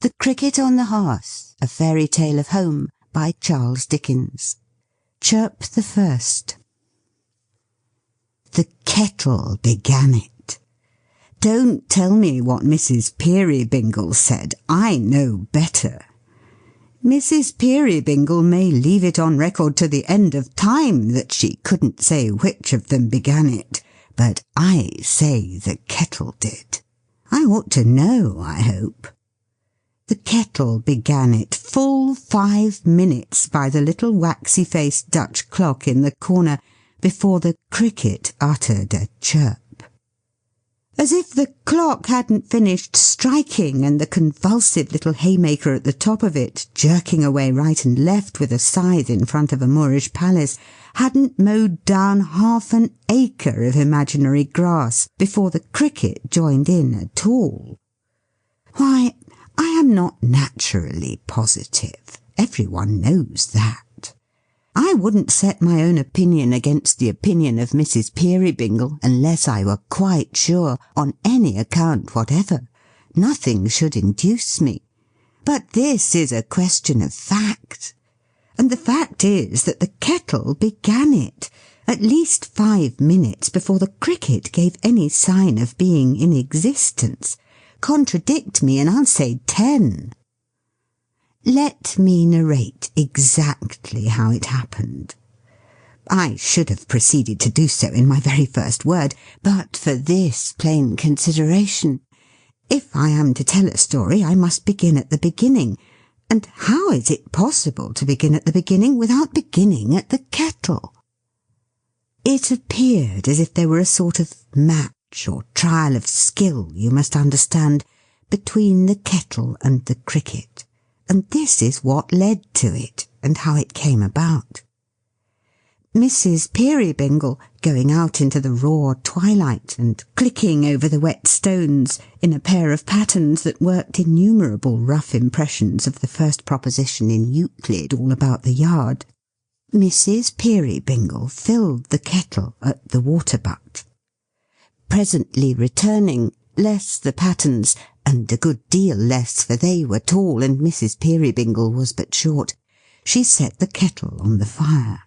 The Cricket on the Hearth, A Fairy Tale of Home, by Charles Dickens. Chirp the First. The kettle began it. Don't tell me what Mrs. Peerybingle said. I know better. Mrs. Peerybingle may leave it on record to the end of time that she couldn't say which of them began it, but I say the kettle did. I ought to know, I hope. The kettle began it full 5 minutes by the little waxy-faced Dutch clock in the corner before the cricket uttered a chirp. As if the clock hadn't finished striking and the convulsive little haymaker at the top of it, jerking away right and left with a scythe in front of a Moorish palace, hadn't mowed down half an acre of imaginary grass before the cricket joined in at all. Why, I am not naturally positive. Everyone knows that. I wouldn't set my own opinion against the opinion of Mrs. Peerybingle unless I were quite sure, on any account whatever. Nothing should induce me. But this is a question of fact. And the fact is that the kettle began it, at least 5 minutes before the cricket gave any sign of being in existence. Contradict me and I'll say 10. Let me narrate exactly how it happened. I should have proceeded to do so in my very first word, but for this plain consideration. If I am to tell a story, I must begin at the beginning. And how is it possible to begin at the beginning without beginning at the kettle? It appeared as if there were a sort of match or trial of skill, you must understand, between the kettle and the cricket. And this is what led to it, and how it came about. Mrs. Peerybingle, going out into the raw twilight, and clicking over the wet stones in a pair of pattens that worked innumerable rough impressions of the first proposition in Euclid all about the yard, Mrs. Peerybingle filled the kettle at the water-butt. Presently returning, less the pattens, and a good deal less, for they were tall and Mrs. Peerybingle was but short, she set the kettle on the fire.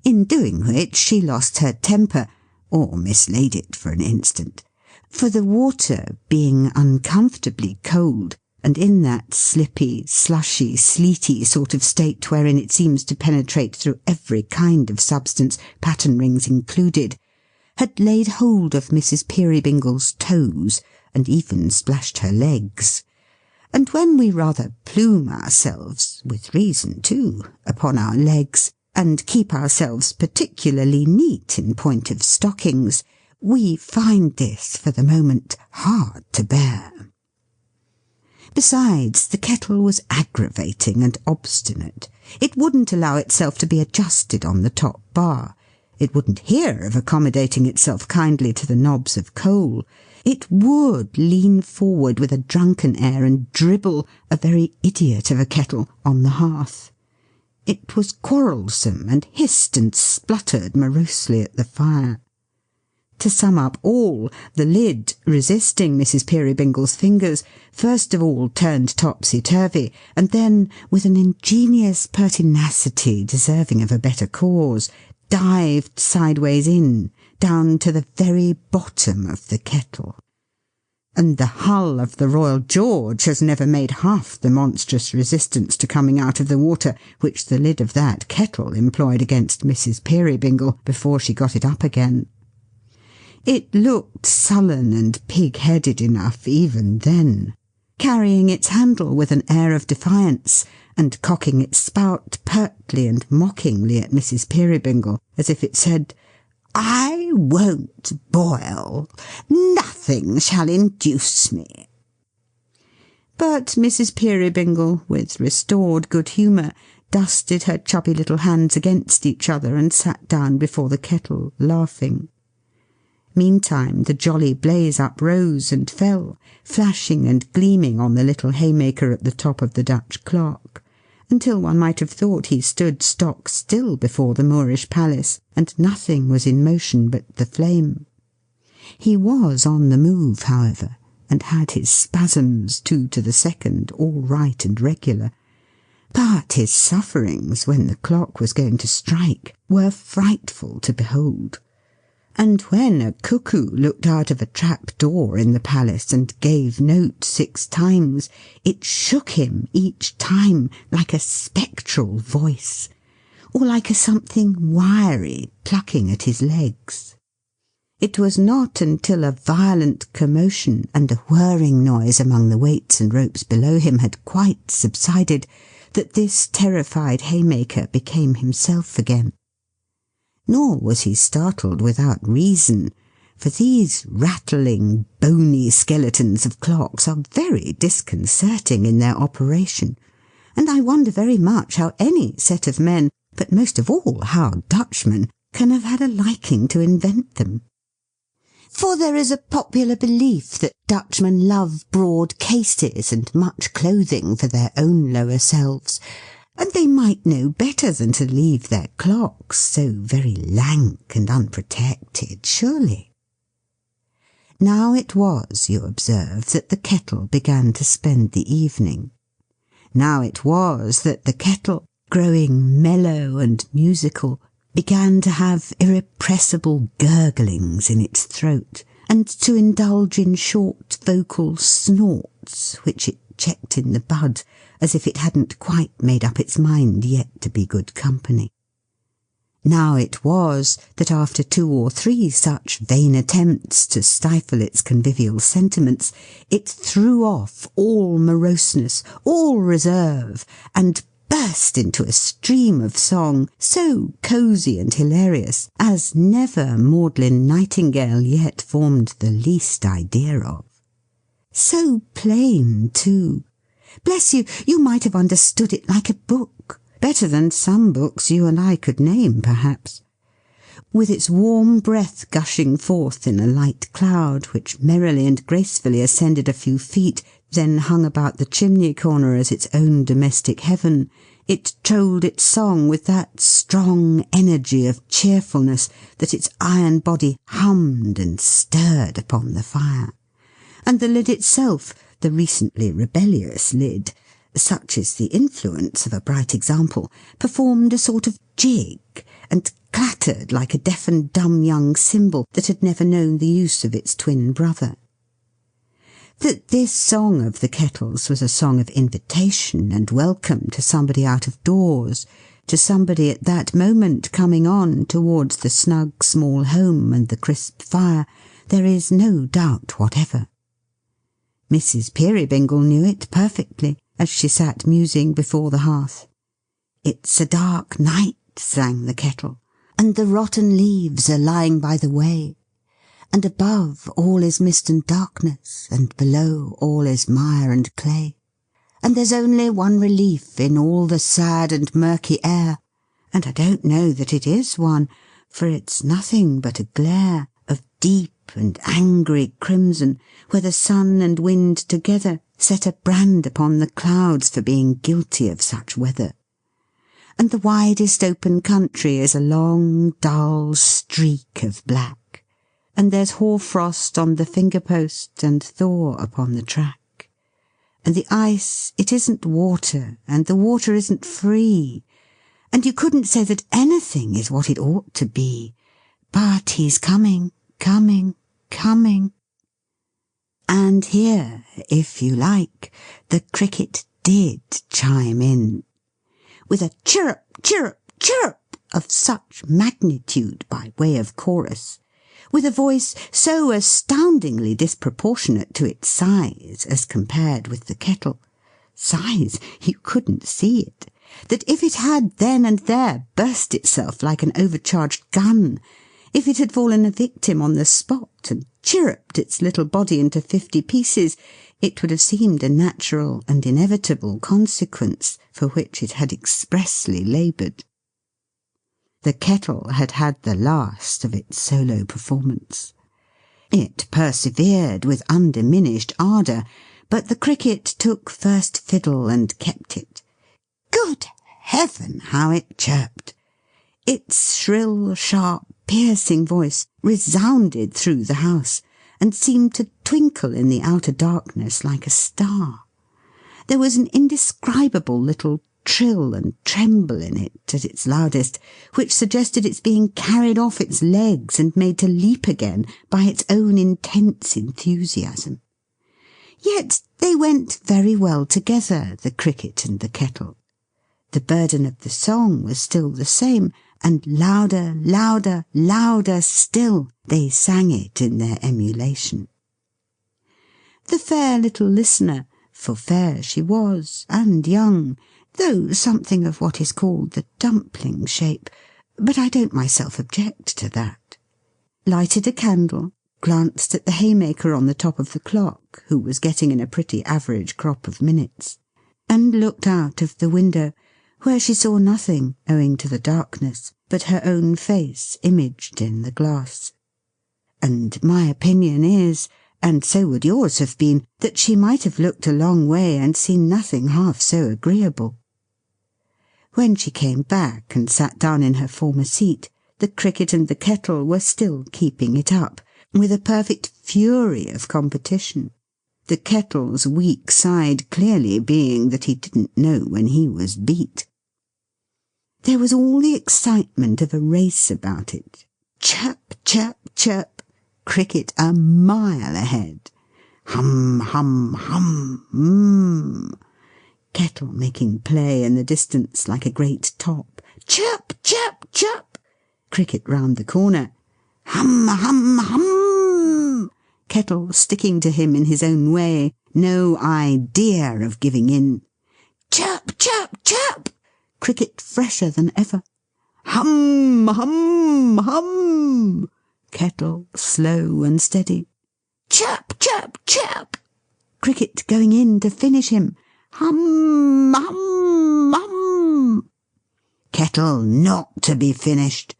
In doing which she lost her temper, or mislaid it for an instant, for the water, being uncomfortably cold, and in that slippy, slushy, sleety sort of state wherein it seems to penetrate through every kind of substance, pattern rings included, had laid hold of Mrs. Peerybingle's toes, and even splashed her legs. And when we rather plume ourselves, with reason too, upon our legs, and keep ourselves particularly neat in point of stockings, we find this, for the moment, hard to bear. Besides, the kettle was aggravating and obstinate. It wouldn't allow itself to be adjusted on the top bar. It wouldn't hear of accommodating itself kindly to the knobs of coal. It would lean forward with a drunken air and dribble, a very idiot of a kettle, on the hearth. It was quarrelsome, and hissed and spluttered morosely at the fire. To sum up all, the lid, resisting Mrs. Peerybingle's fingers, first of all turned topsy-turvy, and then, with an ingenious pertinacity deserving of a better cause, dived sideways in, down to the very bottom of the kettle. And the hull of the Royal George has never made half the monstrous resistance to coming out of the water which the lid of that kettle employed against Mrs. Peerybingle before she got it up again. It looked sullen and pig-headed enough even then, carrying its handle with an air of defiance, and cocking its spout pertly and mockingly at Mrs. Peerybingle, as if it said, "I won't boil. Nothing shall induce me." But Mrs. Peerybingle, with restored good humour, dusted her chubby little hands against each other, and sat down before the kettle, laughing. Meantime the jolly blaze uprose and fell, flashing and gleaming on the little haymaker at the top of the Dutch clock, until one might have thought he stood stock still before the Moorish palace, and nothing was in motion but the flame. He was on the move, however, and had his spasms 2 to the second, all right and regular. But his sufferings when the clock was going to strike were frightful to behold. And when a cuckoo looked out of a trap-door in the palace and gave note 6 times, it shook him each time like a spectral voice, or like a something wiry plucking at his legs. It was not until a violent commotion and a whirring noise among the weights and ropes below him had quite subsided that this terrified haymaker became himself again. Nor was he startled without reason, for these rattling, bony skeletons of clocks are very disconcerting in their operation, and I wonder very much how any set of men, but most of all how Dutchmen, can have had a liking to invent them. For there is a popular belief that Dutchmen love broad cases and much clothing for their own lower selves, and they might know better than to leave their clocks so very lank and unprotected, surely. Now it was, you observe, that the kettle began to spend the evening. Now it was that the kettle, growing mellow and musical, began to have irrepressible gurglings in its throat, and to indulge in short vocal snorts, which it checked in the bud, as if it hadn't quite made up its mind yet to be good company. Now it was that after 2 or 3 such vain attempts to stifle its convivial sentiments, it threw off all moroseness, all reserve, and burst into a stream of song so cosy and hilarious as never maudlin nightingale yet formed the least idea of. So plain, too. Bless you, you might have understood it like a book, better than some books you and I could name, perhaps. With its warm breath gushing forth in a light cloud, which merrily and gracefully ascended a few feet, then hung about the chimney corner as its own domestic heaven, it trolled its song with that strong energy of cheerfulness that its iron body hummed and stirred upon the fire. And the lid itself, the recently rebellious lid, such is the influence of a bright example, performed a sort of jig, and clattered like a deaf and dumb young cymbal that had never known the use of its twin brother. That this song of the kettle's was a song of invitation and welcome to somebody out of doors, to somebody at that moment coming on towards the snug small home and the crisp fire, there is no doubt whatever. Mrs. Peerybingle knew it perfectly, as she sat musing before the hearth. "It's a dark night," sang the kettle, "and the rotten leaves are lying by the way, and above all is mist and darkness, and below all is mire and clay, and there's only one relief in all the sad and murky air, and I don't know that it is one, for it's nothing but a glare of deep and angry crimson, where the sun and wind together set a brand upon the clouds for being guilty of such weather. And the widest open country is a long, dull streak of black, and there's hoarfrost on the finger-post and thaw upon the track. And the ice, it isn't water, and the water isn't free, and you couldn't say that anything is what it ought to be, but he's coming, coming, coming." And here, if you like, the cricket did chime in, with a chirrup, chirrup, chirrup of such magnitude by way of chorus, with a voice so astoundingly disproportionate to its size as compared with the kettle, size, you couldn't see it, that if it had then and there burst itself like an overcharged gun, if it had fallen a victim on the spot and chirruped its little body into 50 pieces, it would have seemed a natural and inevitable consequence for which it had expressly laboured. The kettle had had the last of its solo performance. It persevered with undiminished ardour, but the cricket took first fiddle and kept it. Good heaven, how it chirped! Its shrill, sharp, piercing voice resounded through the house, and seemed to twinkle in the outer darkness like a star. There was an indescribable little trill and tremble in it at its loudest, which suggested its being carried off its legs and made to leap again by its own intense enthusiasm. Yet they went very well together, the cricket and the kettle. The burden of the song was still the same, and louder, louder, louder still they sang it in their emulation. The fair little listener, for fair she was, and young, though something of what is called the dumpling shape, but I don't myself object to that, lighted a candle, glanced at the haymaker on the top of the clock, who was getting in a pretty average crop of minutes, and looked out of the window, where she saw nothing, owing to the darkness, but her own face imaged in the glass. And my opinion is, and so would yours have been, that she might have looked a long way and seen nothing half so agreeable. When she came back and sat down in her former seat, the cricket and the kettle were still keeping it up, with a perfect fury of competition, the kettle's weak side clearly being that he didn't know when he was beat. There was all the excitement of a race about it. Chirp, chirp, chirp, cricket a mile ahead. Hum, hum, hum, kettle making play in the distance like a great top. Chirp, chirp, chirp, cricket round the corner. Hum, hum, hum, kettle sticking to him in his own way, no idea of giving in. Chirp, chirp, chirp, cricket fresher than ever. Hum, hum, hum, kettle slow and steady. Chirp, chirp, chirp, cricket going in to finish him. Hum, hum, hum, kettle not to be finished,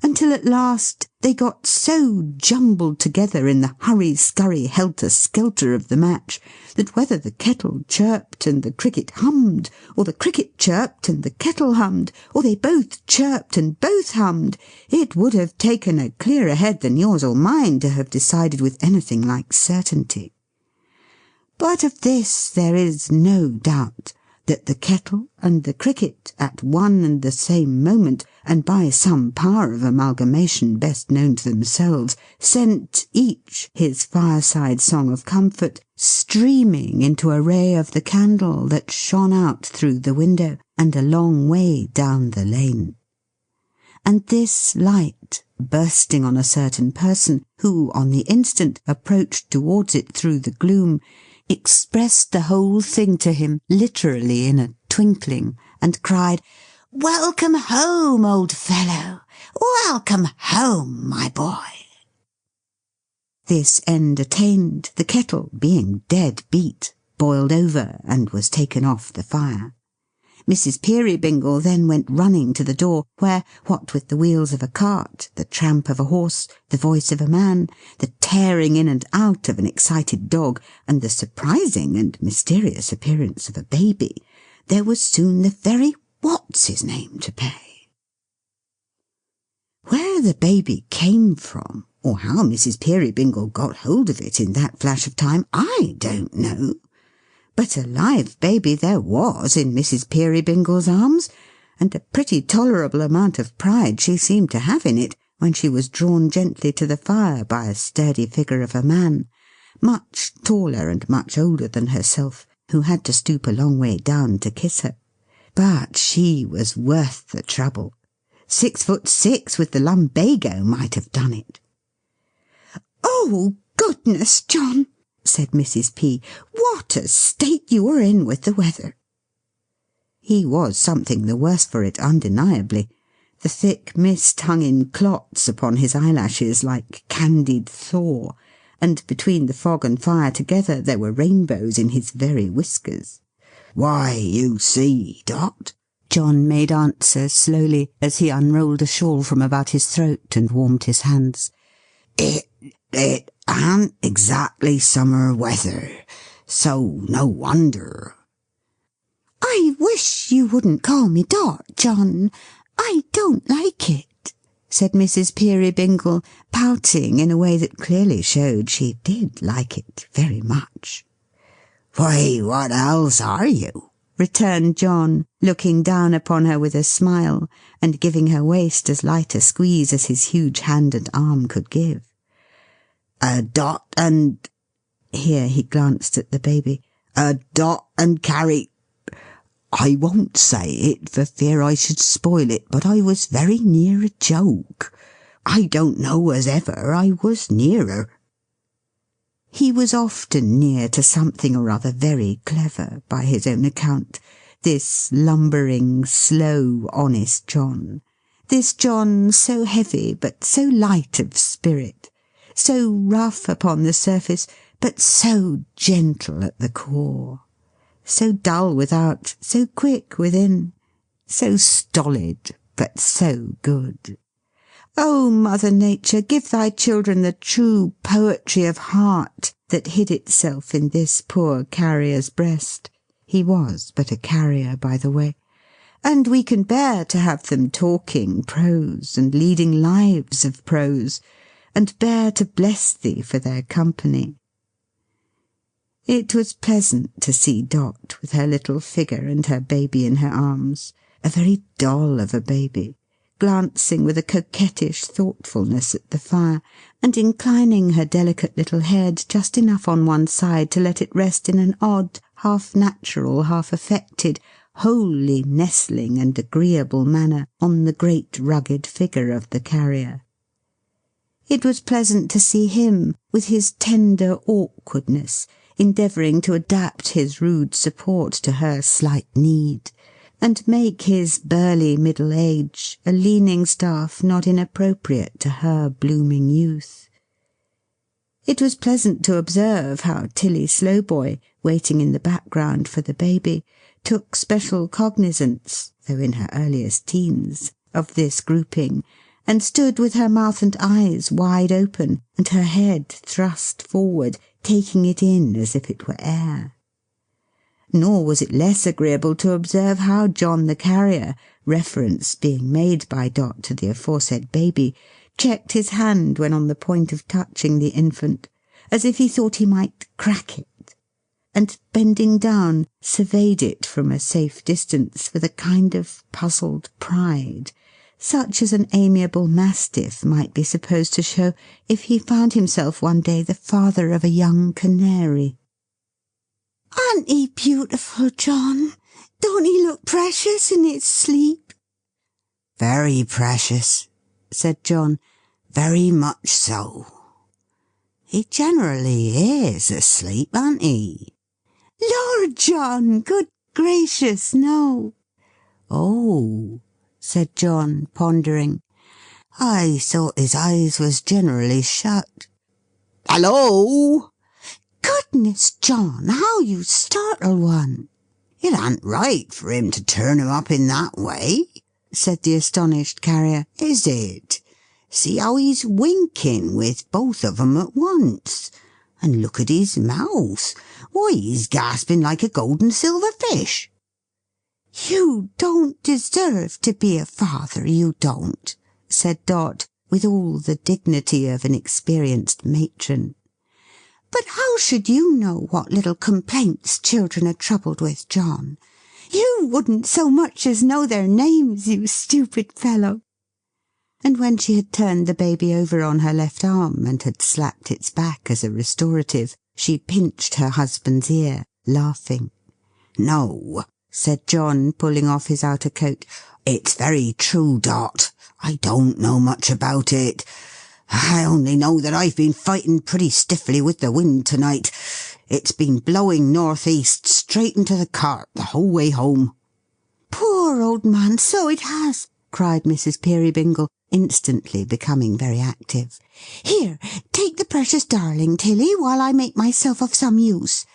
until at last they got so jumbled together in the hurry-scurry helter-skelter of the match, that whether the kettle chirped and the cricket hummed, or the cricket chirped and the kettle hummed, or they both chirped and both hummed, it would have taken a clearer head than yours or mine to have decided with anything like certainty. But of this there is no doubt, that the kettle and the cricket, at one and the same moment, and by some power of amalgamation best known to themselves, sent each his fireside song of comfort streaming into a ray of the candle that shone out through the window and a long way down the lane. And this light, bursting on a certain person, who on the instant approached towards it through the gloom, expressed the whole thing to him literally in a twinkling, and cried, "Welcome home, old fellow! Welcome home, my boy!" This end attained, the kettle, being dead beat, boiled over and was taken off the fire. Mrs. Peerybingle then went running to the door, where, what with the wheels of a cart, the tramp of a horse, the voice of a man, the tearing in and out of an excited dog, and the surprising and mysterious appearance of a baby, there was soon the very what's-his-name to pay. Where the baby came from, or how Mrs. Peerybingle got hold of it in that flash of time, I don't know. But a live baby there was in Mrs. Peerybingle's arms, and a pretty tolerable amount of pride she seemed to have in it, when she was drawn gently to the fire by a sturdy figure of a man, much taller and much older than herself, who had to stoop a long way down to kiss her. But she was worth the trouble. 6'6" with the lumbago might have done it. "Oh, goodness, John!" said Mrs. P. "What a state you are in with the weather!" He was something the worse for it, undeniably. The thick mist hung in clots upon his eyelashes like candied thaw, and between the fog and fire together there were rainbows in his very whiskers. "Why, you see, Dot," John made answer slowly, as he unrolled a shawl from about his throat and warmed his hands, It ain't exactly summer weather, so no wonder." "I wish you wouldn't call me Dot, John. I don't like it," said Mrs. Peerybingle, pouting in a way that clearly showed she did like it very much. "Why, what else are you?" returned John, looking down upon her with a smile, and giving her waist as light a squeeze as his huge hand and arm could give. "A Dot and—" here he glanced at the baby. "A Dot and Carry— I won't say it for fear I should spoil it, but I was very near a joke. I don't know as ever I was nearer." He was often near to something or other very clever, by his own account, this lumbering, slow, honest John. This John so heavy, but so light of spirit, so rough upon the surface, but so gentle at the core. So dull without, so quick within, so stolid, but so good. O Mother Nature, give thy children the true poetry of heart that hid itself in this poor carrier's breast. He was but a carrier, by the way. And we can bear to have them talking prose, and leading lives of prose, and bear to bless thee for their company. It was pleasant to see Dot with her little figure and her baby in her arms, a very doll of a baby, glancing with a coquettish thoughtfulness at the fire, and inclining her delicate little head just enough on one side to let it rest in an odd, half-natural, half-affected, wholly nestling and agreeable manner on the great rugged figure of the carrier. It was pleasant to see him, with his tender awkwardness, endeavouring to adapt his rude support to her slight need, and make his burly middle age a leaning staff not inappropriate to her blooming youth. It was pleasant to observe how Tilly Slowboy, waiting in the background for the baby, took special cognizance, though in her earliest teens, of this grouping, and stood with her mouth and eyes wide open, and her head thrust forward, taking it in as if it were air. Nor was it less agreeable to observe how John the carrier, reference being made by Dot to the aforesaid baby, checked his hand when on the point of touching the infant, as if he thought he might crack it, and bending down, surveyed it from a safe distance with a kind of puzzled pride, such as an amiable mastiff might be supposed to show if he found himself one day the father of a young canary. "Aren't he beautiful, John? Don't he look precious in his sleep?" "Very precious," said John. "Very much so. He generally is asleep, ain't he?" "Lord, John, good gracious, no." "Oh," said John, pondering. "I thought his eyes was generally shut. Hallo!" "Goodness, John, how you startle one!" "It ain't right for him to turn 'em up in that way," said the astonished carrier, "is it? See how he's winking with both of 'em at once. And look at his mouth. Why, he's gasping like a gold and silver fish." "You don't deserve to be a father, you don't," said Dot, with all the dignity of an experienced matron. "But how should you know what little complaints children are troubled with, John? You wouldn't so much as know their names, you stupid fellow." And when she had turned the baby over on her left arm, and had slapped its back as a restorative, she pinched her husband's ear, laughing. "No," said John, pulling off his outer coat. "It's very true, Dot. I don't know much about it. I only know that I've been fighting pretty stiffly with the wind to-night. It's been blowing north-east straight into the cart the whole way home." "Poor old man, so it has!" cried Mrs. Peerybingle, instantly becoming very active. "Here, take the precious darling, Tilly, while I make myself of some use.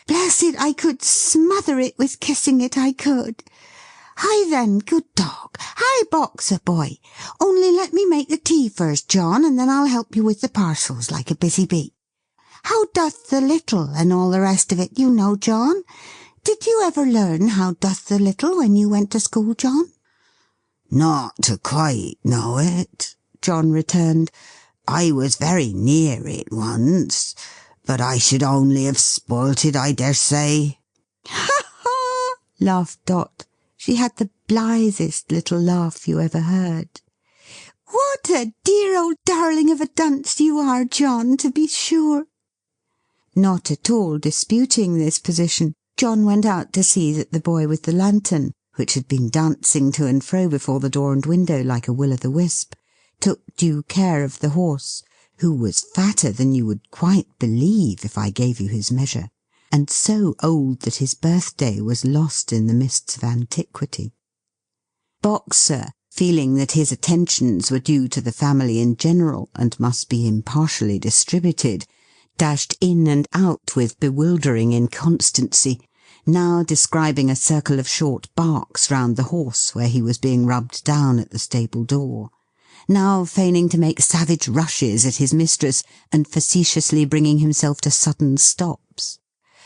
Bless it, I could smother it with kissing it, I could. Hi then, good dog. Hi, Boxer boy. Only let me make the tea first, John, and then I'll help you with the parcels like a busy bee. How doth the little, and all the rest of it, you know, John? Did you ever learn how doth the little when you went to school, John?" "Not to quite know it," John returned. "I was very near it once, but I should only have spoilt it, I daresay." "Ha ha!" laughed Dot. She had the blithest little laugh you ever heard. "What a dear old darling of a dunce you are, John, to be sure!" Not at all disputing this position, John went out to see that the boy with the lantern, which had been dancing to and fro before the door and window like a will-o'-the-wisp, took due care of the horse, who was fatter than you would quite believe if I gave you his measure, and so old that his birthday was lost in the mists of antiquity. Boxer, feeling that his attentions were due to the family in general, and must be impartially distributed, dashed in and out with bewildering inconstancy, now describing a circle of short barks round the horse where he was being rubbed down at the stable door, now feigning to make savage rushes at his mistress, and facetiously bringing himself to sudden stops,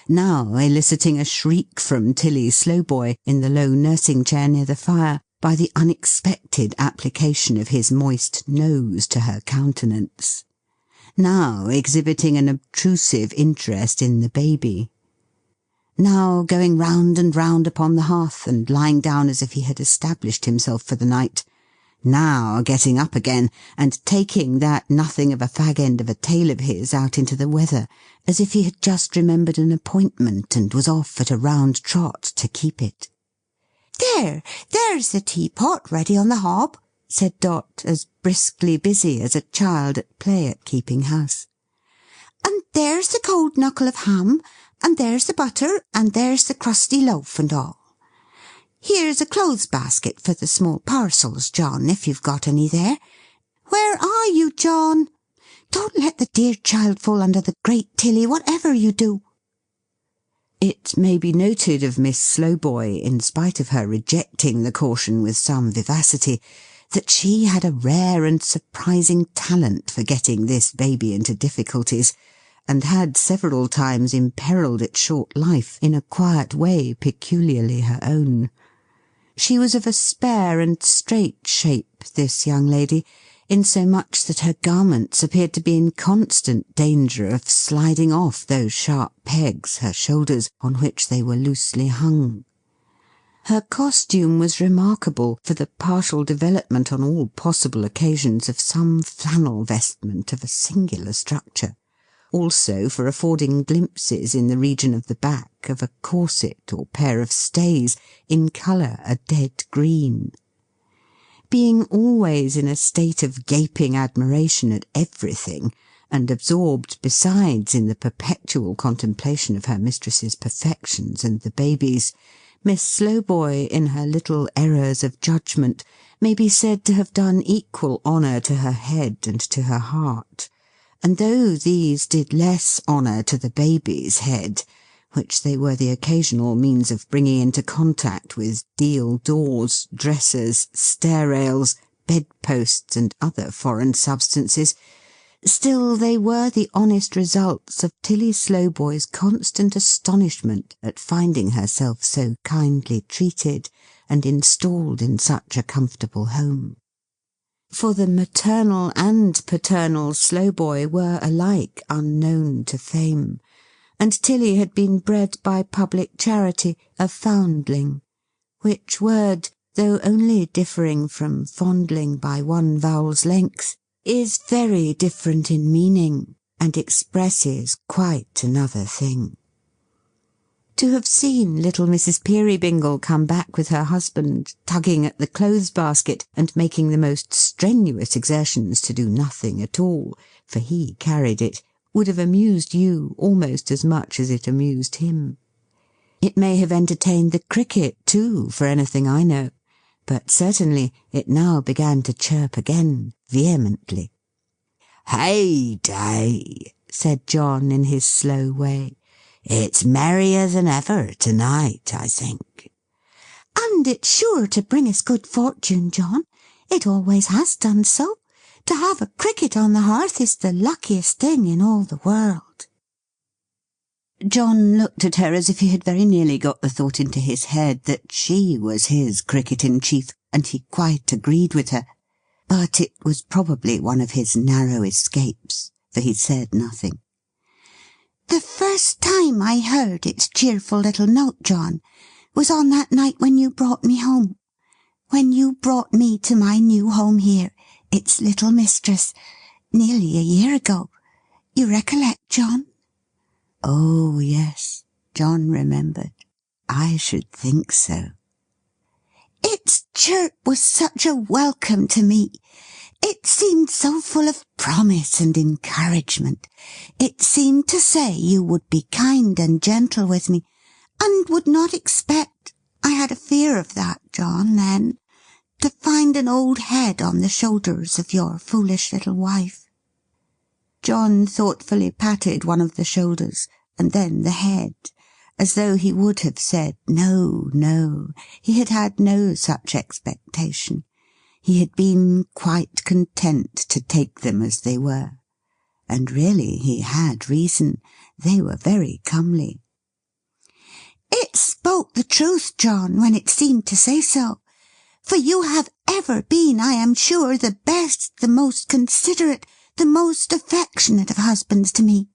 now eliciting a shriek from Tilly Slowboy in the low nursing chair near the fire, by the unexpected application of his moist nose to her countenance, now exhibiting an obtrusive interest in the baby, now going round and round upon the hearth, and lying down as if he had established himself for the night, now getting up again, and taking that nothing of a fag-end of a tail of his out into the weather, as if he had just remembered an appointment, and was off at a round trot to keep it. There's the teapot ready on the hob," said Dot, as briskly busy as a child at play at keeping house. "And there's the cold knuckle of ham, and there's the butter, and there's the crusty loaf and all. Here's a clothes basket for the small parcels, John, if you've got any there. Where are you, John? Don't let the dear child fall under the grate, Tilly, whatever you do." It may be noted of Miss Slowboy, in spite of her rejecting the caution with some vivacity, that she had a rare and surprising talent for getting this baby into difficulties, and had several times imperilled its short life in a quiet way peculiarly her own. She was of a spare and straight shape, this young lady, insomuch that her garments appeared to be in constant danger of sliding off those sharp pegs, her shoulders, on which they were loosely hung. Her costume was remarkable for the partial development on all possible occasions of some flannel vestment of a singular structure, also for affording glimpses in the region of the back of a corset or pair of stays, in colour a dead green. Being always in a state of gaping admiration at everything, and absorbed besides in the perpetual contemplation of her mistress's perfections and the baby's, Miss Slowboy, in her little errors of judgment, may be said to have done equal honour to her head and to her heart, and though these did less honour to the baby's head, which they were the occasional means of bringing into contact with deal doors, dressers, stair-rails, bed-posts, and other foreign substances, still they were the honest results of Tilly Slowboy's constant astonishment at finding herself so kindly treated, and installed in such a comfortable home. For the maternal and paternal Slowboy were alike unknown to fame, and Tilly had been bred by public charity a foundling, which word, though only differing from fondling by one vowel's length, is very different in meaning, and expresses quite another thing. To have seen little Mrs. Peerybingle come back with her husband, tugging at the clothes-basket, and making the most strenuous exertions to do nothing at all, for he carried it, would have amused you almost as much as it amused him. It may have entertained the cricket, too, for anything I know, but certainly it now began to chirp again, vehemently. "Hey day!" said John in his slow way. "It's merrier than ever to-night, I think." "And it's sure to bring us good fortune, John. It always has done so. To have a cricket on the hearth is the luckiest thing in all the world." John looked at her as if he had very nearly got the thought into his head that she was his cricket in chief, and he quite agreed with her. but it was probably one of his narrow escapes, for he said nothing. "The first time I heard its cheerful little note, John, was on that night when you brought me home. When you brought me to my new home here, its little mistress, nearly a year ago. You recollect, John?" Oh, yes, John remembered. I should think so. "Its chirp was such a welcome to me. It seemed so full of promise and encouragement. It seemed to say you would be kind and gentle with me, and would not expect, I had a fear of that, John, then, to find an old head on the shoulders of your foolish little wife." John thoughtfully patted one of the shoulders, and then the head, as though he would have said, no, no, he had had no such expectation. He had been quite content to take them as they were. And really he had reason. They were very comely. "It spoke the truth, John, when it seemed to say so. For you have ever been, I am sure, the best, the most considerate, the most affectionate of husbands to me.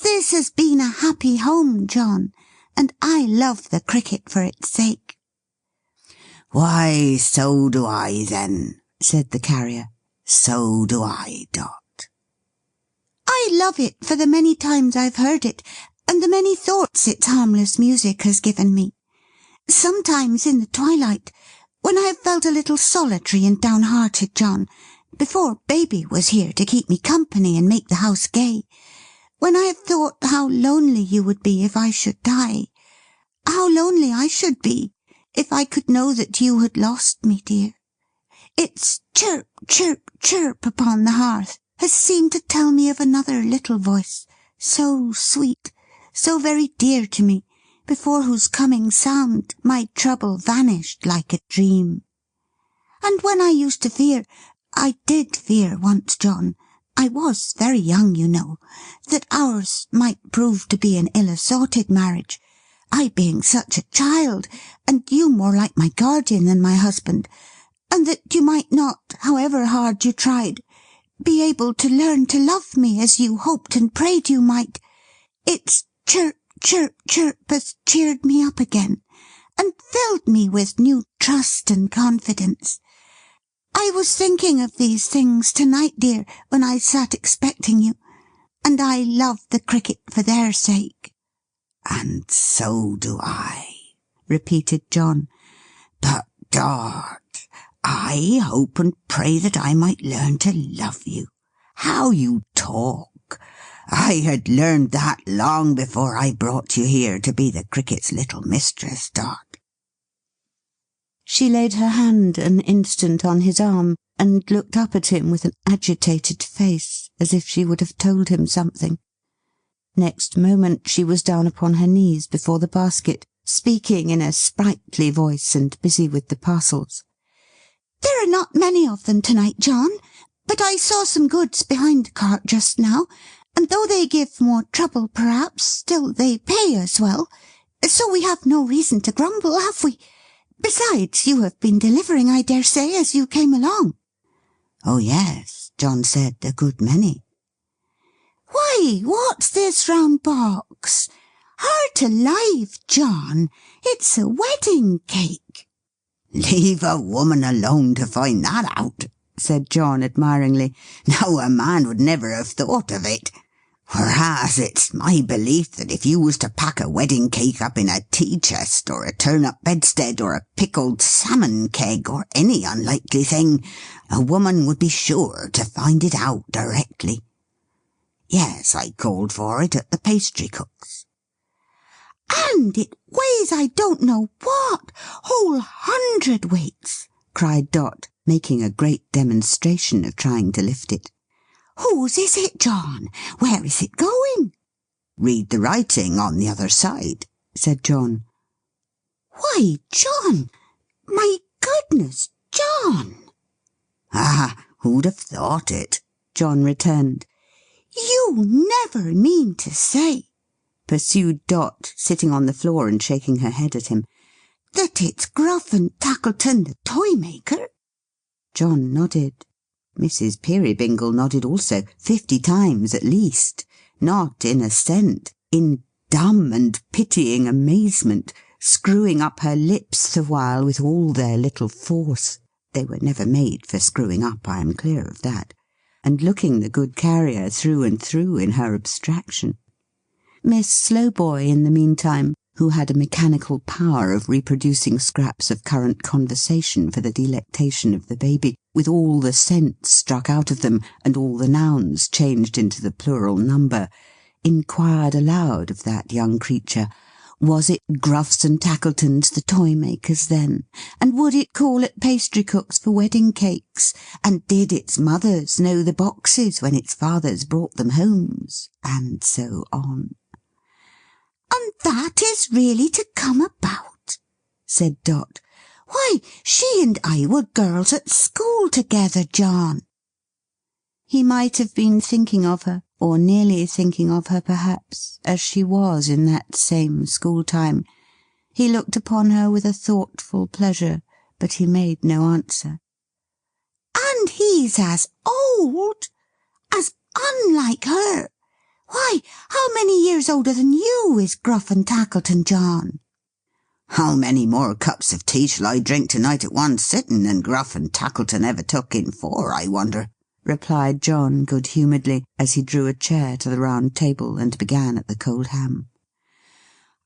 This has been a happy home, John, and I love the cricket for its sake." "Why, so do I, then," said the carrier. "So do I, Dot." "I love it for the many times I've heard it, and the many thoughts its harmless music has given me. Sometimes in the twilight, when I have felt a little solitary and downhearted, John, before baby was here to keep me company and make the house gay, when I have thought how lonely you would be if I should die, how lonely I should be if I could know that you had lost me, dear, its chirp, chirp, chirp upon the hearth has seemed to tell me of another little voice, so sweet, so very dear to me, before whose coming sound my trouble vanished like a dream. And when I used to fear, I did fear once, John, I was very young, you know, that ours might prove to be an ill-assorted marriage, I being such a child, and you more like my guardian than my husband, and that you might not, however hard you tried, be able to learn to love me as you hoped and prayed you might. Its chirp, chirp, chirp has cheered me up again, and filled me with new trust and confidence. I was thinking of these things to-night, dear, when I sat expecting you, and I love the cricket for their sake." "And so do I," repeated John. "But, Dot, I hope and pray that I might learn to love you. How you talk! I had learned that long before I brought you here to be the cricket's little mistress, Dot." She laid her hand an instant on his arm, and looked up at him with an agitated face, as if she would have told him something. Next moment she was down upon her knees before the basket, speaking in a sprightly voice and busy with the parcels. "There are not many of them to-night, John, but I saw some goods behind the cart just now, and though they give more trouble perhaps, still they pay us well, so we have no reason to grumble, have we? Besides, you have been delivering, I dare say, as you came along." "Oh, yes," John said, "a good many." "Why, what's this round box? Heart alive, John, it's a wedding cake." "Leave a woman alone to find that out," said John admiringly. "Now a man would never have thought of it. Whereas it's my belief that if you was to pack a wedding cake up in a tea-chest, or a turn-up bedstead, or a pickled salmon keg, or any unlikely thing, a woman would be sure to find it out directly. Yes, I called for it at the pastry cook's." "And it weighs I don't know what, whole 100 weights," cried Dot, making a great demonstration of trying to lift it. "Whose is it, John? Where is it going?" "Read the writing on the other side," said John. "Why, John! My goodness, John!" "Ah, who'd have thought it?" John returned. "You never mean to say," pursued Dot, sitting on the floor and shaking her head at him, "that it's Gruff and Tackleton the toy maker?" John nodded. Mrs. Peerybingle nodded also, 50 times at least, not in assent, in dumb and pitying amazement, screwing up her lips the while with all their little force (they were never made for screwing up, I am clear of that), and looking the good carrier through and through in her abstraction. Miss Slowboy, in the meantime, who had a mechanical power of reproducing scraps of current conversation for the delectation of the baby, with all the sense struck out of them, and all the nouns changed into the plural number, inquired aloud of that young creature, was it Gruffs and Tackletons, the toy-makers, then? And would it call at pastry-cooks for wedding cakes? And did its mothers know the boxes when its fathers brought them homes? And so on. "And that is really to come about," said Dot. "Why, she and I were girls at school together, John." He might have been thinking of her, or nearly thinking of her perhaps, as she was in that same school-time. He looked upon her with a thoughtful pleasure, but he made no answer. "And he's as old! As unlike her! Why, how many years older than you is Gruff and Tackleton, John?" "How many more cups of tea shall I drink to-night at one sitting than Gruff and Tackleton ever took in 4, I wonder?" replied John good-humouredly, as he drew a chair to the round table and began at the cold ham.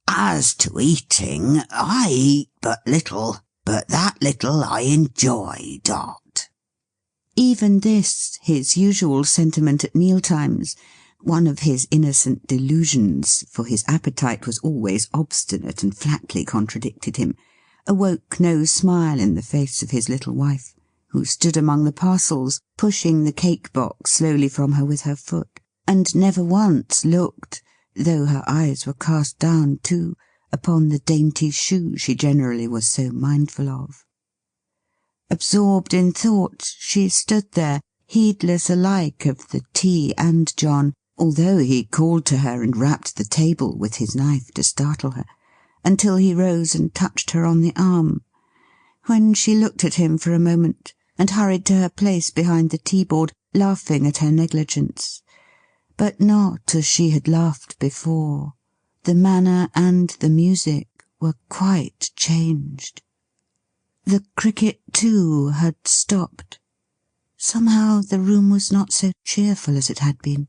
"As to eating, I eat but little, but that little I enjoy, Dot." Even this, his usual sentiment at meal-times, one of his innocent delusions, for his appetite was always obstinate and flatly contradicted him, awoke no smile in the face of his little wife, who stood among the parcels, pushing the cake-box slowly from her with her foot, and never once looked, though her eyes were cast down too, upon the dainty shoe she generally was so mindful of. Absorbed in thought, she stood there, heedless alike of the tea and John, although he called to her and rapped the table with his knife to startle her, until he rose and touched her on the arm, when she looked at him for a moment, and hurried to her place behind the tea-board, laughing at her negligence. But not as she had laughed before. The manner and the music were quite changed. The cricket, too, had stopped. Somehow the room was not so cheerful as it had been.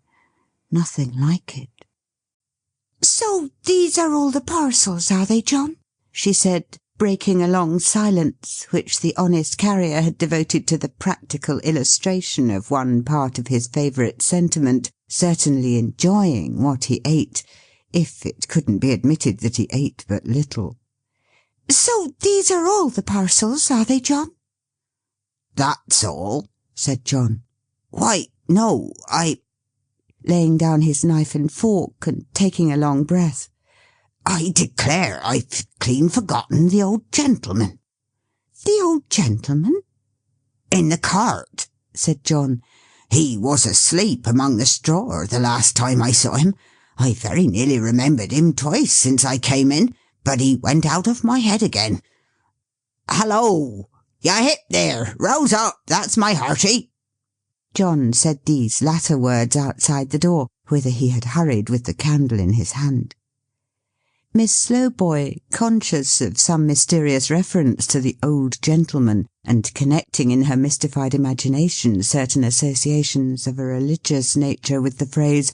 Nothing like it. "So these are all the parcels, are they, John?" she said, breaking a long silence, which the honest carrier had devoted to the practical illustration of one part of his favourite sentiment, certainly enjoying what he ate, if it couldn't be admitted that he ate but little. "So these are all the parcels, are they, John?" "That's all," said John. "Why, no, laying down his knife and fork, and taking a long breath. I declare I've clean forgotten the old gentleman." "The old gentleman?" "In the cart," said John. "He was asleep among the straw the last time I saw him. I very nearly remembered him twice since I came in, but he went out of my head again. Hallo! You hip there! Rouse up! That's my hearty!" John said these latter words outside the door, whither he had hurried with the candle in his hand. Miss Slowboy, conscious of some mysterious reference to the old gentleman, and connecting in her mystified imagination certain associations of a religious nature with the phrase,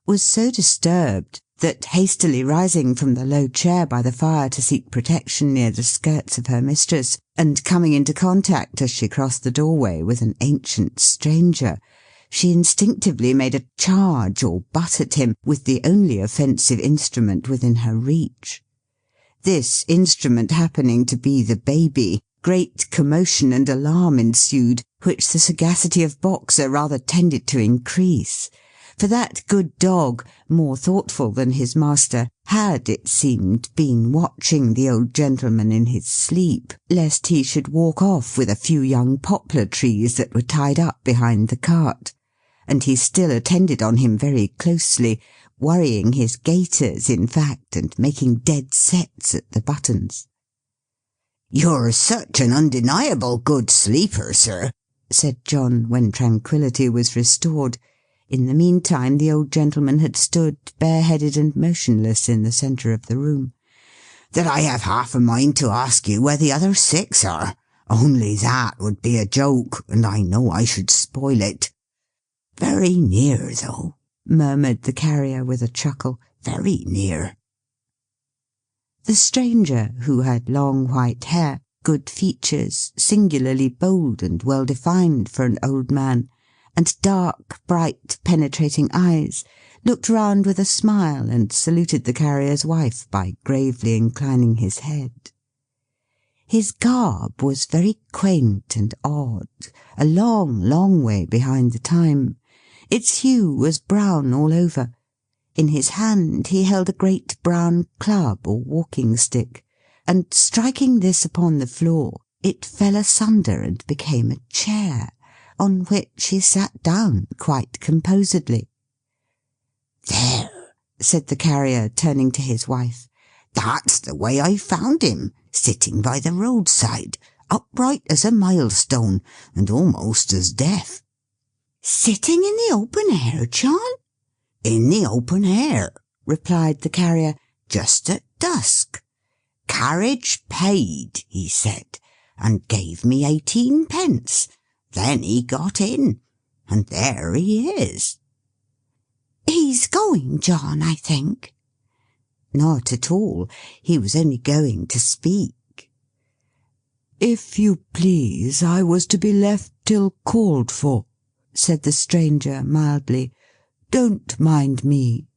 was so disturbed that, hastily rising from the low chair by the fire to seek protection near the skirts of her mistress, and coming into contact as she crossed the doorway with an ancient stranger, she instinctively made a charge or butt at him with the only offensive instrument within her reach. This instrument happening to be the baby, great commotion and alarm ensued, which the sagacity of Boxer rather tended to increase. For that good dog, more thoughtful than his master, had, it seemed, been watching the old gentleman in his sleep, lest he should walk off with a few young poplar trees that were tied up behind the cart, and he still attended on him very closely, worrying his gaiters, in fact, and making dead sets at the buttons. "You're such an undeniable good sleeper, sir," said John, when tranquillity was restored. In the meantime the old gentleman had stood bareheaded and motionless in the centre of the room. "That I have half a mind to ask you where the other 6 are. Only that would be a joke, and I know I should spoil it. Very near, though," murmured the carrier with a chuckle. "Very near." The stranger, who had long white hair, good features, singularly bold and well defined for an old man, and dark, bright, penetrating eyes, looked round with a smile and saluted the carrier's wife by gravely inclining his head. His garb was very quaint and odd, a long, long way behind the time. Its hue was brown all over. In his hand he held a great brown club or walking stick, and striking this upon the floor, it fell asunder and became a chair, on which he sat down quite composedly. "There," said the carrier, turning to his wife, "that's the way I found him, sitting by the roadside, upright as a milestone, and almost as deaf." "Sitting in the open air, John?" "In the open air," replied the carrier, "just at dusk. 'Carriage paid,' he said, and gave me 18 pence. Then he got in, and there he is." "He's going, John, I think." Not at all. He was only going to speak. "If you please, I was to be left till called for," said the stranger mildly. "Don't mind me."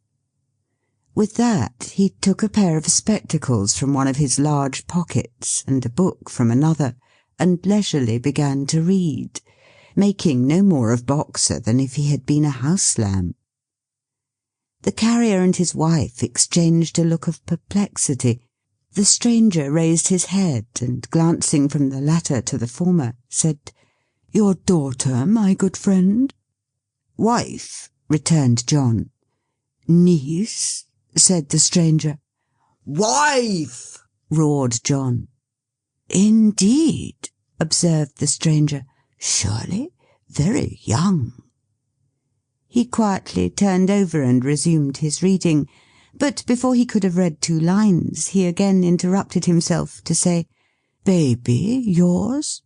With that he took a pair of spectacles from one of his large pockets, and a book from another, and leisurely began to read, making no more of Boxer than if he had been a house lamb. The carrier and his wife exchanged a look of perplexity. The stranger raised his head, and glancing from the latter to the former, said, "Your daughter, my good friend?" "Wife," returned John. "Niece?" said the stranger. "Wife!" roared John. "Indeed," observed the stranger. "Surely very young." He quietly turned over and resumed his reading, but before he could have read 2 lines, he again interrupted himself to say, "Baby yours?"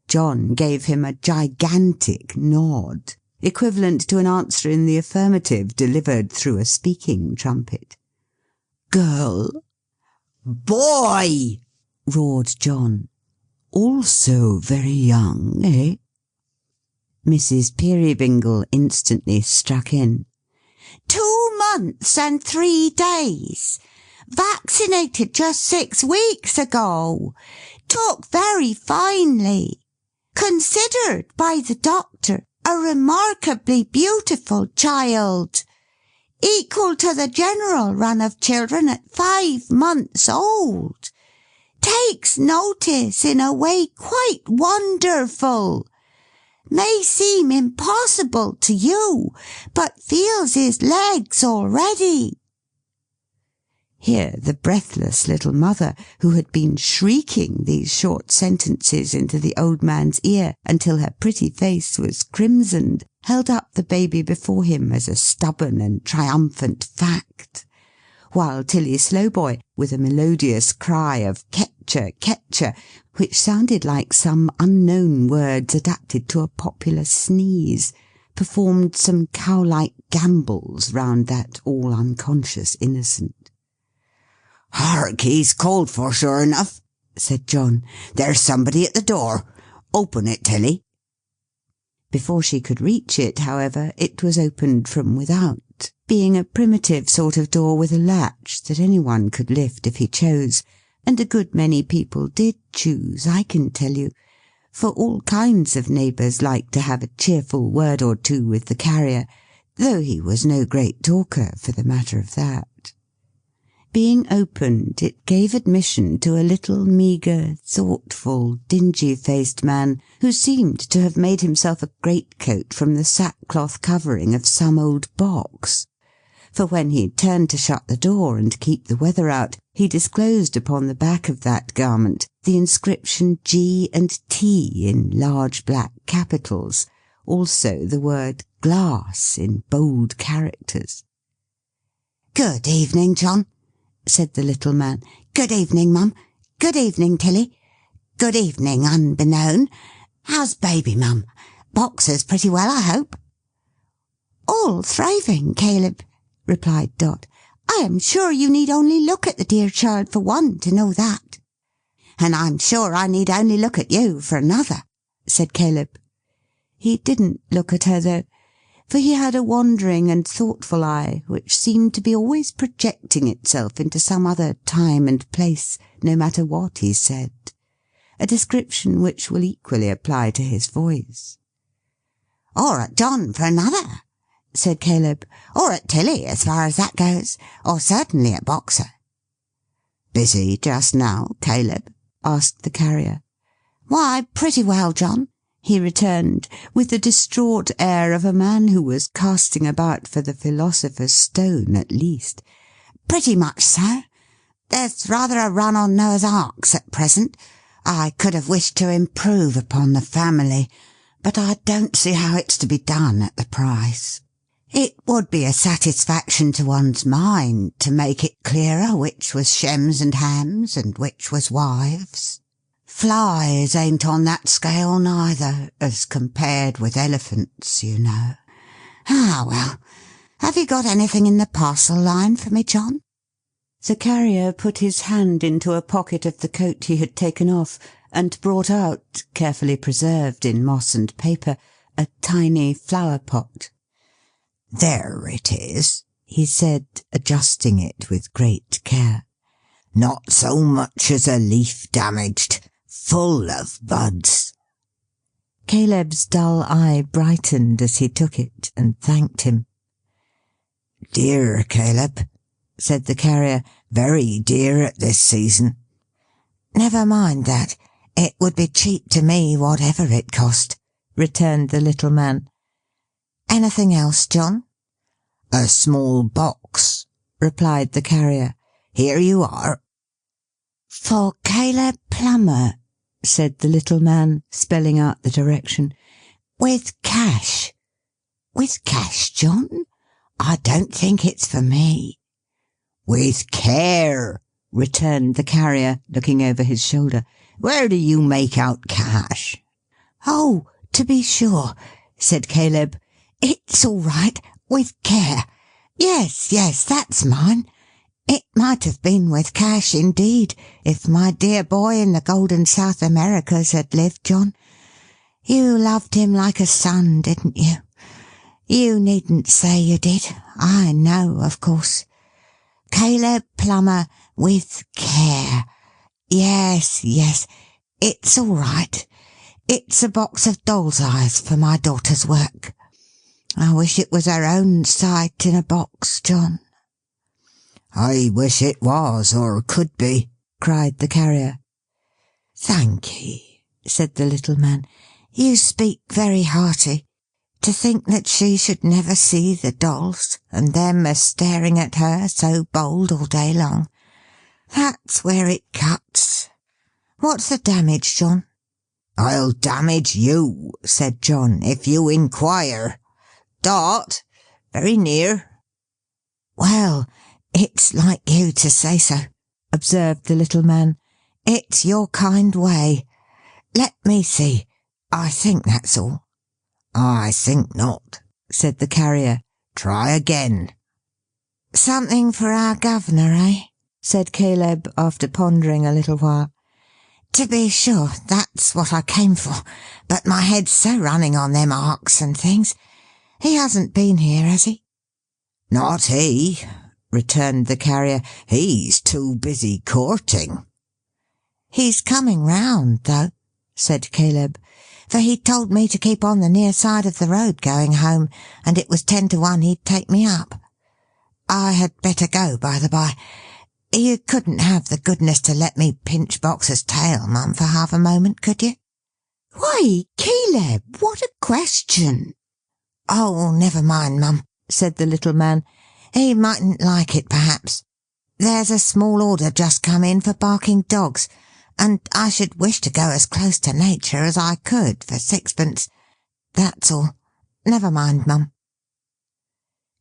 John gave him a gigantic nod, equivalent to an answer in the affirmative delivered through a speaking trumpet. "Girl?" "Boy!" roared John. "Also very young, eh?" Mrs. Peerybingle instantly struck in. 2 months and 3 days. Vaccinated just 6 weeks ago. Took very finely. Considered by the doctor a remarkably beautiful child. Equal to the general run of children at 5 months old. Takes notice in a way quite wonderful. May seem impossible to you, but feels his legs already." Here the breathless little mother, who had been shrieking these short sentences into the old man's ear until her pretty face was crimsoned, held up the baby before him as a stubborn and triumphant fact, while Tilly Slowboy, with a melodious cry of "Ketcher, Ketcher," which sounded like some unknown words adapted to a popular sneeze, performed some cow-like gambols round that all unconscious innocent. "Hark, he's called for, sure enough," said John. "There's somebody at the door. Open it, Tilly." Before she could reach it, however, it was opened from without, being a primitive sort of door with a latch that anyone could lift if he chose, and a good many people did choose, I can tell you, for all kinds of neighbours liked to have a cheerful word or 2 with the carrier, though he was no great talker for the matter of that. Being opened, it gave admission to a little meagre, thoughtful, dingy-faced man, who seemed to have made himself a greatcoat from the sackcloth covering of some old box, for when he turned to shut the door and keep the weather out, he disclosed upon the back of that garment the inscription G and T in large black capitals, also the word glass in bold characters. "Good evening, John," said the little man. "Good evening, Mum. Good evening, Tilly. Good evening, Unbeknown. How's baby, Mum? Boxer's pretty well, I hope?" "All thriving, Caleb," replied Dot. "I am sure you need only look at the dear child for one to know that." "And I'm sure I need only look at you for another," said Caleb. He didn't look at her, though, for he had a wandering and thoughtful eye which seemed to be always projecting itself into some other time and place, no matter what he said, a description which will equally apply to his voice. "Or at John for another," said Caleb. "Or at Tilly, as far as that goes. Or certainly at Boxer." "Busy just now, Caleb?" asked the carrier. "Why, pretty well, John," he returned, with the distraught air of a man who was casting about for the philosopher's stone, at least. "Pretty much so. There's rather a run on Noah's Arks at present. I could have wished to improve upon the family, but I don't see how it's to be done at the price. It would be a satisfaction to one's mind to make it clearer which was Shems and Hams, and which was wives. Flies ain't on that scale neither, as compared with elephants, you know. Ah, well, have you got anything in the parcel line for me, John?" The carrier put his hand into a pocket of the coat he had taken off, and brought out, carefully preserved in moss and paper, a tiny flower-pot. "There it is," he said, adjusting it with great care. "Not so much as a leaf damaged. Full of buds." Caleb's dull eye brightened as he took it, and thanked him. "Dear, Caleb," said the carrier. "Very dear at this season." "Never mind that. It would be cheap to me, whatever it cost," returned the little man. "Anything else, John?" "A small box," replied the carrier. "Here you are." "For Caleb Plummer," said the little man, spelling out the direction. "With cash." "With cash, John? I don't think it's for me." "With care," returned the carrier, looking over his shoulder. "Where do you make out cash?" "Oh, to be sure," said Caleb. "It's all right. With care. Yes, that's mine. It might have been with cash, indeed, if my dear boy in the golden South Americas had lived, John. You loved him like a son, didn't you? You needn't say you did. I know, of course. Caleb Plummer, with care. Yes, it's all right. It's a box of doll's eyes for my daughter's work. I wish it was her own sight in a box, John." "I wish it was, or could be," cried the carrier. "Thank'ee," said the little man. "You speak very hearty. To think that she should never see the dolls, and them a-staring at her so bold all day long. That's where it cuts. What's the damage, John?" "I'll damage you," said John, "if you inquire. Dot, very near." "Well, it's like you to say so," observed the little man. "It's your kind way. Let me see. I think that's all." "I think not," said the carrier. "Try again." "Something for our governor, eh?" said Caleb, after pondering a little while. "To be sure, that's what I came for, but my head's so running on them arks and things. He hasn't been here, has he?" "Not he," returned the carrier. "He's too busy courting." "He's coming round, though," said Caleb, "for he told me to keep on the near side of the road going home, and it was 10 to 1 he'd take me up. I had better go, by the by. You couldn't have the goodness to let me pinch Boxer's tail, Mum, for half a moment, could you?" "Why, Caleb, what a question!" "Oh, never mind, Mum," said the little man. He mightn't like it, perhaps. There's a small order just come in for barking dogs, and I should wish to go as close to nature as I could for sixpence. That's all. Never mind, Mum."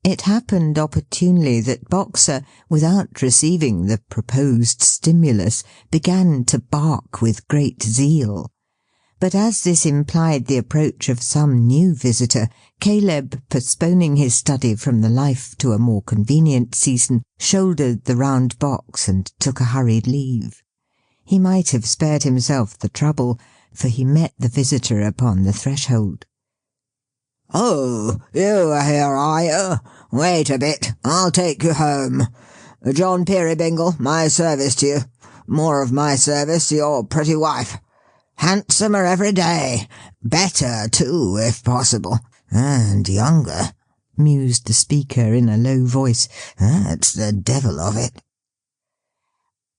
It happened opportunely that Boxer, without receiving the proposed stimulus, began to bark with great zeal. But as this implied the approach of some new visitor, Caleb, postponing his study from the Life to a more convenient season, shouldered the round box and took a hurried leave. He might have spared himself the trouble, for he met the visitor upon the threshold. "Oh, you are here, are you? Wait a bit, I'll take you home. John Peerybingle, my service to you. More of my service to your pretty wife. Handsomer every day. Better, too, if possible. And younger," mused the speaker in a low voice. "That's the devil of it."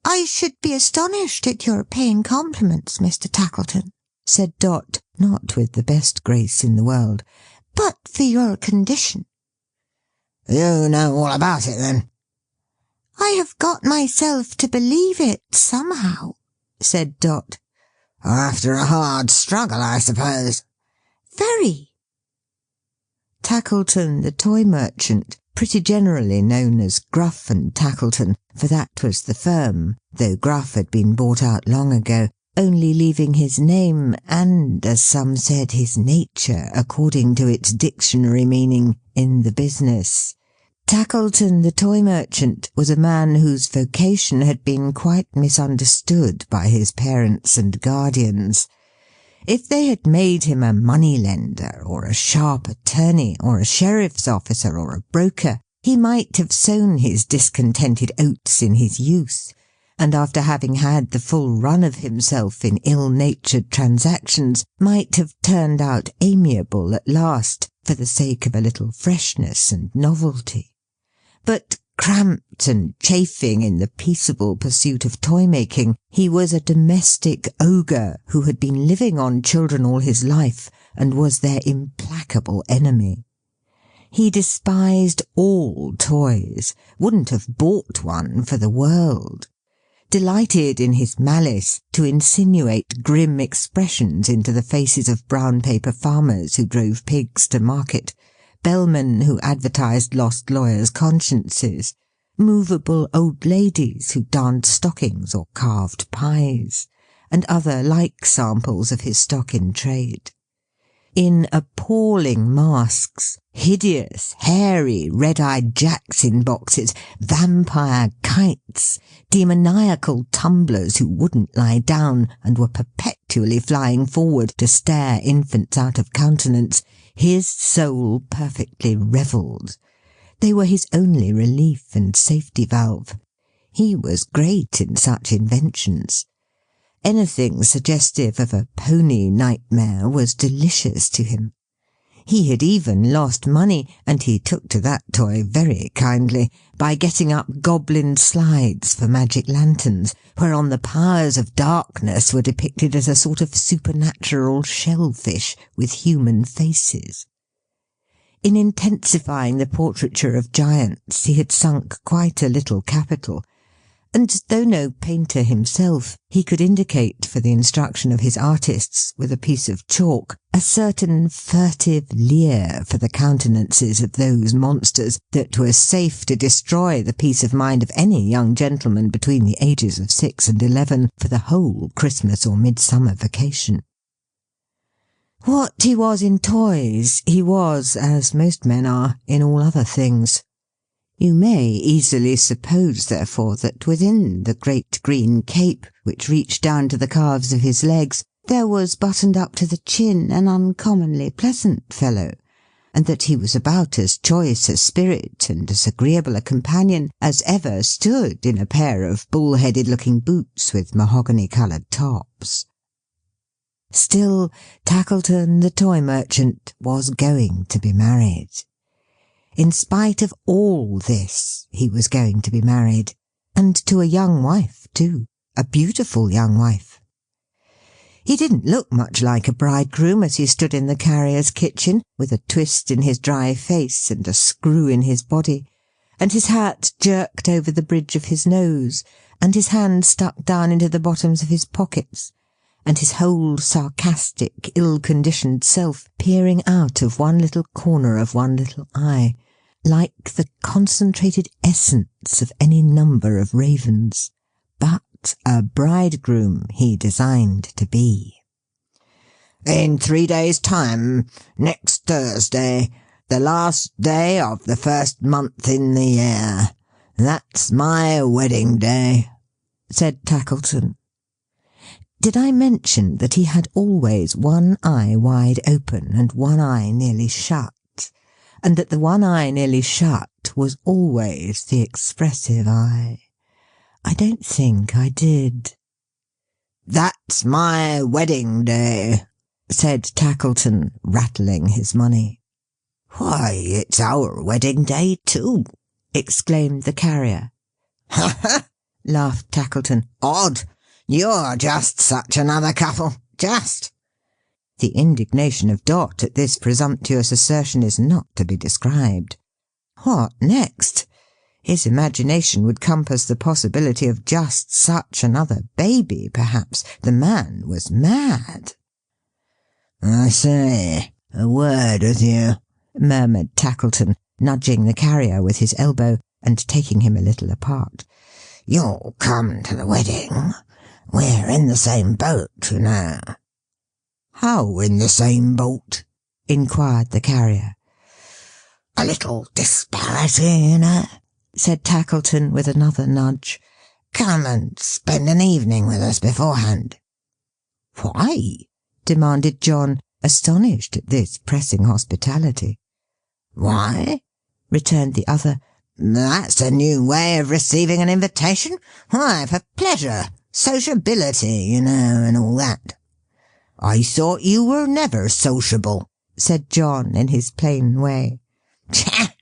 "I should be astonished at your paying compliments, Mr. Tackleton," said Dot, not with the best grace in the world, "but for your condition." "You know all about it, then?" "I have got myself to believe it, somehow," said Dot. "After a hard struggle, I suppose." "Very." Tackleton, the toy merchant, pretty generally known as Gruff and Tackleton, for that was the firm, though Gruff had been bought out long ago, only leaving his name and, as some said, his nature, according to its dictionary meaning, in the business. Tackleton, the toy merchant, was a man whose vocation had been quite misunderstood by his parents and guardians. If they had made him a money-lender, or a sharp attorney, or a sheriff's officer, or a broker, he might have sown his discontented oats in his youth, and after having had the full run of himself in ill-natured transactions, might have turned out amiable at last, for the sake of a little freshness and novelty. But, cramped and chafing in the peaceable pursuit of toy-making, he was a domestic ogre who had been living on children all his life, and was their implacable enemy. He despised all toys, wouldn't have bought one for the world, delighted in his malice to insinuate grim expressions into the faces of brown-paper farmers who drove pigs to market, bellmen who advertised lost lawyers' consciences, movable old ladies who darned stockings or carved pies, and other like samples of his stock in trade. In appalling masks, hideous, hairy, red-eyed jacks in boxes, vampire kites, demoniacal tumblers who wouldn't lie down and were perpetually flying forward to stare infants out of countenance, his soul perfectly revelled. They were his only relief and safety valve. He was great in such inventions. Anything suggestive of a pony nightmare was delicious to him. He had even lost money, and he took to that toy very kindly, by getting up goblin slides for magic lanterns, whereon the powers of darkness were depicted as a sort of supernatural shellfish with human faces. In intensifying the portraiture of giants he had sunk quite a little capital, and though no painter himself, he could indicate for the instruction of his artists, with a piece of chalk, a certain furtive leer for the countenances of those monsters that were safe to destroy the peace of mind of any young gentleman between the ages of 6 and 11 for the whole Christmas or midsummer vacation. What he was in toys, he was, as most men are, in all other things. You may easily suppose, therefore, that within the great green cape, which reached down to the calves of his legs, there was buttoned up to the chin an uncommonly pleasant fellow, and that he was about as choice a spirit and as agreeable a companion as ever stood in a pair of bull-headed-looking boots with mahogany-coloured tops. Still, Tackleton, the toy merchant, was going to be married. In spite of all this, he was going to be married, and to a young wife, too, a beautiful young wife. He didn't look much like a bridegroom as he stood in the carrier's kitchen, with a twist in his dry face and a screw in his body, and his hat jerked over the bridge of his nose, and his hands stuck down into the bottoms of his pockets, and his whole sarcastic, ill-conditioned self peering out of one little corner of one little eye, like the concentrated essence of any number of ravens, but a bridegroom he designed to be. "In 3 days' time, next Thursday, the last day of the first month in the year. That's my wedding day," said Tackleton. Did I mention that he had always one eye wide open and one eye nearly shut, and that the one eye nearly shut was always the expressive eye? I don't think I did. "That's my wedding day," said Tackleton, rattling his money. "Why, it's our wedding day too," exclaimed the carrier. "Ha ha!" laughed Tackleton. "Odd! You're just such another couple. Just!" The indignation of Dot at this presumptuous assertion is not to be described. What next? His imagination would compass the possibility of just such another baby, perhaps. The man was mad. "I say, a word with you," murmured Tackleton, nudging the carrier with his elbow, and taking him a little apart. "You'll come to the wedding. We're in the same boat, you know." "How in the same boat?" inquired the carrier. "A little disparity, you know," said Tackleton with another nudge. "Come and spend an evening with us beforehand." "Why?" demanded John, astonished at this pressing hospitality. "Why?" returned the other. "That's a new way of receiving an invitation. Why, for pleasure, sociability, you know, and all that." "I thought you were never sociable," said John in his plain way. "Tchah!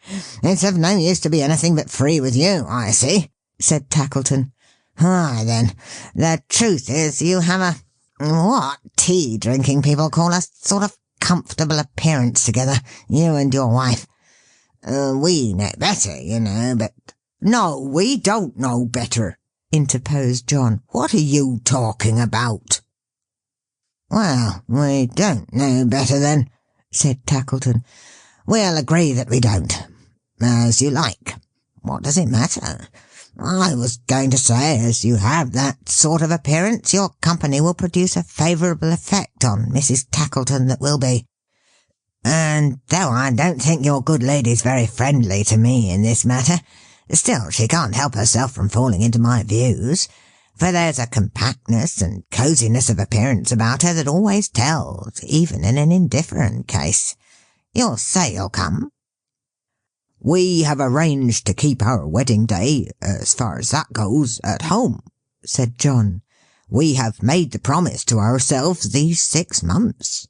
It's of no use to be anything but free with you, I see," said Tackleton. "Why then, the truth is you have what tea-drinking people call a sort of comfortable appearance together, you and your wife. We know better, you know, but—" "No, we don't know better," interposed John. "What are you talking about?" "Well, we don't know better then," said Tackleton. "We'll agree that we don't. As you like. What does it matter? I was going to say, as you have that sort of appearance, your company will produce a favourable effect on Mrs. Tackleton that will be. And though I don't think your good lady's very friendly to me in this matter, still she can't help herself from falling into my views, for there's a compactness and coziness of appearance about her that always tells, even in an indifferent case. You'll say you'll come?" "We have arranged to keep our wedding day, as far as that goes, at home," said John. "We have made the promise to ourselves these 6 months.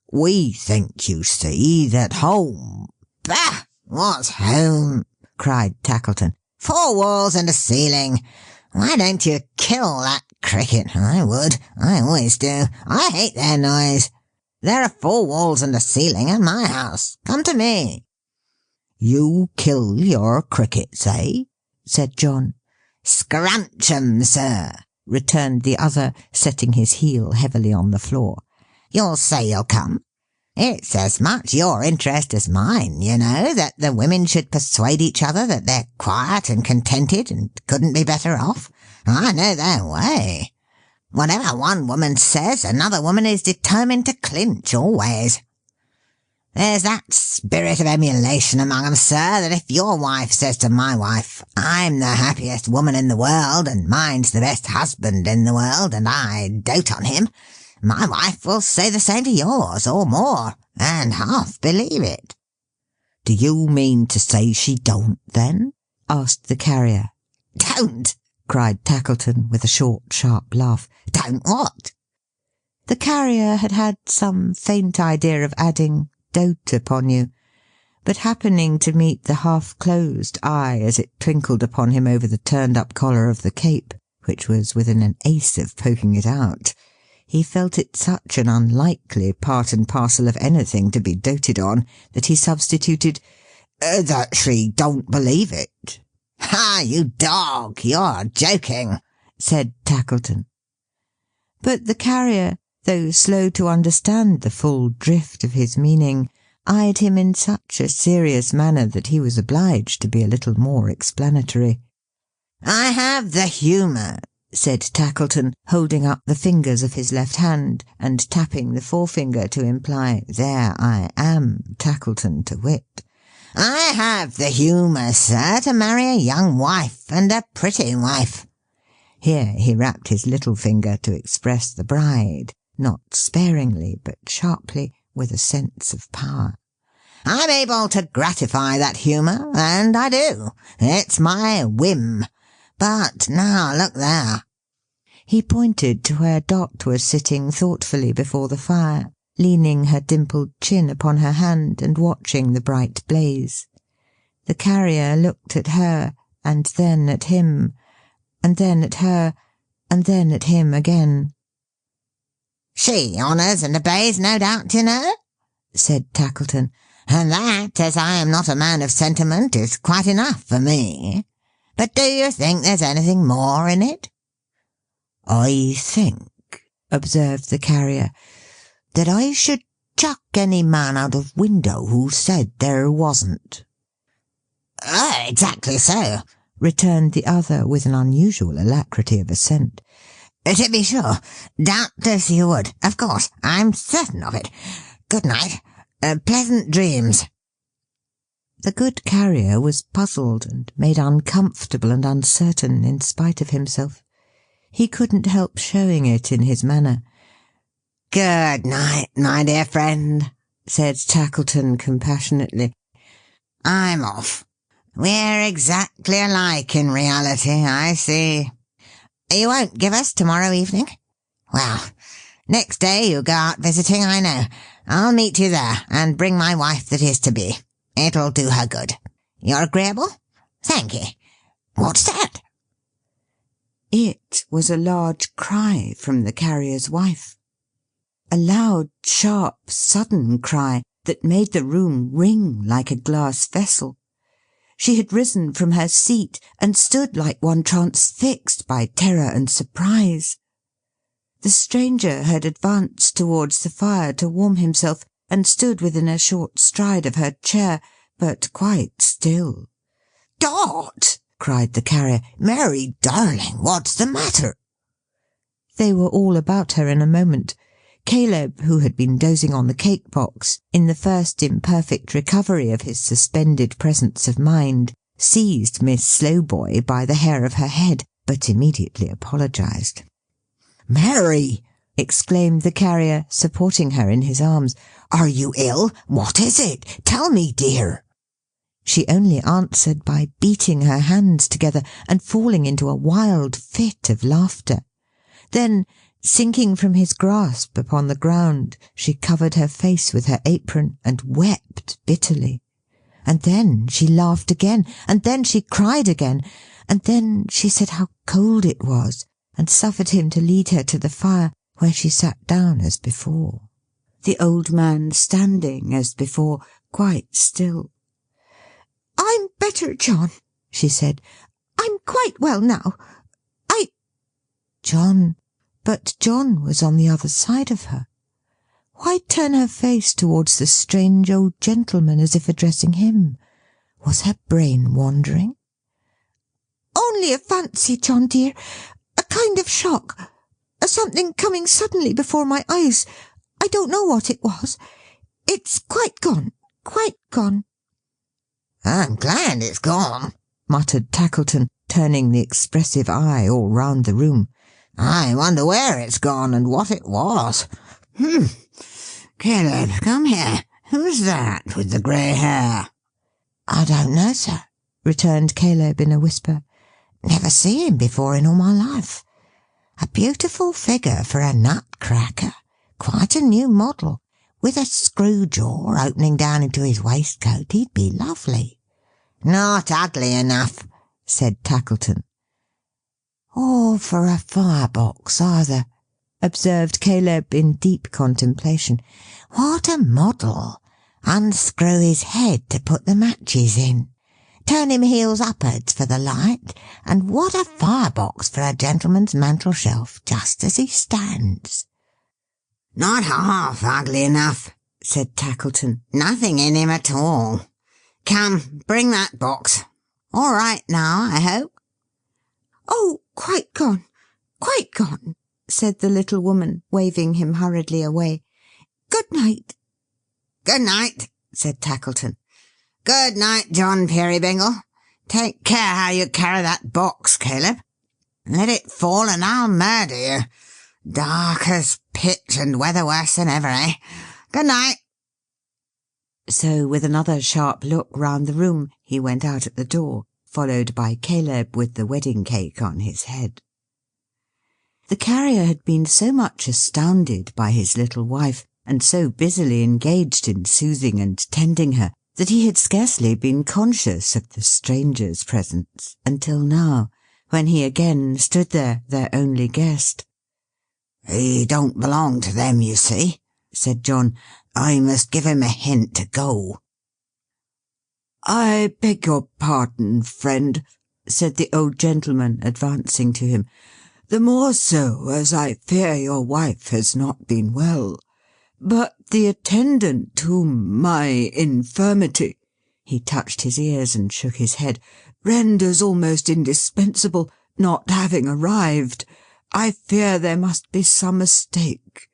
We think, you see, that home—" "Bah! What's home?" cried Tackleton. "4 walls and a ceiling. Why don't you kill that cricket? I would. I always do. I hate their noise. There are 4 walls and a ceiling in my house. Come to me." "You kill your crickets, eh?" said John. "Scrunch 'em, sir," returned the other, setting his heel heavily on the floor. "You'll say you'll come. It's as much your interest as mine, you know, that the women should persuade each other that they're quiet and contented and couldn't be better off. I know their way. Whatever one woman says, another woman is determined to clinch, always. There's that spirit of emulation among 'em, sir, that if your wife says to my wife, 'I'm the happiest woman in the world, and mine's the best husband in the world, and I dote on him,' my wife will say the same to yours, or more, and half believe it." "Do you mean to say she don't, then?" asked the carrier. "Don't!" cried Tackleton, with a short, sharp laugh. "Don't what?" The carrier had had some faint idea of adding, "dote upon you," but happening to meet the half-closed eye as it twinkled upon him over the turned-up collar of the cape, which was within an ace of poking it out, he felt it such an unlikely part and parcel of anything to be doted on, that he substituted, That she don't believe it." "Ha, you dog! You're joking," said Tackleton. But the carrier, though slow to understand the full drift of his meaning, eyed him in such a serious manner that he was obliged to be a little more explanatory. "I have the humour," said Tackleton, holding up the fingers of his left hand, and tapping the forefinger to imply, "There I am, Tackleton to wit." "I have the humour, sir, to marry a young wife, and a pretty wife." Here he rapped his little finger to express the bride, not sparingly, but sharply, with a sense of power. "I'm able to gratify that humour, and I do. It's my whim. But now look there." He pointed to where Dot was sitting thoughtfully before the fire, leaning her dimpled chin upon her hand and watching the bright blaze. The carrier looked at her, and then at him, and then at her, and then at him again. "She honours and obeys, no doubt, you know," said Tackleton. "and that, as I am not a man of sentiment, is quite enough for me. But do you think there's anything more in it?" "I think," observed the carrier, "that I should chuck any man out of window who said there wasn't." Exactly so," returned the other with an unusual alacrity of assent. "To be sure. Doubtless you would. Of course. I'm certain of it. Good night. Pleasant dreams." The good carrier was puzzled and made uncomfortable and uncertain in spite of himself. He couldn't help showing it in his manner. "Good night, my dear friend," said Tackleton compassionately. "I'm off. We're exactly alike in reality, I see. You won't give us tomorrow evening? Well, next day you go out visiting, I know. I'll meet you there, and bring my wife that is to be. It'll do her good. You're agreeable? Thank ye. What's that?" It was a large cry from the carrier's wife. A loud, sharp, sudden cry that made the room ring like a glass vessel. She had risen from her seat and stood like one transfixed by terror and surprise. The stranger had advanced towards the fire to warm himself, and stood within a short stride of her chair, but quite still. "Dot!" cried the carrier. "Mary, darling, what's the matter?" They were all about her in a moment. Caleb, who had been dozing on the cake-box, in the first imperfect recovery of his suspended presence of mind, seized Miss Slowboy by the hair of her head, but immediately apologized. "Mary!" exclaimed the carrier, supporting her in his arms. "Are you ill? What is it? Tell me, dear." She only answered by beating her hands together and falling into a wild fit of laughter. Then, sinking from his grasp upon the ground, she covered her face with her apron and wept bitterly. And then she laughed again, and then she cried again, and then she said how cold it was, and suffered him to lead her to the fire, where she sat down as before. The old man standing as before, quite still. "I'm better, John," she said. "I'm quite well now. John. But John was on the other side of her. Why turn her face towards the strange old gentleman as if addressing him? Was her brain wandering? "Only a fancy, John dear. A kind of shock. Something coming suddenly before my eyes. I don't know what it was. It's quite gone. Quite gone." "I'm glad it's gone," muttered Tackleton, turning the expressive eye all round the room. "I wonder where it's gone, and what it was. Caleb, come here. Who's that with the grey hair?" "I don't know, sir," returned Caleb in a whisper. "Never seen him before in all my life. A beautiful figure for a nutcracker. Quite a new model. With a screw jaw opening down into his waistcoat, he'd be lovely." "Not ugly enough," said Tackleton. "Or for a firebox either," observed Caleb in deep contemplation. "What a model! unscrew his head to put the matches in, turn him heels upwards for the light, and what a firebox for a gentleman's mantel-shelf, just as he stands." "Not half ugly enough," said Tackleton. "Nothing in him at all. Come, bring that box. All right now, I hope?" "Oh, quite gone, said the little woman, waving him hurriedly away. "Good night." "Good night," said Tackleton. "Good night, John Peerybingle. Take care how you carry that box, Caleb. Let it fall and I'll murder you. Dark as pitch and weather worse than ever, eh? Good night." So, with another sharp look round the room, he went out at the door, followed by Caleb with the wedding cake on his head. The carrier had been so much astounded by his little wife, and so busily engaged in soothing and tending her, that he had scarcely been conscious of the stranger's presence until now, when he again stood there, their only guest. "He don't belong to them, you see," said John. "I must give him a hint to go." "I beg your pardon, friend," said the old gentleman, advancing to him. "The more so, as I fear your wife has not been well. But the attendant whom my infirmity," he touched his ears and shook his head, "renders almost indispensable, not having arrived, I fear there must be some mistake.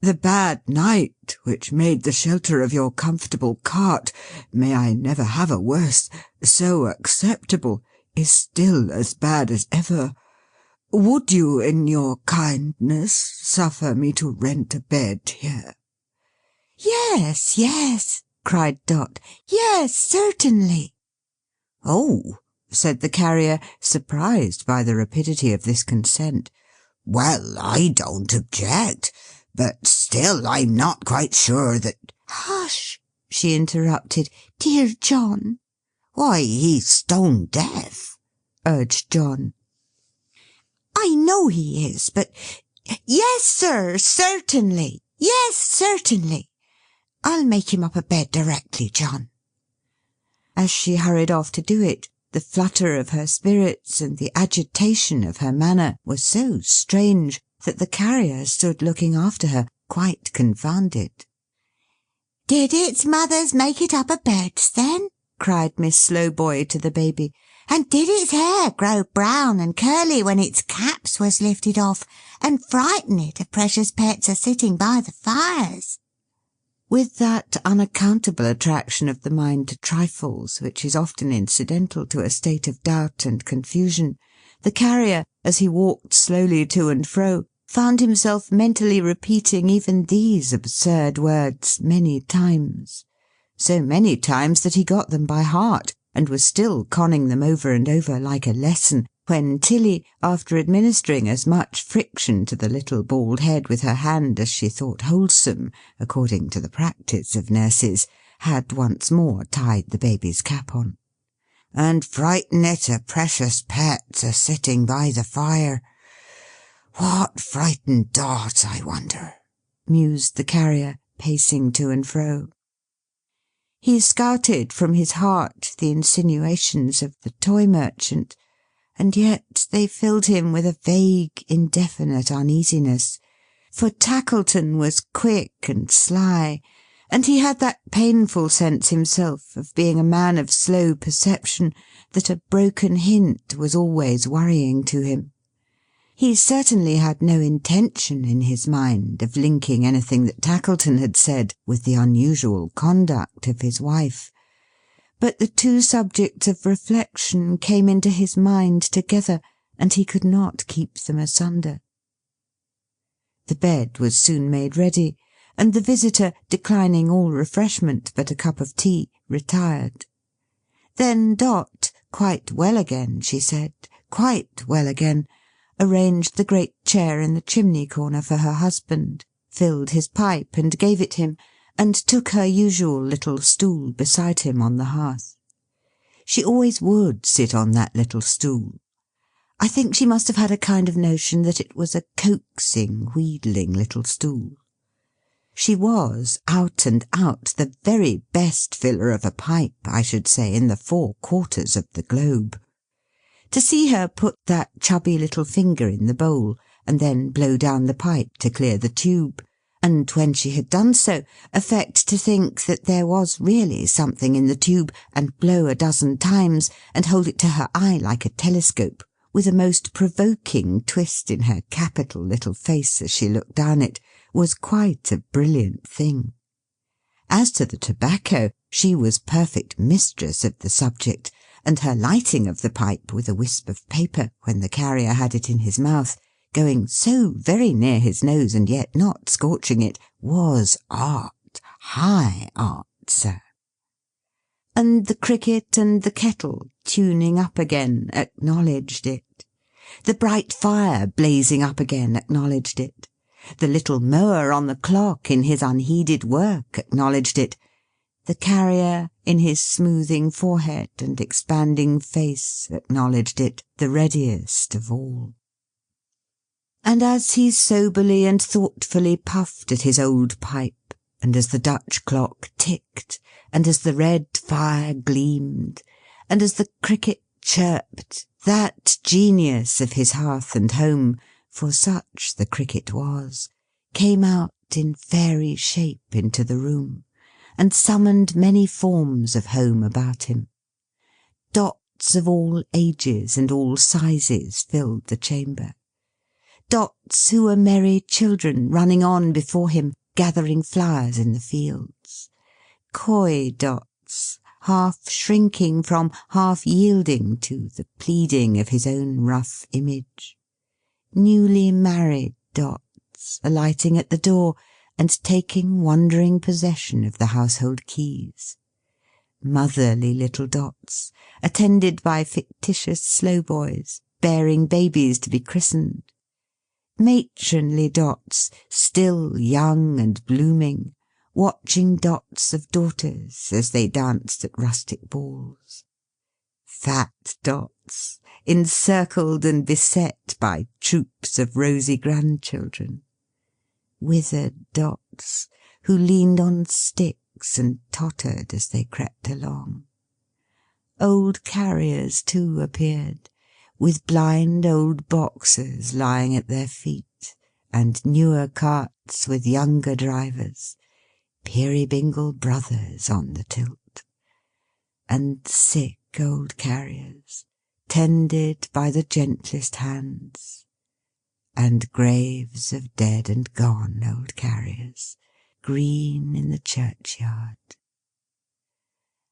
The bad night, which made the shelter of your comfortable cart, may I never have a worse, so acceptable, is still as bad as ever. Would you, in your kindness, suffer me to rent a bed here?" "Yes, yes," cried Dot. "Yes, certainly." "Oh," said the carrier, surprised by the rapidity of this consent. "Well, I don't object, but still I'm not quite sure that—" "Hush!" she interrupted. "Dear John." "Why, he's stone deaf," urged John. "I know he is, but—" "Yes, sir, certainly. Yes, certainly. I'll make him up a bed directly, John." As she hurried off to do it, the flutter of her spirits and the agitation of her manner was so strange that the carrier stood looking after her, quite confounded. "Did its mothers make it up a beds, then?" cried Miss Slowboy to the baby. "And did its hair grow brown and curly when its caps was lifted off, and frighten it of precious pets a-sitting by the fires?" With that unaccountable attraction of the mind to trifles which is often incidental to a state of doubt and confusion, the carrier, as he walked slowly to and fro, found himself mentally repeating even these absurd words many times. So many times that he got them by heart, and was still conning them over and over like a lesson, when Tilly, after administering as much friction to the little bald head with her hand as she thought wholesome, according to the practice of nurses, had once more tied the baby's cap on. "And frighten it of precious pets a-sitting by the fire. What frightened Dot, I wonder?" mused the carrier, pacing to and fro. He scouted from his heart the insinuations of the toy merchant, and yet they filled him with a vague, indefinite uneasiness, for Tackleton was quick and sly, and he had that painful sense himself of being a man of slow perception, that a broken hint was always worrying to him. He certainly had no intention in his mind of linking anything that Tackleton had said with the unusual conduct of his wife, but the two subjects of reflection came into his mind together, and he could not keep them asunder. The bed was soon made ready, and the visitor, declining all refreshment but a cup of tea, retired. Then Dot, quite well again, she said, quite well again, arranged the great chair in the chimney-corner for her husband, filled his pipe and gave it him, and took her usual little stool beside him on the hearth. She always would sit on that little stool. I think she must have had a kind of notion that it was a coaxing, wheedling little stool. She was, out and out, the very best filler of a pipe, I should say, in the 4 quarters of the globe. To see her put that chubby little finger in the bowl, and then blow down the pipe to clear the tube, and when she had done so, affect to think that there was really something in the tube, and blow a dozen times, and hold it to her eye like a telescope, with a most provoking twist in her capital little face as she looked down it, was quite a brilliant thing. As to the tobacco, she was perfect mistress of the subject, and her lighting of the pipe with a wisp of paper, when the carrier had it in his mouth, going so very near his nose and yet not scorching it, was art, high art, sir. And the cricket and the kettle, tuning up again, acknowledged it. The bright fire, blazing up again, acknowledged it. The little mower on the clock, in his unheeded work, acknowledged it. The carrier, in his smoothing forehead and expanding face, acknowledged it, the readiest of all. And as he soberly and thoughtfully puffed at his old pipe, and as the Dutch clock ticked, and as the red fire gleamed, and as the cricket chirped, that genius of his hearth and home, for such the cricket was, came out in fairy shape into the room, and summoned many forms of home about him. Dots of all ages and all sizes filled the chamber. Dots who were merry children running on before him, gathering flowers in the fields. Coy dots, half shrinking from, half yielding to, the pleading of his own rough image. Newly married dots, alighting at the door, and taking wondering possession of the household keys. Motherly little dots, attended by fictitious slowboys, bearing babies to be christened. Matronly dots, still young and blooming, watching dots of daughters as they danced at rustic balls. Fat dots, encircled and beset by troops of rosy grandchildren. Withered dots, who leaned on sticks and tottered as they crept along. Old carriers, too, appeared, with blind old boxers lying at their feet, and newer carts with younger drivers, Peerybingle brothers on the tilt, and sick old carriers, tended by the gentlest hands, and graves of dead and gone old carriers, green in the churchyard.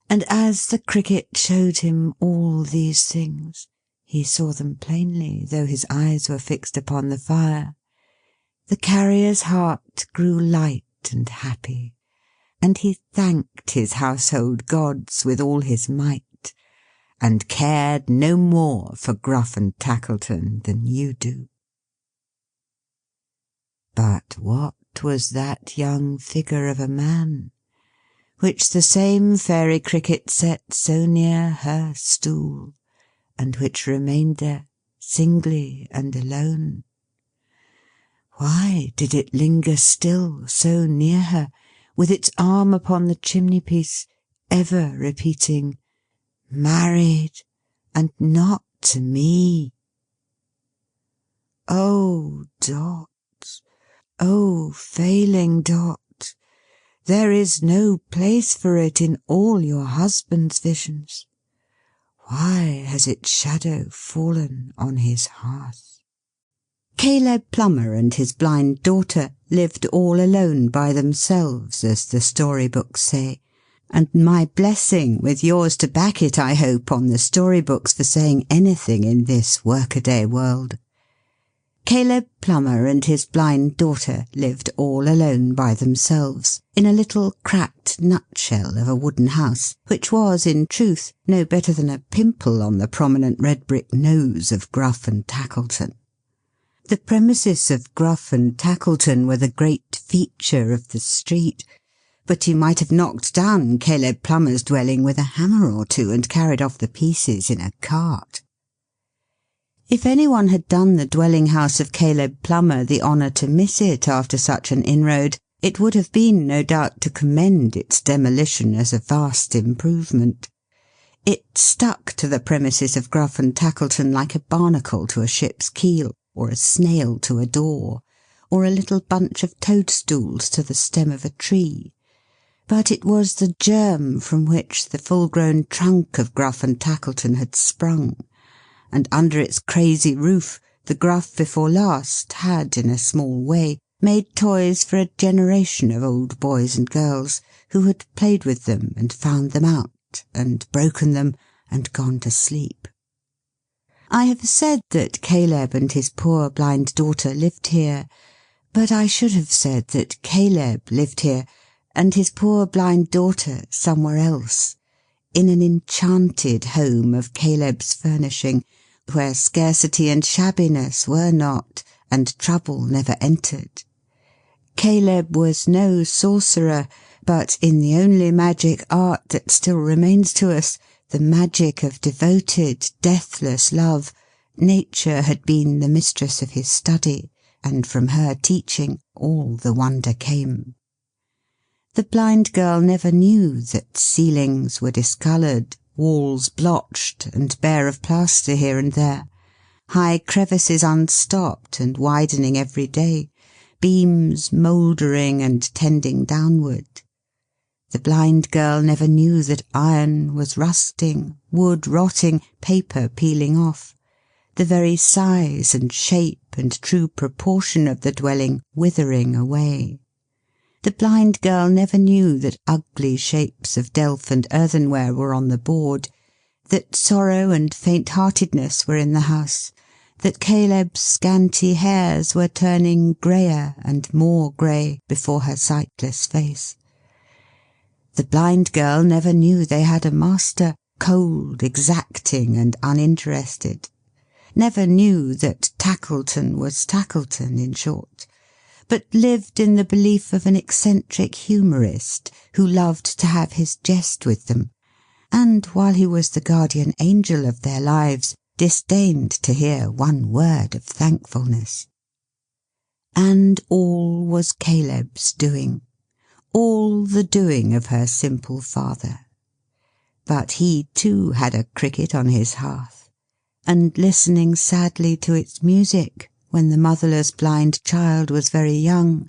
And as the cricket showed him all these things, he saw them plainly, though his eyes were fixed upon the fire. The carrier's heart grew light and happy, and he thanked his household gods with all his might, and cared no more for Gruff and Tackleton than you do. But what was that young figure of a man, which the same fairy cricket set so near her stool, and which remained there, singly and alone? Why did it linger still so near her, with its arm upon the chimney-piece, ever repeating, "Married, and not to me"? Oh, Dot! Oh, failing Dot! There is no place for it in all your husband's visions. Why has its shadow fallen on his hearth? Caleb Plummer and his blind daughter lived all alone by themselves, as the storybooks say, and my blessing with yours to back it, I hope, on the storybooks for saying anything in this workaday world. Caleb Plummer and his blind daughter lived all alone by themselves, in a little cracked nutshell of a wooden house, which was, in truth, no better than a pimple on the prominent red brick nose of Gruff and Tackleton. The premises of Gruff and Tackleton were the great feature of the street, but you might have knocked down Caleb Plummer's dwelling with a hammer or two, and carried off the pieces in a cart. If anyone had done the dwelling-house of Caleb Plummer the honour to miss it after such an inroad, It would have been, no doubt, to commend its demolition as a vast improvement. It stuck to the premises of Gruff and Tackleton like a barnacle to a ship's keel, or a snail to a door, or a little bunch of toadstools to the stem of a tree. But it was the germ from which the full-grown trunk of Gruff and Tackleton had sprung, and under its crazy roof the Gruff before last had, in a small way, made toys for a generation of old boys and girls who had played with them and found them out, and broken them, and gone to sleep. I have said that Caleb and his poor blind daughter lived here, but I should have said that Caleb lived here, and his poor blind daughter somewhere else, in an enchanted home of Caleb's furnishing, where scarcity and shabbiness were not, and trouble never entered. Caleb was no sorcerer, but in the only magic art that still remains to us, the magic of devoted, deathless love, Nature had been the mistress of his study, and from her teaching all the wonder came. The blind girl never knew that ceilings were discoloured, walls blotched and bare of plaster here and there, high crevices unstopped and widening every day, beams mouldering and tending downward. The blind girl never knew that iron was rusting, wood rotting, paper peeling off, the very size and shape and true proportion of the dwelling withering away. The blind girl never knew that ugly shapes of delf and earthenware were on the board, that sorrow and faint-heartedness were in the house, that Caleb's scanty hairs were turning greyer and more grey before her sightless face. The blind girl never knew they had a master, cold, exacting, and uninterested, never knew that Tackleton was Tackleton, in short, but lived in the belief of an eccentric humourist who loved to have his jest with them, and, while he was the guardian angel of their lives, disdained to hear one word of thankfulness. And all was Caleb's doing, all the doing of her simple father. But he too had a cricket on his hearth, and listening sadly to its music when the motherless blind child was very young,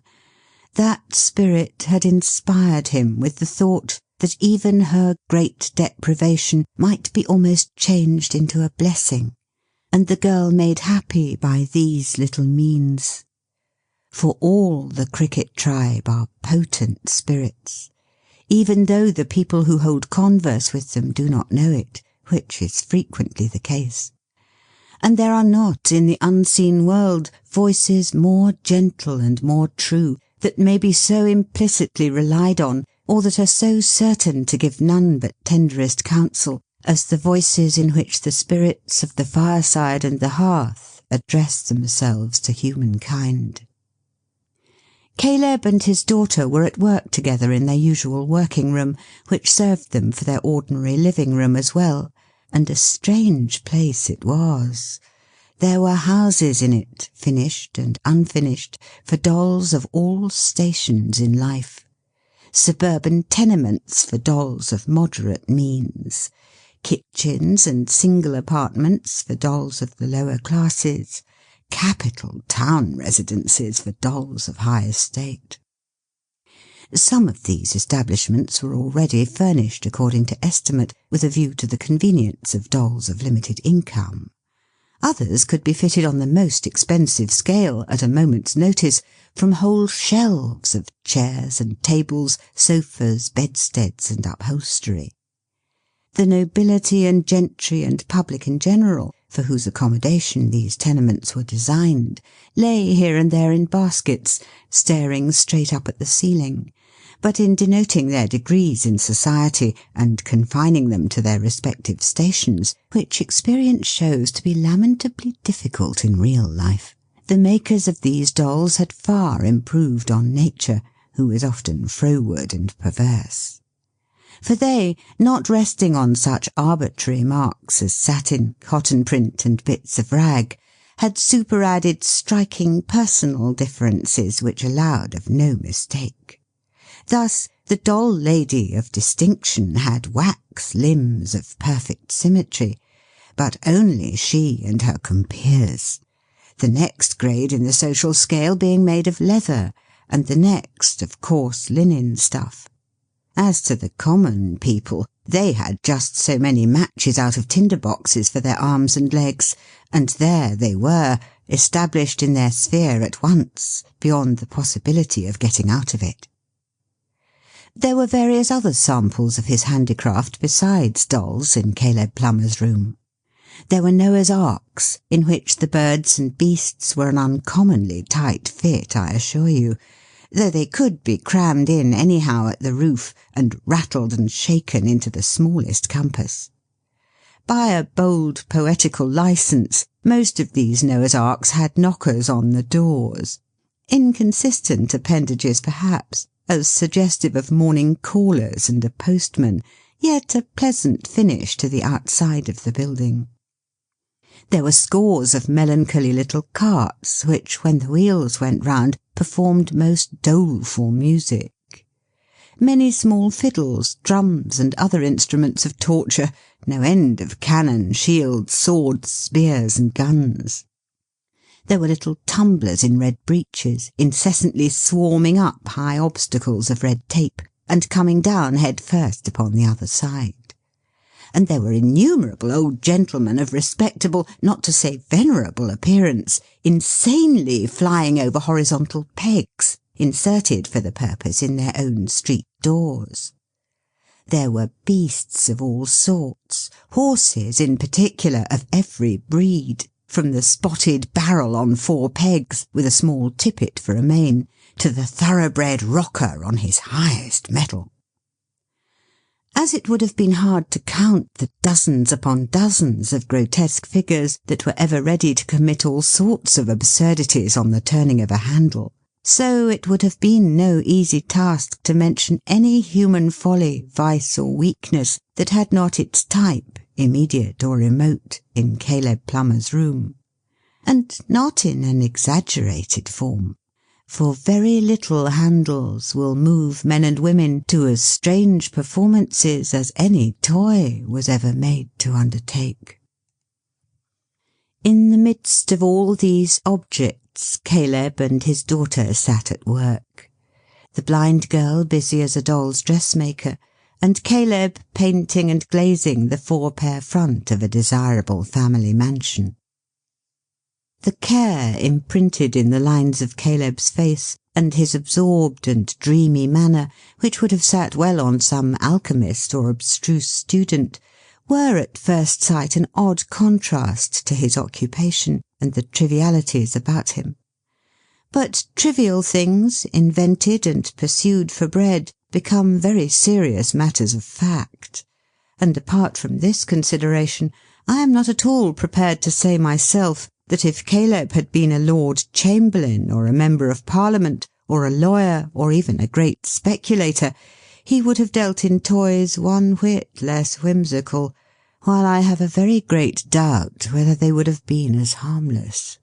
that spirit had inspired him with the thought that even her great deprivation might be almost changed into a blessing, and the girl made happy by these little means. For all the cricket tribe are potent spirits, even though the people who hold converse with them do not know it, which is frequently the case. And there are not in the unseen world voices more gentle and more true, that may be so implicitly relied on, or that are so certain to give none but tenderest counsel, as the voices in which the spirits of the fireside and the hearth address themselves to humankind. Caleb and his daughter were at work together in their usual working-room, which served them for their ordinary living-room as well, and a strange place it was. There were houses in it, finished and unfinished, for dolls of all stations in life. Suburban tenements for dolls of moderate means, kitchens and single apartments for dolls of the lower classes, capital town residences for dolls of high estate. Some of these establishments were already furnished according to estimate, with a view to the convenience of dolls of limited income. Others could be fitted on the most expensive scale, at a moment's notice, from whole shelves of chairs and tables, sofas, bedsteads, and upholstery. The nobility and gentry and public in general, for whose accommodation these tenements were designed, lay here and there in baskets, staring straight up at the ceiling, but in denoting their degrees in society, and confining them to their respective stations, which experience shows to be lamentably difficult in real life, the makers of these dolls had far improved on nature, who is often froward and perverse. For they, not resting on such arbitrary marks as satin, cotton print, and bits of rag, had superadded striking personal differences which allowed of no mistake. Thus, the doll lady of distinction had wax limbs of perfect symmetry, but only she and her compeers, the next grade in the social scale being made of leather, and the next of coarse linen stuff. As to the common people, they had just so many matches out of tinder boxes for their arms and legs, and there they were, established in their sphere at once, beyond the possibility of getting out of it. There were various other samples of his handicraft besides dolls in Caleb Plummer's room. There were Noah's Arks, in which the birds and beasts were an uncommonly tight fit, I assure you, though they could be crammed in anyhow at the roof and rattled and shaken into the smallest compass. By a bold poetical licence, most of these Noah's Arks had knockers on the doors. Inconsistent appendages, perhaps, as suggestive of morning callers and a postman, yet a pleasant finish to the outside of the building. There were scores of melancholy little carts, which, when the wheels went round, performed most doleful music. Many small fiddles, drums, and other instruments of torture, no end of cannon, shields, swords, spears, and guns. There were little tumblers in red breeches, incessantly swarming up high obstacles of red tape, and coming down head first upon the other side. And there were innumerable old gentlemen of respectable, not to say venerable appearance, insanely flying over horizontal pegs, inserted for the purpose in their own street doors. There were beasts of all sorts, horses in particular of every breed, from the spotted barrel on 4 pegs, with a small tippet for a mane, to the thoroughbred rocker on his highest mettle. As it would have been hard to count the dozens upon dozens of grotesque figures that were ever ready to commit all sorts of absurdities on the turning of a handle, so it would have been no easy task to mention any human folly, vice, or weakness that had not its type, immediate or remote, in Caleb Plummer's room, and not in an exaggerated form. For very little handles will move men and women to as strange performances as any toy was ever made to undertake. In the midst of all these objects, Caleb and his daughter sat at work, the blind girl busy as a doll's dressmaker, and Caleb painting and glazing the 4-pair front of a desirable family mansion. The care imprinted in the lines of Caleb's face, and his absorbed and dreamy manner, which would have sat well on some alchemist or abstruse student, were at first sight an odd contrast to his occupation and the trivialities about him. But trivial things, invented and pursued for bread, become very serious matters of fact, and apart from this consideration, I am not at all prepared to say myself that if Caleb had been a Lord Chamberlain, or a Member of Parliament, or a lawyer, or even a great speculator, he would have dealt in toys one whit less whimsical, while I have a very great doubt whether they would have been as harmless.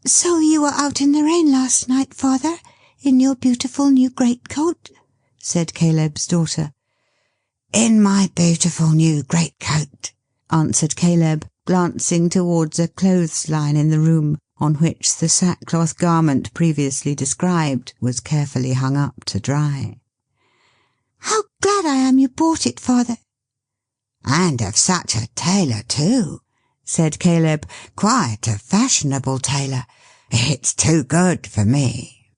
"So you were out in the rain last night, father, in your beautiful new greatcoat?" said Caleb's daughter. "In my beautiful new greatcoat," answered Caleb, glancing towards a clothes-line in the room, on which the sackcloth garment previously described was carefully hung up to dry. "How glad I am you bought it, father." "And of such a tailor too," said Caleb, "quite a fashionable tailor. It's too good for me."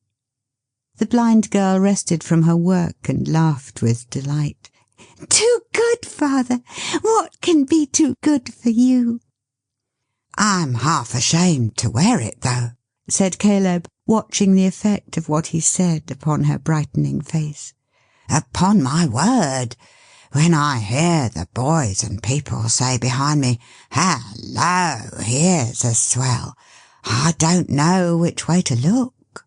The blind girl rested from her work and laughed with delight. "Too good, father! What can be too good for you?" "I'm half ashamed to wear it, though," said Caleb, watching the effect of what he said upon her brightening face. "Upon my word, when I hear the boys and people say behind me, 'Hallo, here's a swell,' I don't know which way to look.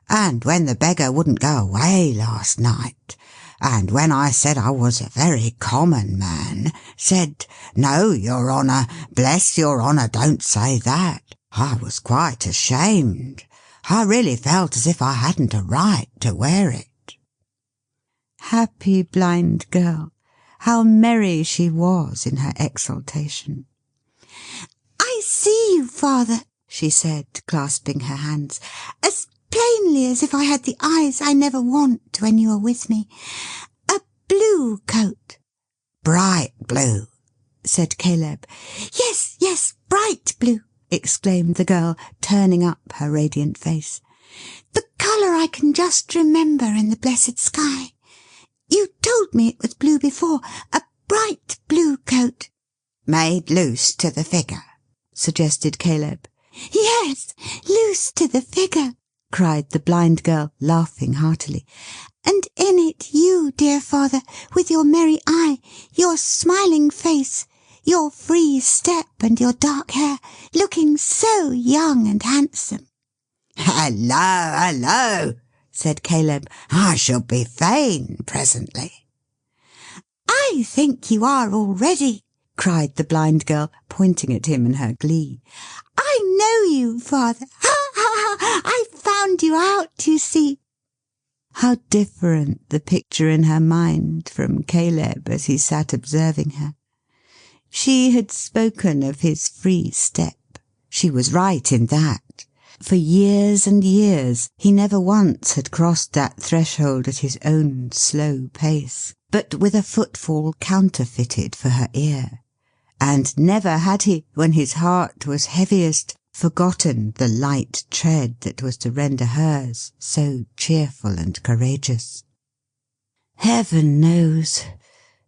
And when the beggar wouldn't go away last night, and when I said I was a very common man, said, 'No, your honour, bless your honour, don't say that.' I was quite ashamed. I really felt as if I hadn't a right to wear it." Happy blind girl! How merry she was in her exultation. "I see you, father," she said, clasping her hands, "as plainly as if I had the eyes I never want when you are with me. A blue coat." "Bright blue," said Caleb. "Yes, yes, bright blue," exclaimed the girl, turning up her radiant face. "The colour I can just remember in the blessed sky. You told me it was blue before. A bright blue coat." "Made loose to the figure," suggested Caleb. "Yes, loose to the figure," cried the blind girl, laughing heartily. "And in it you, dear father, with your merry eye, your smiling face, your free step and your dark hair, looking so young and handsome." "Hello, hello," said Caleb. "I shall be vain presently." "I think you are already," cried the blind girl, pointing at him in her glee. "I know you, father. Ha, ha, ha! I found you out, you see." How different the picture in her mind from Caleb as he sat observing her. She had spoken of his free step. She was right in that. For years and years he never once had crossed that threshold at his own slow pace, but with a footfall counterfeited for her ear. And never had he, when his heart was heaviest, forgotten the light tread that was to render hers so cheerful and courageous. Heaven knows.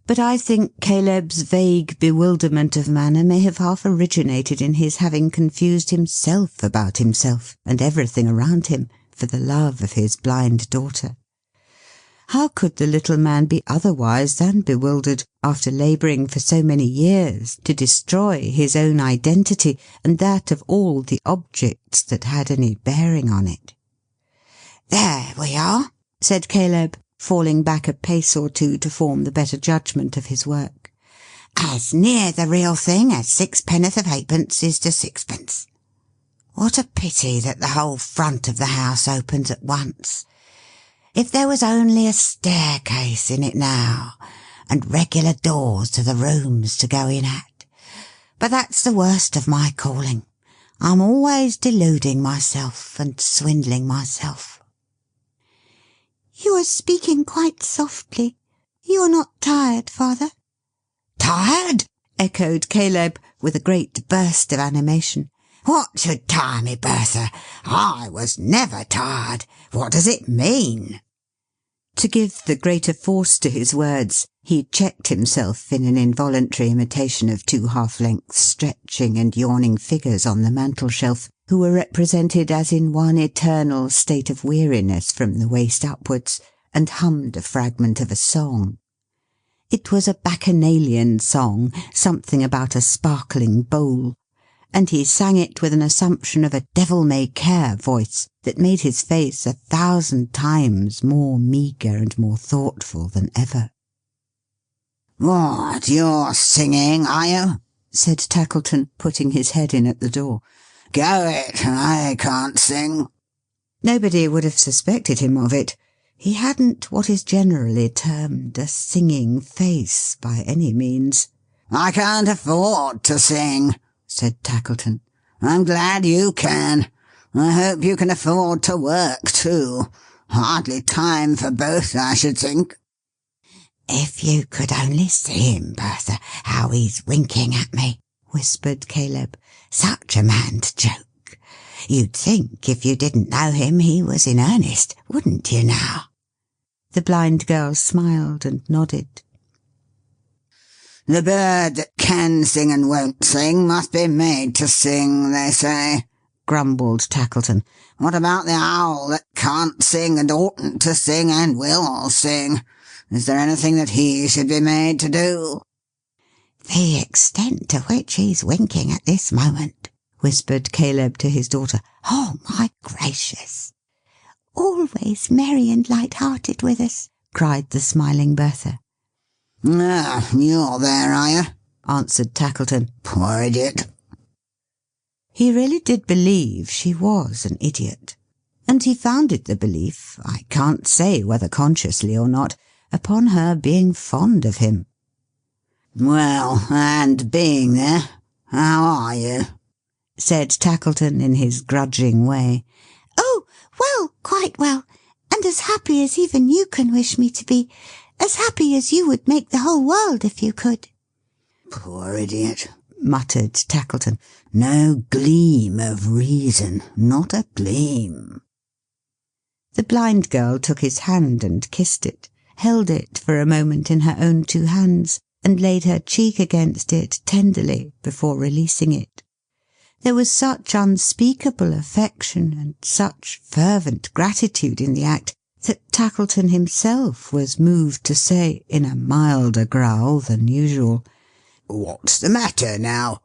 But I think Caleb's vague bewilderment of manner may have half originated in his having confused himself about himself and everything around him for the love of his blind daughter. How could the little man be otherwise than bewildered, after labouring for so many years to destroy his own identity and that of all the objects that had any bearing on it? "There we are," said Caleb, falling back a pace or two to form the better judgment of his work. "As near the real thing as 6 of halfpence is to 6. What a pity that the whole front of the house opens at once. If there was only a staircase in it now, and regular doors to the rooms to go in at. But that's the worst of my calling. I'm always deluding myself and swindling myself." "You are speaking quite softly. You are not tired, father?" "Tired?" echoed Caleb, with a great burst of animation. "What should tire me, Bertha? I was never tired. What does it mean?" To give the greater force to his words, he checked himself in an involuntary imitation of 2 half-lengths stretching and yawning figures on the mantel-shelf, who were represented as in one eternal state of weariness from the waist upwards, and hummed a fragment of a song. It was a bacchanalian song, something about a sparkling bowl, and he sang it with an assumption of a devil-may-care voice that made his face 1,000 times more meagre and more thoughtful than ever. "What, you're singing, are you?" said Tackleton, putting his head in at the door. "Go it, I can't sing." Nobody would have suspected him of it. He hadn't what is generally termed a singing face, by any means. "I can't afford to sing," said Tackleton. "I'm glad you can. I hope you can afford to work, too. Hardly time for both, I should think." "If you could only see him, Bertha, how he's winking at me," whispered Caleb. "Such a man to joke. You'd think, if you didn't know him, he was in earnest, wouldn't you now?" The blind girl smiled and nodded. "The bird that can sing and won't sing must be made to sing, they say," grumbled Tackleton. "What about the owl that can't sing and oughtn't to sing and will sing? Is there anything that he should be made to do?" "The extent to which he's winking at this moment," whispered Caleb to his daughter. "Oh, my gracious!" "Always merry and light-hearted with us," cried the smiling Bertha. Ah, you're there, are you? Answered Tackleton. Poor idiot. He really did believe she was an idiot. And he founded the belief, I can't say whether consciously or not, upon her being fond of him. Well, and being there, how are you? Said Tackleton in his grudging way. Oh, well, quite well, and as happy as even you can wish me to be, as happy as you would make the whole world if you could. Poor idiot, muttered Tackleton. No gleam of reason, not a gleam. The blind girl took his hand and kissed it, held it for a moment in her own 2 hands, and laid her cheek against it tenderly before releasing it. There was such unspeakable affection and such fervent gratitude in the act that Tackleton himself was moved to say, in a milder growl than usual, What's the matter now?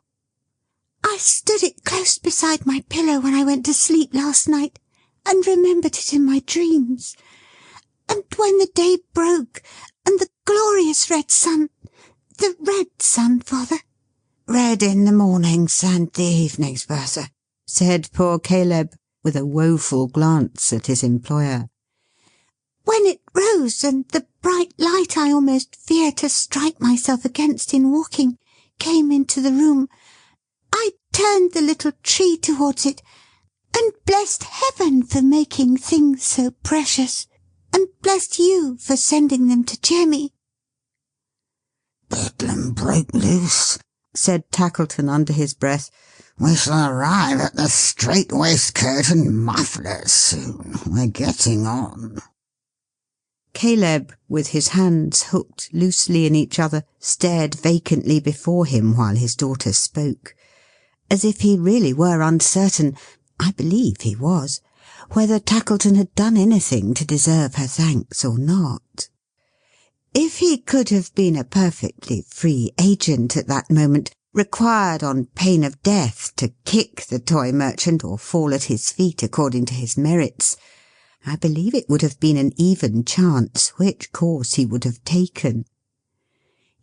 I stood it close beside my pillow when I went to sleep last night, and remembered it in my dreams. And when the day broke, and the glorious red sun, the red sun, Father. Red in the mornings and the evenings, Bertha, said poor Caleb, with a woeful glance at his employer. When it rose, and the bright light I almost fear to strike myself against in walking came into the room, I turned the little tree towards it, and blessed heaven for making things so precious, and blessed you for sending them to cheer me. Bedlam broke loose, said Tackleton under his breath. We shall arrive at the strait waistcoat and mufflers soon. We're getting on. Caleb, with his hands hooked loosely in each other, stared vacantly before him while his daughter spoke, as if he really were uncertain, I believe he was, whether Tackleton had done anything to deserve her thanks or not. If he could have been a perfectly free agent at that moment, required on pain of death to kick the toy merchant or fall at his feet according to his merits, I believe it would have been an even chance which course he would have taken.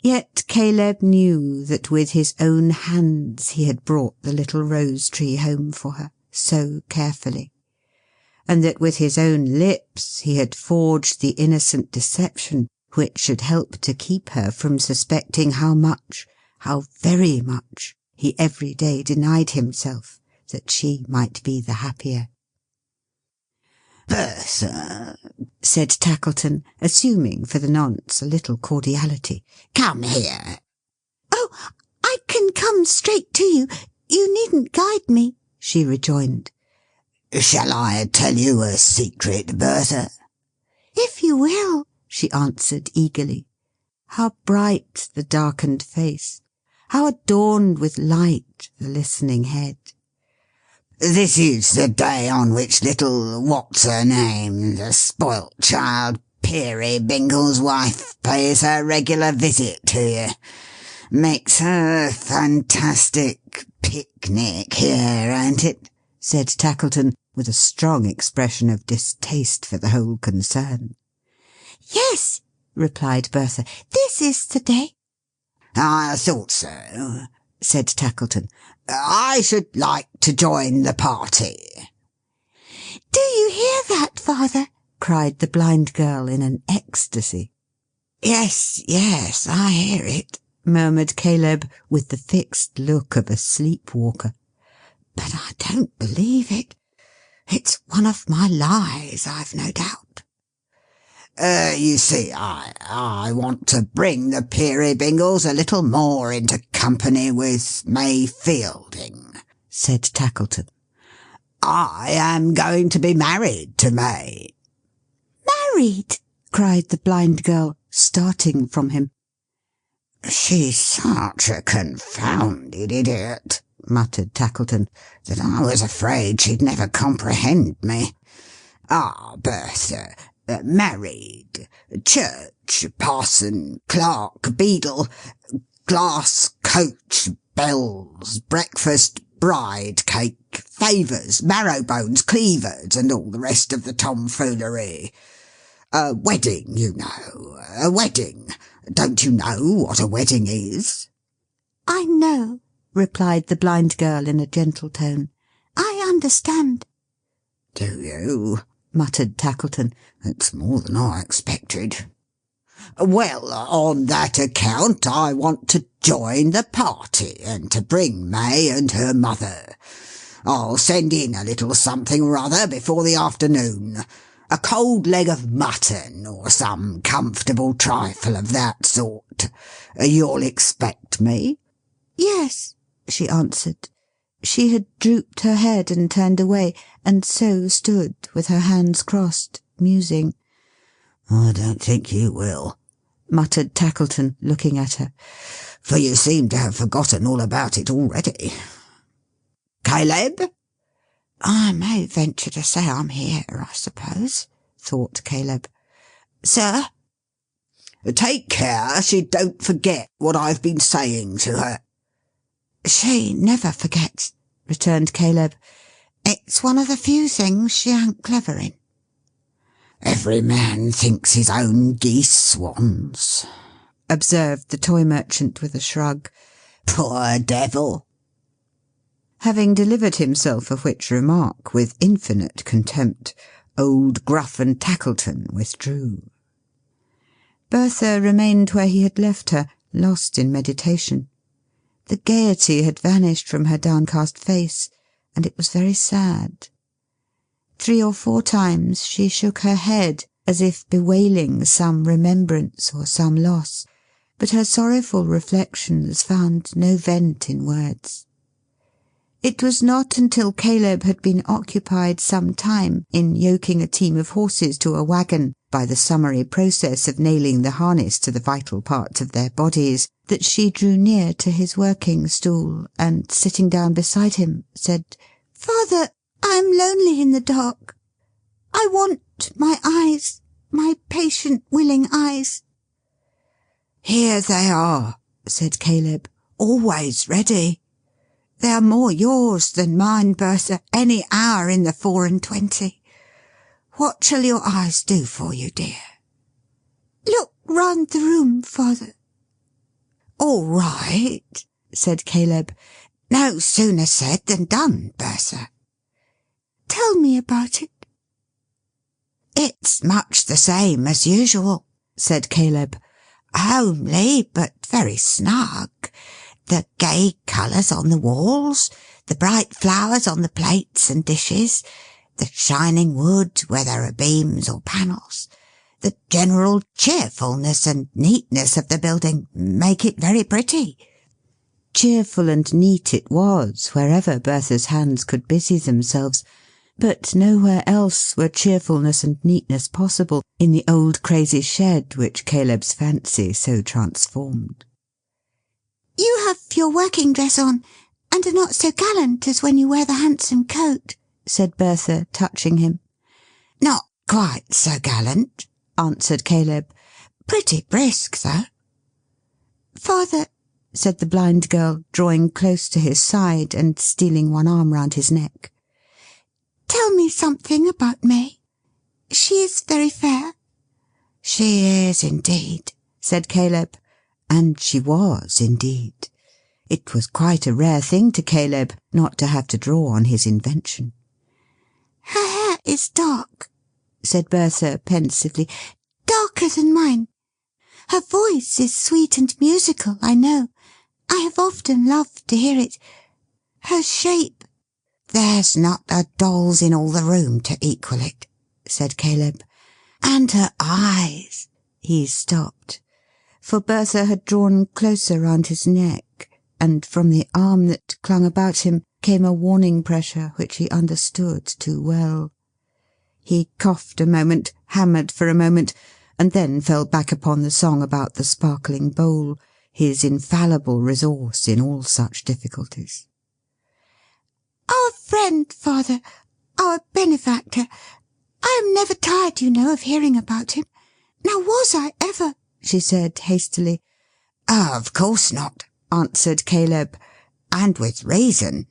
Yet Caleb knew that with his own hands he had brought the little rose tree home for her so carefully, and that with his own lips he had forged the innocent deception which should help to keep her from suspecting how much, how very much, he every day denied himself that she might be the happier. Bertha, said Tackleton, assuming for the nonce a little cordiality, come here. Oh, I can come straight to you. You needn't guide me, she rejoined. Shall I tell you a secret, Bertha? If you will, she answered eagerly. How bright the darkened face! How adorned with light the listening head! This is the day on which little what's-her-name, the spoilt child, Peerybingle's wife, pays her regular visit to you. Makes her fantastic picnic here, ain't it? Said Tackleton, with a strong expression of distaste for the whole concern. Yes, replied Bertha, this is the day. I thought so, said Tackleton. I should like to join the party. Do you hear that, Father? cried the blind girl in an ecstasy. Yes, yes, I hear it, murmured Caleb, with the fixed look of a sleepwalker. But I don't believe it. It's one of my lies, I've no doubt. You see, I want to bring the Peerybingles a little more into company with May Fielding, said Tackleton. I am going to be married to May. Married? cried the blind girl, starting from him. She's such a confounded idiot, muttered Tackleton, that I was afraid she'd never comprehend me. Ah, Bertha, married, church, parson, clerk, beadle, glass, coach, bells, breakfast, bride, cake, favours, marrow-bones, cleavers, and all the rest of the tomfoolery. A wedding, you know. A wedding. Don't you know what a wedding is?" "I know," replied the blind girl in a gentle tone. "I understand." "Do you?" muttered Tackleton. "It's more than I expected. Well, on that account I want to join the party, and to bring May and her mother. I'll send in a little something or other before the afternoon. A cold leg of mutton, or some comfortable trifle of that sort. You'll expect me?" "Yes," she answered. She had drooped her head and turned away, and so stood, with her hands crossed, musing. "I don't think you will," muttered Tackleton, looking at her, "for you seem to have forgotten all about it already. Caleb?" "I may venture to say I'm here, I suppose," thought Caleb. "Sir?" "Take care she don't forget what I've been saying to her." "She never forgets," returned Caleb. "It's one of the few things she ain't clever in." "Every man thinks his own geese swans," observed the toy merchant with a shrug. "Poor devil!" Having delivered himself of which remark with infinite contempt, old Gruff and Tackleton withdrew. Bertha remained where he had left her, lost in meditation. The gaiety had vanished from her downcast face, and it was very sad. 3 or 4 times she shook her head, as if bewailing some remembrance or some loss, but her sorrowful reflections found no vent in words. It was not until Caleb had been occupied some time in yoking a team of horses to a waggon, by the summary process of nailing the harness to the vital parts of their bodies, that she drew near to his working stool, and, sitting down beside him, said, "Father, I am lonely in the dark. I want my eyes, my patient, willing eyes." "Here they are," said Caleb, "always ready. They are more yours than mine, Bertha, any hour in the 24. What shall your eyes do for you, dear?" "Look round the room, Father." "All right," said Caleb. "No sooner said than done, Bertha." "Tell me about it." "It's much the same as usual," said Caleb. "Homely, but very snug. The gay colours on the walls, the bright flowers on the plates and dishes, the shining wood where there are beams or panels, the general cheerfulness and neatness of the building make it very pretty." Cheerful and neat it was, wherever Bertha's hands could busy themselves, but nowhere else were cheerfulness and neatness possible in the old crazy shed which Caleb's fancy so transformed. "You have your working dress on, and are not so gallant as when you wear the handsome coat," said Bertha, touching him. "Not quite so gallant," answered Caleb. "Pretty brisk, though." "Father," said the blind girl, drawing close to his side, and stealing one arm round his neck, "tell me something about May. She is very fair." "She is indeed," said Caleb. And she was indeed. It was quite a rare thing to Caleb not to have to draw on his invention. "Her hair is dark," said Bertha pensively. "Darker than mine. Her voice is sweet and musical, I know. I have often loved to hear it. Her shape—" "There's not a doll's in all the room to equal it," said Caleb. "And her eyes—" He stopped, for Bertha had drawn closer round his neck, and from the arm that clung about him came a warning pressure which he understood too well. He coughed a moment, hammered for a moment, and then fell back upon the song about the sparkling bowl, his infallible resource in all such difficulties. "Our friend, Father, our benefactor. I am never tired, you know, of hearing about him. Now was I ever?" she said hastily. "Of course not," answered Caleb, "and with reason."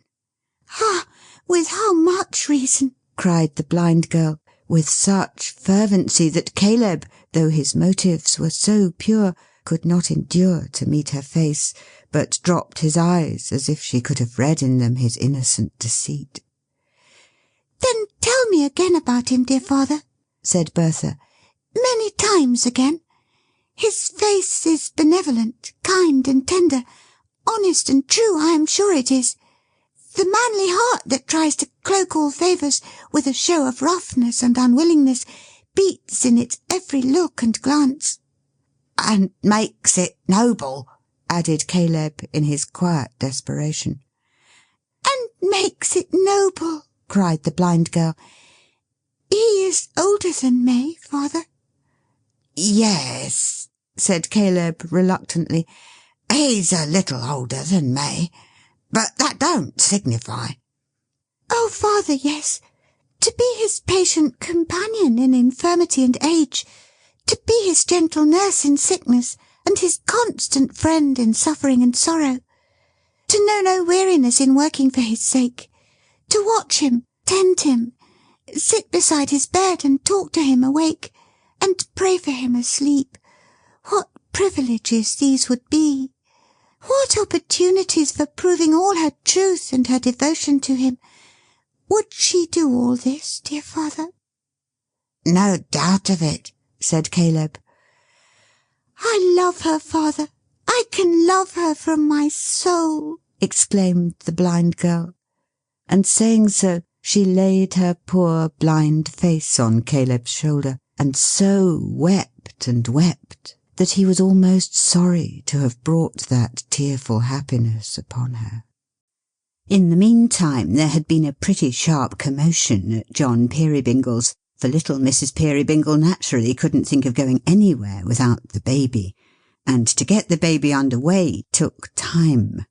"Ah, with how much reason!" cried the blind girl, with such fervency that Caleb, though his motives were so pure, could not endure to meet her face, but dropped his eyes as if she could have read in them his innocent deceit. "Then tell me again about him, dear father," said Bertha. "Many times again. His face is benevolent, kind and tender, honest and true, I am sure it is. The manly heart that tries to cloak all favours with a show of roughness and unwillingness beats in its every look and glance." "And makes it noble," added Caleb in his quiet desperation. "And makes it noble," cried the blind girl. "He is older than May, father." "Yes," said Caleb reluctantly. "He's a little older than May. But that don't signify." "Oh, father, yes. To be his patient companion in infirmity and age, to be his gentle nurse in sickness, and his constant friend in suffering and sorrow, to know no weariness in working for his sake, to watch him, tend him, sit beside his bed and talk to him awake, and pray for him asleep. What privileges these would be! What opportunities for proving all her truth and her devotion to him! Would she do all this, dear father?" "No doubt of it," said Caleb. "I love her, father. I can love her from my soul," exclaimed the blind girl. And saying so, she laid her poor blind face on Caleb's shoulder, and so wept and wept that he was almost sorry to have brought that tearful happiness upon her. In the meantime there had been a pretty sharp commotion at John Peerybingle's, for little Mrs. Peerybingle naturally couldn't think of going anywhere without the baby, and to get the baby under way took time.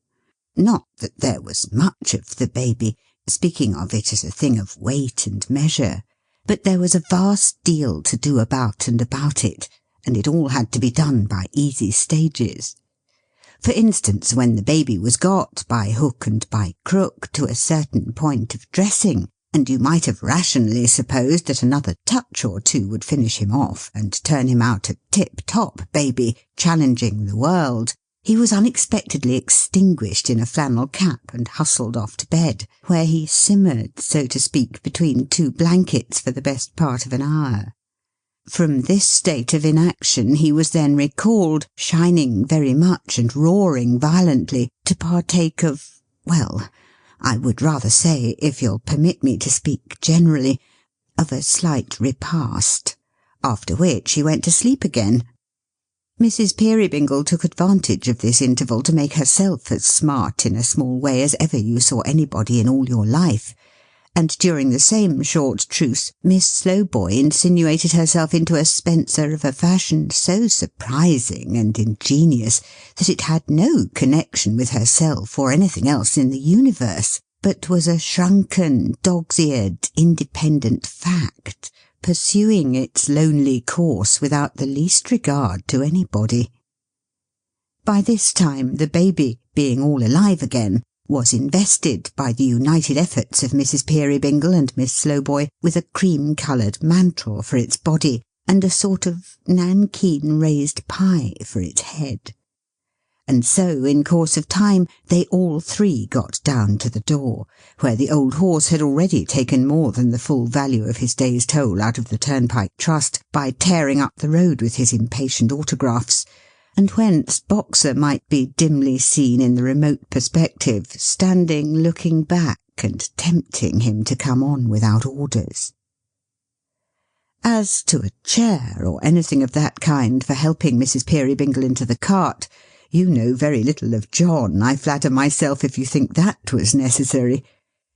Not that there was much of the baby, speaking of it as a thing of weight and measure, but there was a vast deal to do about and about it, and it all had to be done by easy stages. For instance, when the baby was got, by hook and by crook, to a certain point of dressing, and you might have rationally supposed that another touch or two would finish him off, and turn him out a tip-top baby, challenging the world, he was unexpectedly extinguished in a flannel cap and hustled off to bed, where he simmered, so to speak, between two blankets for the best part of an hour. From this state of inaction he was then recalled, shining very much and roaring violently, to partake of, well, I would rather say, if you'll permit me to speak generally, of a slight repast, after which he went to sleep again. Mrs. Peerybingle took advantage of this interval to make herself as smart in a small way as ever you saw anybody in all your life, and during the same short truce Miss Slowboy insinuated herself into a Spencer of a fashion so surprising and ingenious that it had no connection with herself or anything else in the universe, but was a shrunken, dog's-eared, independent fact, pursuing its lonely course without the least regard to anybody. By this time the baby, being all alive again, was invested, by the united efforts of Mrs. Peerybingle and Miss Slowboy, with a cream-coloured mantle for its body, and a sort of nankeen raised pie for its head. And so, in course of time, they all three got down to the door, where the old horse had already taken more than the full value of his day's toll out of the Turnpike Trust, by tearing up the road with his impatient autographs, and whence Boxer might be dimly seen in the remote perspective, standing looking back and tempting him to come on without orders. As to a chair, or anything of that kind, for helping Mrs. Peerybingle into the cart, you know very little of John, I flatter myself, if you think that was necessary.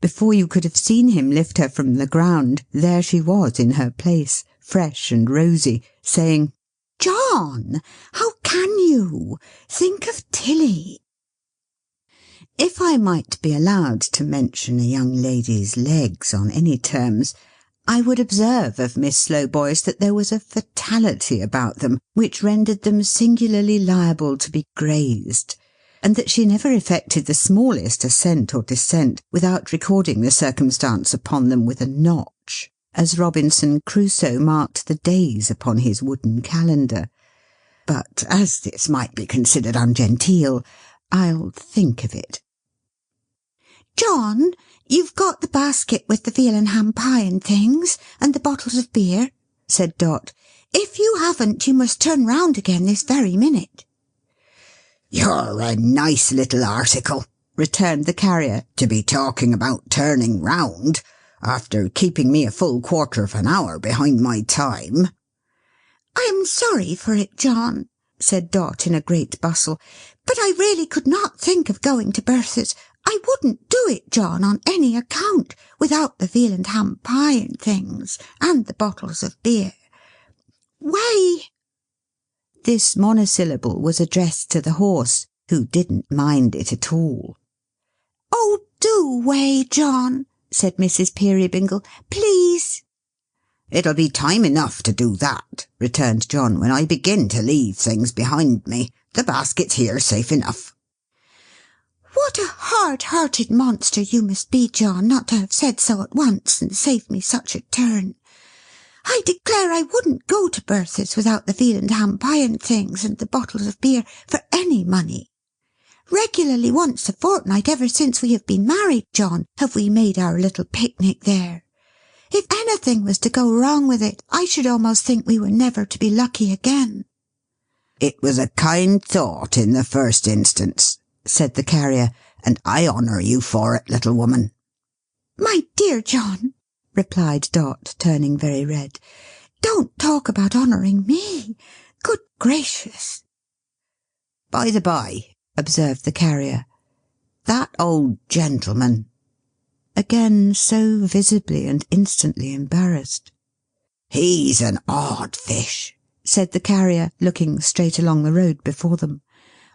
Before you could have seen him lift her from the ground, there she was in her place, fresh and rosy, saying, "John, how can you? Think of Tilly." If I might be allowed to mention a young lady's legs on any terms, I would observe of Miss Slowboy's that there was a fatality about them which rendered them singularly liable to be grazed, and that she never effected the smallest ascent or descent without recording the circumstance upon them with a notch, as Robinson Crusoe marked the days upon his wooden calendar. But as this might be considered ungenteel, I'll think of it. John, you've got the basket with the veal and ham pie and things, and the bottles of beer, said Dot. If you haven't, you must turn round again this very minute. You're a nice little article, returned the carrier, to be talking about turning round, after keeping me a full quarter of an hour behind my time. I am sorry for it, John, said Dot in a great bustle, but I really could not think of going to Bertha's. I wouldn't do it, John, on any account, without the veal and ham pie and things, and the bottles of beer. Way! This monosyllable was addressed to the horse, who didn't mind it at all. Oh, do way, John, said Mrs. Peerybingle, please. It'll be time enough to do that, returned John, when I begin to leave things behind me. The basket's here safe enough. What a hard-hearted monster you must be, John, not to have said so at once and saved me such a turn. I declare I wouldn't go to Bertha's without the veal and ham pie and things and the bottles of beer for any money. Regularly once a fortnight ever since we have been married, John, have we made our little picnic there. If anything was to go wrong with it, I should almost think we were never to be lucky again. It was a kind thought in the first instance, said the carrier, and I honour you for it, little woman. My dear John, replied Dot, turning very red, don't talk about honouring me. Good gracious. By the by, observed the carrier, that old gentleman, again so visibly and instantly embarrassed. He's an odd fish, said the carrier, looking straight along the road before them.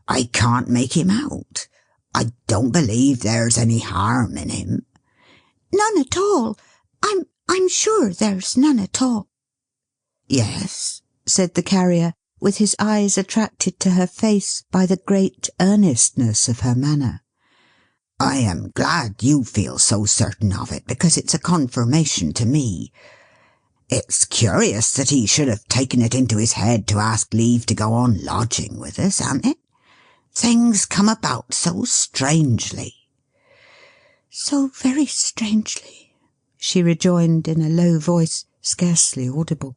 I can't make him out. I don't believe there's any harm in him. None at all. I'm sure there's none at all. Yes, said the carrier, with his eyes attracted to her face by the great earnestness of her manner. I am glad you feel so certain of it, because it's a confirmation to me. It's curious that he should have taken it into his head to ask leave to go on lodging with us, ain't it? Things come about so strangely. So very strangely, she rejoined in a low voice, scarcely audible.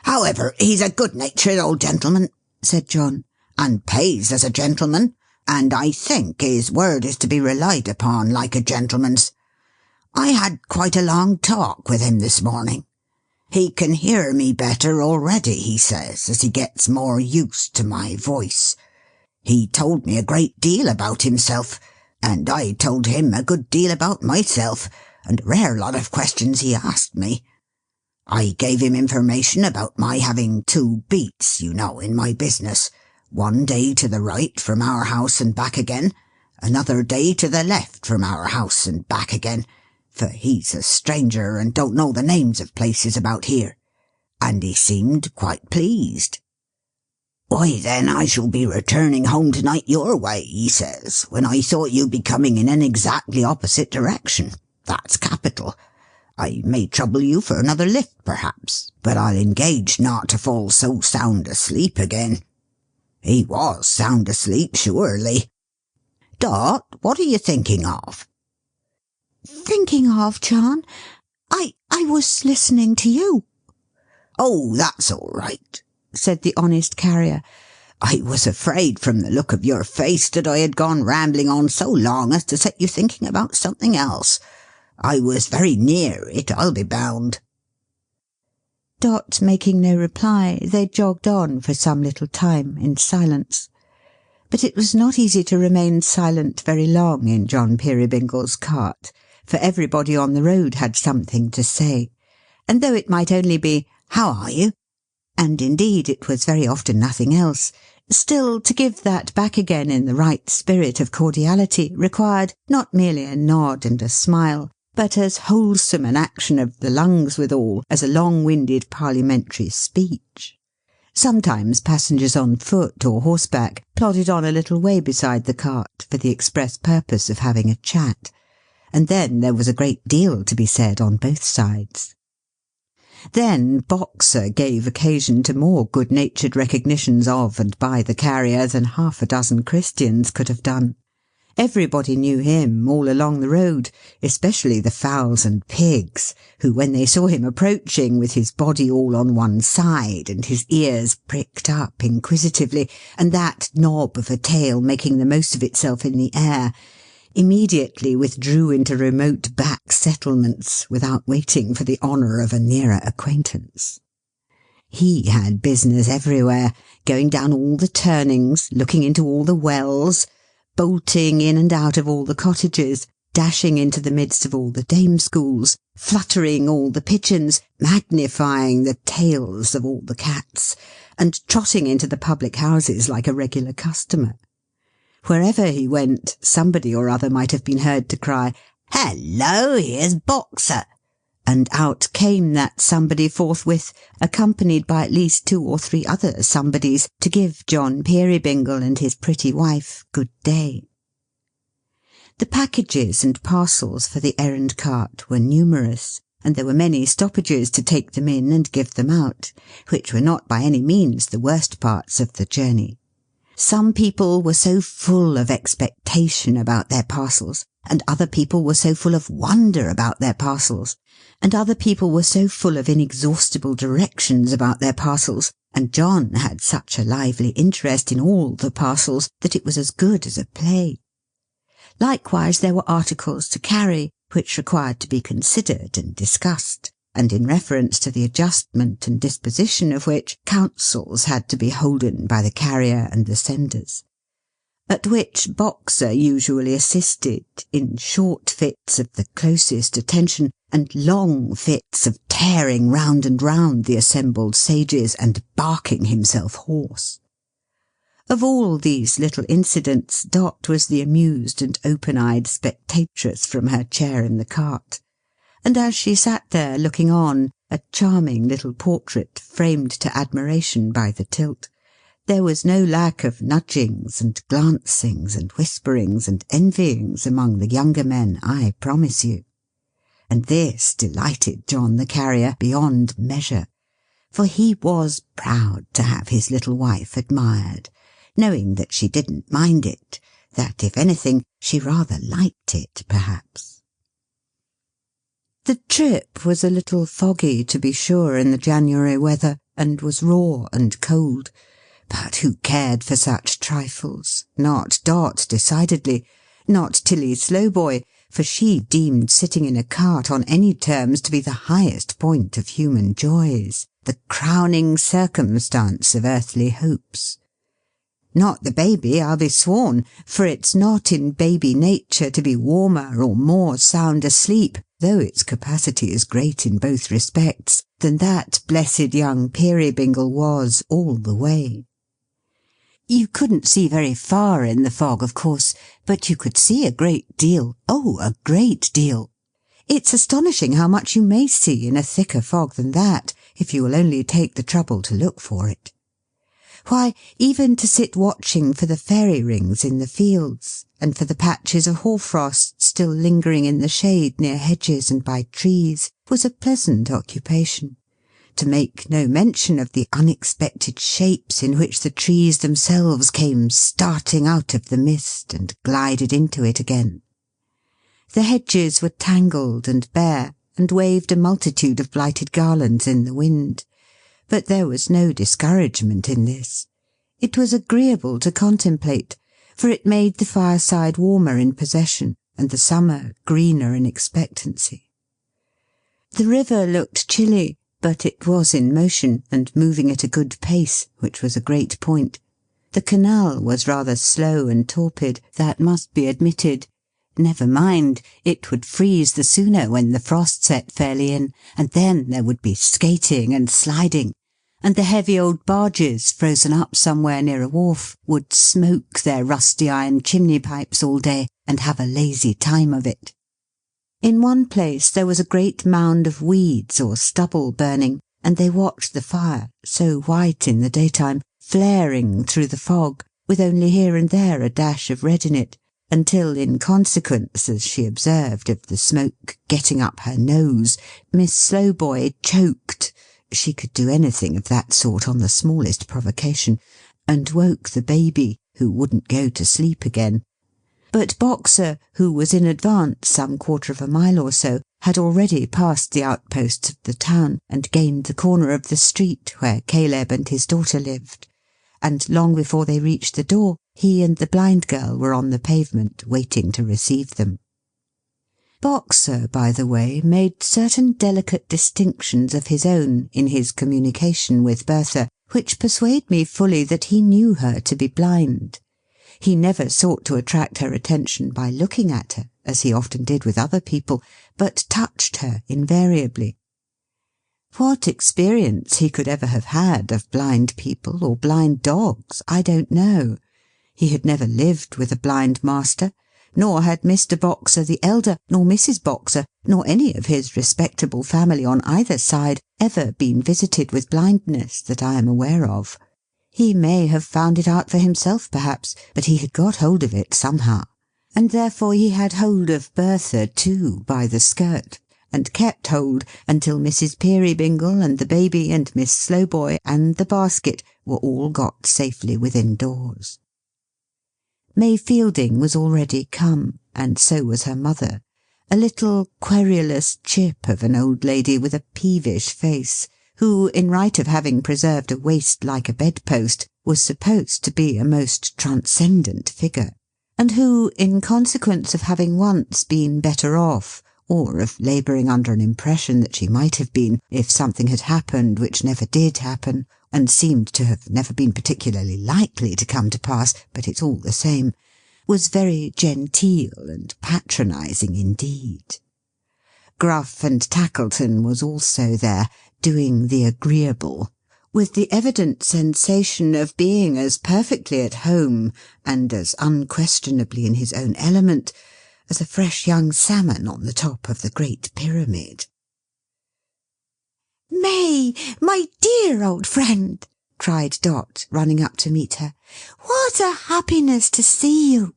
However, he's a good-natured old gentleman, said John, and pays as a gentleman, and I think his word is to be relied upon like a gentleman's. I had quite a long talk with him this morning. He can hear me better already, he says, as he gets more used to my voice. He told me a great deal about himself, and I told him a good deal about myself, and a rare lot of questions he asked me. I gave him information about my having 2 beats, you know, in my business, one day to the right from our house and back again, another day to the left from our house and back again, for he's a stranger and don't know the names of places about here, and he seemed quite pleased. Why, then I shall be returning home tonight your way, he says, when I thought you'd be coming in an exactly opposite direction. That's capital. I may trouble you for another lift, perhaps, but I'll engage not to fall so sound asleep again. He was sound asleep, surely. Dot, what are you thinking of? Thinking of, John? I was listening to you. Oh, that's all right, said the honest carrier. I was afraid from the look of your face that I had gone rambling on so long as to set you thinking about something else. I was very near it, I'll be bound. Dot making no reply, they jogged on for some little time in silence. But it was not easy to remain silent very long in John Peerybingle's cart, for everybody on the road had something to say, and though it might only be, "How are you?" and indeed it was very often nothing else, still to give that back again in the right spirit of cordiality required not merely a nod and a smile, but as wholesome an action of the lungs withal as a long-winded parliamentary speech. Sometimes passengers on foot or horseback plodded on a little way beside the cart for the express purpose of having a chat, and then there was a great deal to be said on both sides. Then Boxer gave occasion to more good-natured recognitions of and by the carrier than half a dozen Christians could have done. Everybody knew him all along the road, especially the fowls and pigs, who, when they saw him approaching with his body all on one side and his ears pricked up inquisitively, and that knob of a tail making the most of itself in the air, immediately withdrew into remote back settlements without waiting for the honour of a nearer acquaintance. He had business everywhere, going down all the turnings, looking into all the wells, bolting in and out of all the cottages, dashing into the midst of all the dame schools, fluttering all the pigeons, magnifying the tails of all the cats, and trotting into the public houses like a regular customer. Wherever he went, somebody or other might have been heard to cry, "Hello, here's Boxer!" and out came that somebody forthwith, accompanied by at least 2 or 3 other somebodies, to give John Peerybingle and his pretty wife good day. The packages and parcels for the errand cart were numerous, and there were many stoppages to take them in and give them out, which were not by any means the worst parts of the journey. Some people were so full of expectation about their parcels, and other people were so full of wonder about their parcels, and other people were so full of inexhaustible directions about their parcels, and John had such a lively interest in all the parcels that it was as good as a play. Likewise there were articles to carry, which required to be considered and discussed, and in reference to the adjustment and disposition of which councils had to be holden by the carrier and the senders, at which Boxer usually assisted, in short fits of the closest attention, and long fits of tearing round and round the assembled sages, and barking himself hoarse. Of all these little incidents, Dot was the amused and open-eyed spectatress from her chair in the cart, and as she sat there looking on, a charming little portrait framed to admiration by the tilt, there was no lack of nudgings and glancings and whisperings and envyings among the younger men, I promise you. And this delighted John the carrier beyond measure, for he was proud to have his little wife admired, knowing that she didn't mind it, that, if anything, she rather liked it, perhaps. The trip was a little foggy, to be sure, in the January weather, and was raw and cold, but who cared for such trifles? Not Dot, decidedly. Not Tilly Slowboy, for she deemed sitting in a cart on any terms to be the highest point of human joys, the crowning circumstance of earthly hopes. Not the baby, I'll be sworn, for it's not in baby nature to be warmer or more sound asleep, though its capacity is great in both respects, than that blessed young Peerybingle was all the way. You couldn't see very far in the fog, of course, but you could see a great deal. Oh, a great deal. It's astonishing how much you may see in a thicker fog than that, if you will only take the trouble to look for it. Why, even to sit watching for the fairy rings in the fields, and for the patches of hoarfrost still lingering in the shade near hedges and by trees, was a pleasant occupation, to make no mention of the unexpected shapes in which the trees themselves came starting out of the mist and glided into it again. The hedges were tangled and bare, and waved a multitude of blighted garlands in the wind, but there was no discouragement in this. It was agreeable to contemplate, for it made the fireside warmer in possession, and the summer greener in expectancy. The river looked chilly, but it was in motion, and moving at a good pace, which was a great point. The canal was rather slow and torpid, that must be admitted. Never mind, it would freeze the sooner when the frost set fairly in, and then there would be skating and sliding, and the heavy old barges, frozen up somewhere near a wharf, would smoke their rusty iron chimney-pipes all day, and have a lazy time of it. In one place there was a great mound of weeds or stubble burning, and they watched the fire, so white in the daytime, flaring through the fog, with only here and there a dash of red in it, until, in consequence, as she observed, of the smoke getting up her nose, Miss Slowboy choked — she could do anything of that sort on the smallest provocation — and woke the baby, who wouldn't go to sleep again. But Boxer, who was in advance some quarter of a mile or so, had already passed the outposts of the town and gained the corner of the street where Caleb and his daughter lived, and long before they reached the door, he and the blind girl were on the pavement waiting to receive them. Boxer, by the way, made certain delicate distinctions of his own in his communication with Bertha, which persuade me fully that he knew her to be blind. He never sought to attract her attention by looking at her, as he often did with other people, but touched her invariably. What experience he could ever have had of blind people or blind dogs, I don't know. He had never lived with a blind master, nor had Mr. Boxer the elder, nor Mrs. Boxer, nor any of his respectable family on either side ever been visited with blindness that I am aware of. He may have found it out for himself, perhaps, but he had got hold of it somehow, and therefore he had hold of Bertha, too, by the skirt, and kept hold until Mrs. Peerybingle and the baby and Miss Slowboy and the basket were all got safely within doors. May Fielding was already come, and so was her mother, a little querulous chip of an old lady with a peevish face, who, in right of having preserved a waist like a bedpost, was supposed to be a most transcendent figure, and who, in consequence of having once been better off, or of labouring under an impression that she might have been if something had happened which never did happen, and seemed to have never been particularly likely to come to pass, but it's all the same, was very genteel and patronizing indeed. Gruff and Tackleton was also there, doing the agreeable, with the evident sensation of being as perfectly at home, and as unquestionably in his own element, as a fresh young salmon on the top of the Great Pyramid. "May, my dear old friend!" cried Dot, running up to meet her. "What a happiness to see you!"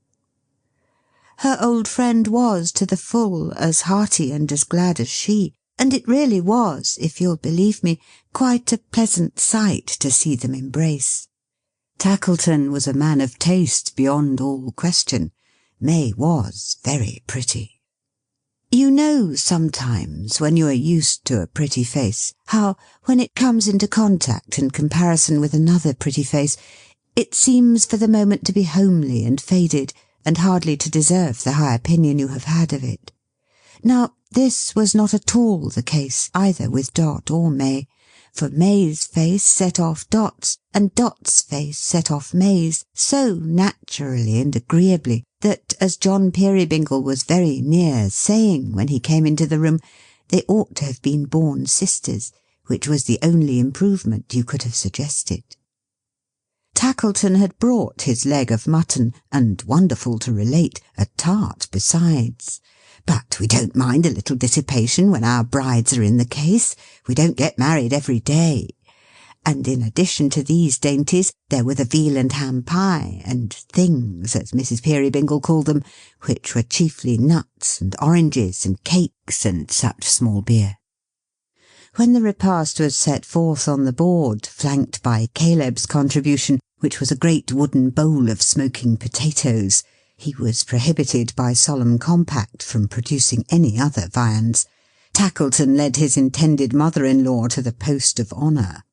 Her old friend was, to the full, as hearty and as glad as she, and it really was, if you'll believe me, quite a pleasant sight to see them embrace. Tackleton was a man of taste beyond all question. May was very pretty. You know sometimes, when you are used to a pretty face, how, when it comes into contact and comparison with another pretty face, it seems for the moment to be homely and faded, and hardly to deserve the high opinion you have had of it. Now, this was not at all the case, either with Dot or May, for May's face set off Dot's, and Dot's face set off May's, so naturally and agreeably, that, as John Peerybingle was very near saying when he came into the room, they ought to have been born sisters, which was the only improvement you could have suggested. Tackleton had brought his leg of mutton, and, wonderful to relate, a tart besides. But we don't mind a little dissipation when our brides are in the case. We don't get married every day. And in addition to these dainties, there were the veal and ham pie, and things, as Mrs. Peerybingle called them, which were chiefly nuts, and oranges, and cakes, and such small beer. When the repast was set forth on the board, flanked by Caleb's contribution, which was a great wooden bowl of smoking potatoes, he was prohibited by solemn compact from producing any other viands. Tackleton led his intended mother-in-law to the post of honour.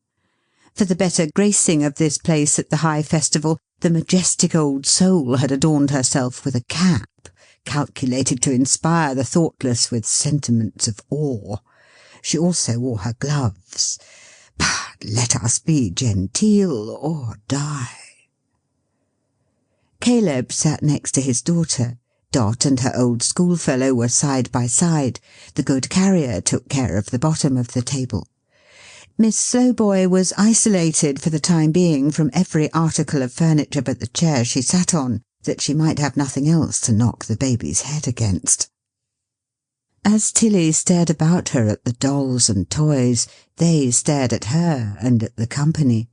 For the better gracing of this place at the high festival, the majestic old soul had adorned herself with a cap, calculated to inspire the thoughtless with sentiments of awe. She also wore her gloves. But let us be genteel or die. Caleb sat next to his daughter. Dot and her old schoolfellow were side by side. The good carrier took care of the bottom of the table. Miss Slowboy was isolated for the time being from every article of furniture but the chair she sat on, that she might have nothing else to knock the baby's head against. As Tilly stared about her at the dolls and toys, they stared at her and at the company.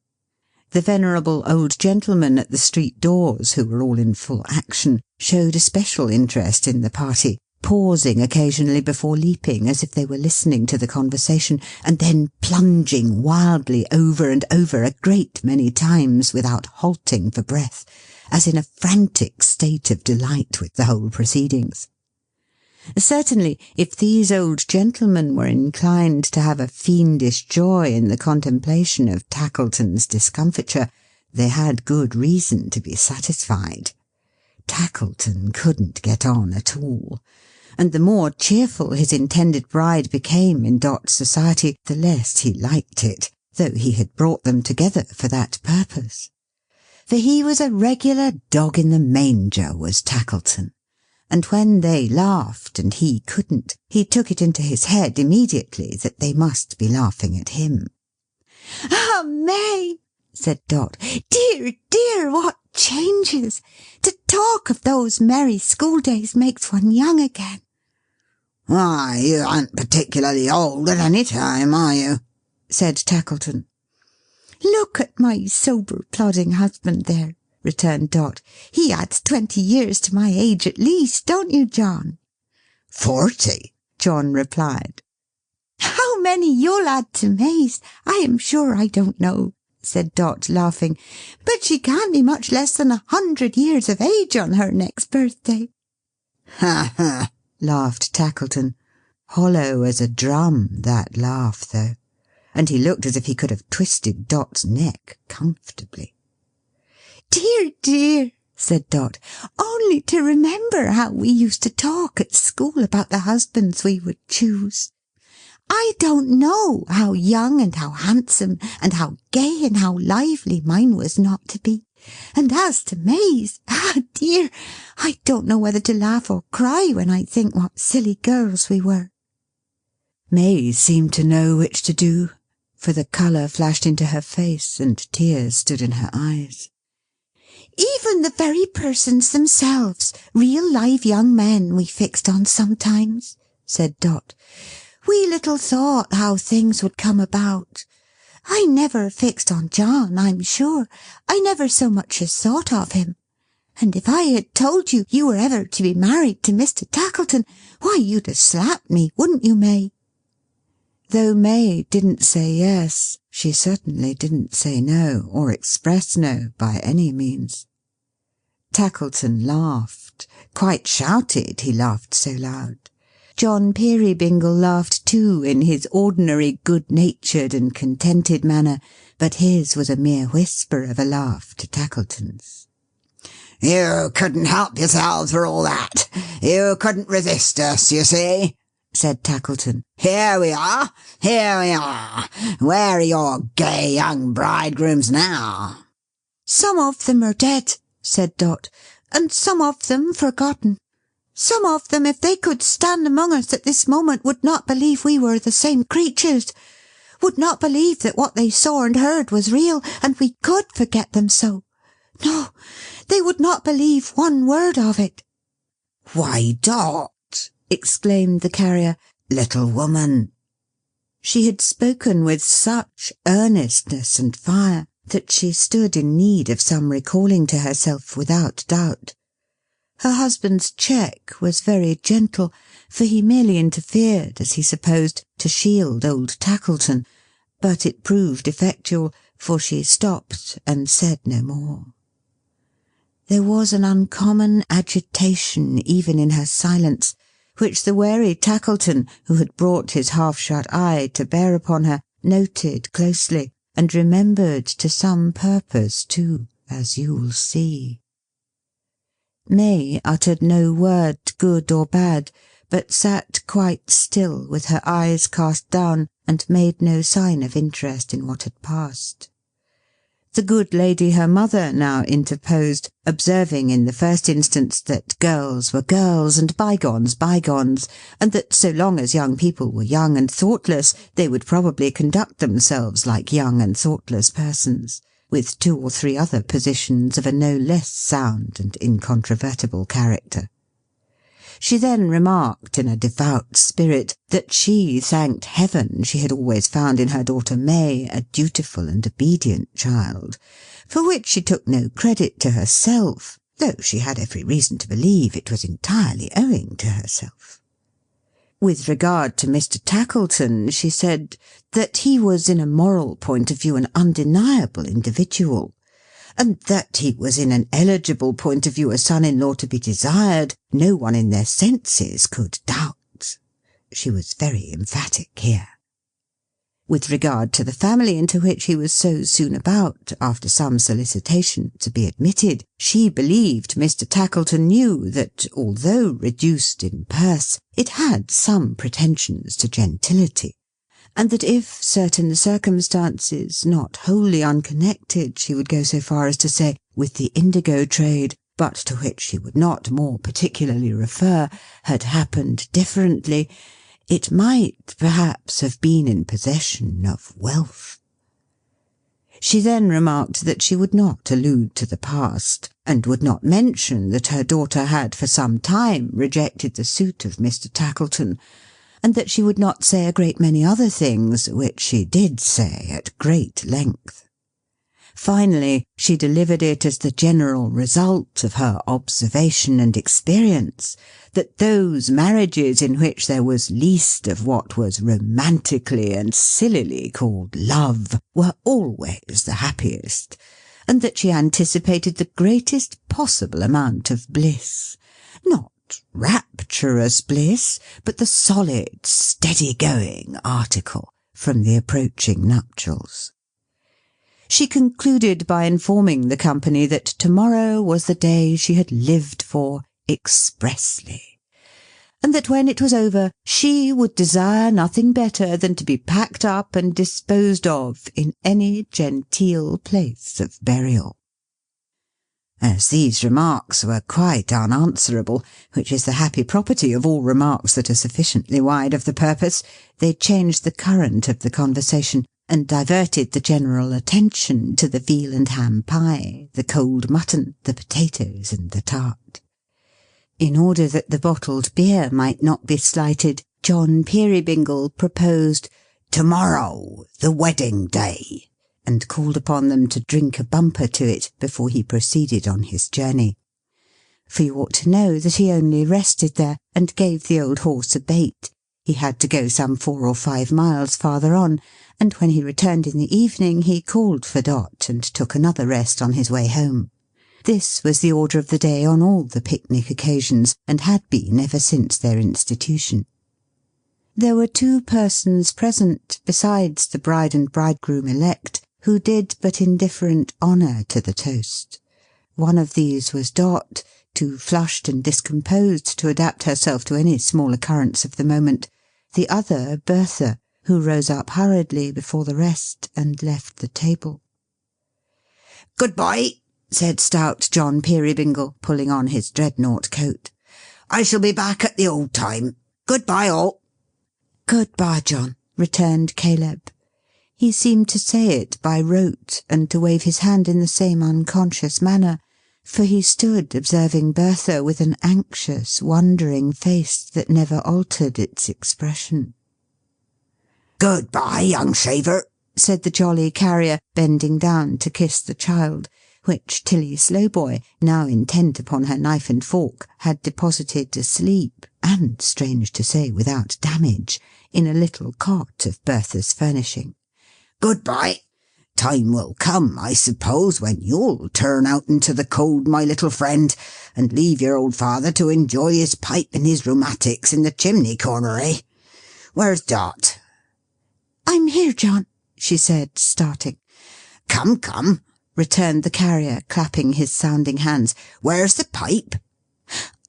The venerable old gentlemen at the street doors, who were all in full action, showed especial interest in the party, pausing occasionally before leaping as if they were listening to the conversation, and then plunging wildly over and over a great many times without halting for breath, as in a frantic state of delight with the whole proceedings. Certainly, if these old gentlemen were inclined to have a fiendish joy in the contemplation of Tackleton's discomfiture, they had good reason to be satisfied. Tackleton couldn't get on at all, and the more cheerful his intended bride became in Dot's society, the less he liked it, though he had brought them together for that purpose. For he was a regular dog-in-the-manger, was Tackleton, and when they laughed and he couldn't, he took it into his head immediately that they must be laughing at him. "Ah, May!" said Dot. "Dear, dear, what changes! To talk of those merry schooldays makes one young again." "Why, you aren't particularly old at any time, are you?" said Tackleton. "Look at my sober, plodding husband there," returned Dot. "He adds 20 years to my age at least, don't you, John?" 40, John replied. "How many you'll add to May's, I am sure I don't know," said Dot, laughing, "but she can't be much less than 100 years of age on her next birthday." "Ha, ha!" laughed Tackleton. Hollow as a drum, that laugh, though, and he looked as if he could have twisted Dot's neck comfortably. "Dear, dear," said Dot, "only to remember how we used to talk at school about the husbands we would choose. I don't know how young and how handsome and how gay and how lively mine was not to be. And as to May's, ah dear, I don't know whether to laugh or cry when I think what silly girls we were." May seemed to know which to do, for the colour flashed into her face and tears stood in her eyes. "Even the very persons themselves, real live young men, we fixed on sometimes," said Dot. "We little thought how things would come about. I never fixed on John, I'm sure. I never so much as thought of him. And if I had told you you were ever to be married to Mr. Tackleton, why you'd have slapped me, wouldn't you, May?" Though May didn't say yes, she certainly didn't say no, or express no, by any means. Tackleton laughed, quite shouted, he laughed so loud. John Peerybingle laughed too, in his ordinary good-natured and contented manner, but his was a mere whisper of a laugh to Tackleton's. "You couldn't help yourselves for all that. You couldn't resist us, you see," said Tackleton. Here we are. Where are your gay young bridegrooms now?" "Some of them are dead," said Dot, "and some of them forgotten. Some of them, if they could stand among us at this moment, would not believe we were the same creatures, would not believe that what they saw and heard was real, and we could forget them so. No, they would not believe one word of it." "Why, Dot!" exclaimed the carrier. "Little woman!" She had spoken with such earnestness and fire that she stood in need of some recalling to herself without doubt. Her husband's check was very gentle, for he merely interfered, as he supposed, to shield old Tackleton, but it proved effectual, for she stopped and said no more. There was an uncommon agitation even in her silence, which the wary Tackleton, who had brought his half-shut eye to bear upon her, noted closely, and remembered to some purpose too, as you'll see. May uttered no word, good or bad, but sat quite still with her eyes cast down, and made no sign of interest in what had passed. The good lady her mother now interposed, observing in the first instance that girls were girls and bygones bygones, and that so long as young people were young and thoughtless, they would probably conduct themselves like young and thoughtless persons, with 2 or 3 other positions of a no less sound and incontrovertible character. She then remarked in a devout spirit that she thanked heaven she had always found in her daughter May a dutiful and obedient child, for which she took no credit to herself, though she had every reason to believe it was entirely owing to herself. With regard to Mr. Tackleton, she said that he was in a moral point of view an undeniable individual, and that he was in an eligible point of view a son-in-law to be desired, no one in their senses could doubt. She was very emphatic here. With regard to the family into which he was so soon about, after some solicitation, to be admitted, she believed Mr. Tackleton knew that, although reduced in purse, it had some pretensions to gentility, and that if certain circumstances, not wholly unconnected, she would go so far as to say, with the indigo trade, but to which she would not more particularly refer, had happened differently, it might perhaps have been in possession of wealth. She then remarked that she would not allude to the past, and would not mention that her daughter had for some time rejected the suit of Mr. Tackleton, and that she would not say a great many other things, which she did say at great length. Finally, she delivered it as the general result of her observation and experience, that those marriages in which there was least of what was romantically and sillily called love were always the happiest, and that she anticipated the greatest possible amount of bliss, not rapturous bliss, but the solid, steady-going article from the approaching nuptials. She concluded by informing the company that tomorrow was the day she had lived for expressly, and that when it was over she would desire nothing better than to be packed up and disposed of in any genteel place of burial. As these remarks were quite unanswerable, which is the happy property of all remarks that are sufficiently wide of the purpose, they changed the current of the conversation, and diverted the general attention to the veal and ham pie, the cold mutton, the potatoes, and the tart. In order that the bottled beer might not be slighted, John Peerybingle proposed "Tomorrow, the wedding day," and called upon them to drink a bumper to it before he proceeded on his journey. For you ought to know that he only rested there, and gave the old horse a bait. He had to go some 4 or 5 miles farther on, and when he returned in the evening he called for Dot, and took another rest on his way home. This was the order of the day on all the picnic occasions, and had been ever since their institution. There were 2 persons present, besides the bride and bridegroom-elect, who did but indifferent honour to the toast. One of these was Dot, too flushed and discomposed to adapt herself to any small occurrence of the moment; the other Bertha, who rose up hurriedly before the rest, and left the table. "Good-bye," said stout John Peerybingle, pulling on his dreadnought coat. "I shall be back at the old time. Good-bye, all." "Good-bye, John," returned Caleb. He seemed to say it by rote, and to wave his hand in the same unconscious manner, for he stood observing Bertha with an anxious, wondering face that never altered its expression. "Good-bye, young shaver," said the jolly carrier, bending down to kiss the child, which Tilly Slowboy, now intent upon her knife and fork, had deposited asleep, and, strange to say, without damage, in a little cot of Bertha's furnishing. "Good-bye. Time will come, I suppose, when you'll turn out into the cold, my little friend, and leave your old father to enjoy his pipe and his rheumatics in the chimney corner, eh? Where's Dot?" "I'm here, John," she said, starting. "Come, come," returned the carrier, clapping his sounding hands. "Where's the pipe?"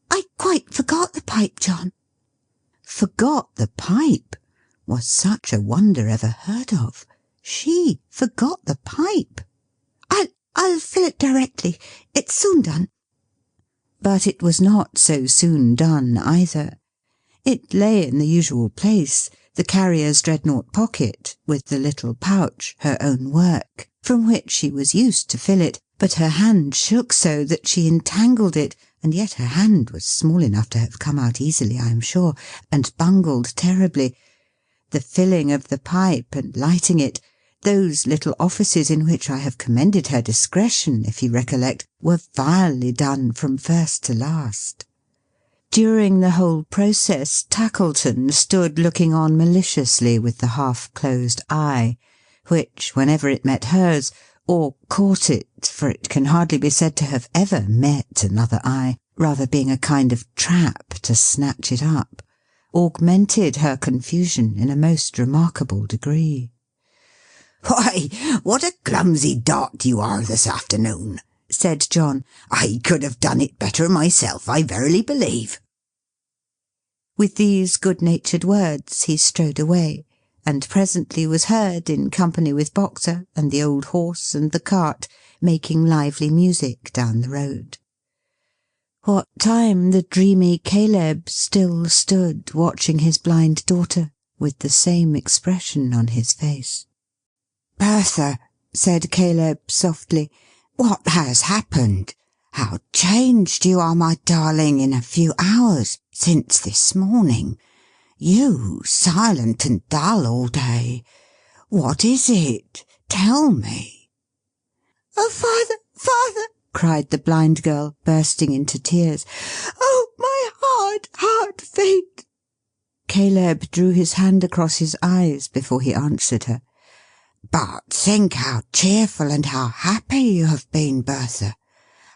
"I quite forgot the pipe, John." Forgot the pipe? Was such a wonder ever heard of? She forgot the pipe! I'll fill it directly. It's soon done." But it was not so soon done either. It lay in the usual place, the carrier's dreadnought pocket, with the little pouch, her own work, from which she was used to fill it, but her hand shook so that she entangled it, and yet her hand was small enough to have come out easily, I am sure, and bungled terribly. The filling of the pipe and lighting it, those little offices in which I have commended her discretion, if you recollect, were vilely done from first to last. During the whole process, Tackleton stood looking on maliciously with the half-closed eye, which, whenever it met hers, or caught it, for it can hardly be said to have ever met another eye, rather being a kind of trap to snatch it up, augmented her confusion in a most remarkable degree. "Why, what a clumsy dot you are this afternoon," said John. "I could have done it better myself, I verily believe." With these good-natured words he strode away, and presently was heard, in company with Boxer and the old horse and the cart, making lively music down the road. What time the dreamy Caleb still stood watching his blind daughter, with the same expression on his face. "Bertha," said Caleb softly, "what has happened? How changed you are, my darling, in a few hours, since this morning. You, silent and dull all day. What is it? Tell me." "Oh, father, father!" cried the blind girl, bursting into tears. "Oh, my hard fate!" Caleb drew his hand across his eyes before he answered her. "But think how cheerful and how happy you have been, Bertha.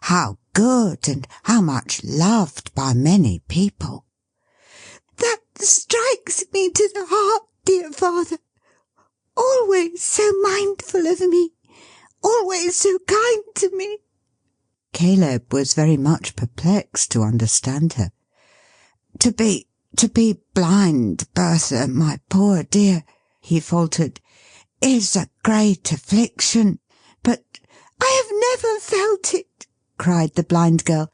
How good and how much loved by many people." "That strikes me to the heart, dear father. Always so mindful of me. Always so kind to me." Caleb was very much perplexed to understand her. To be blind, Bertha, my poor dear," he faltered, "is a great affliction, but—" "I have never felt it," cried the blind girl.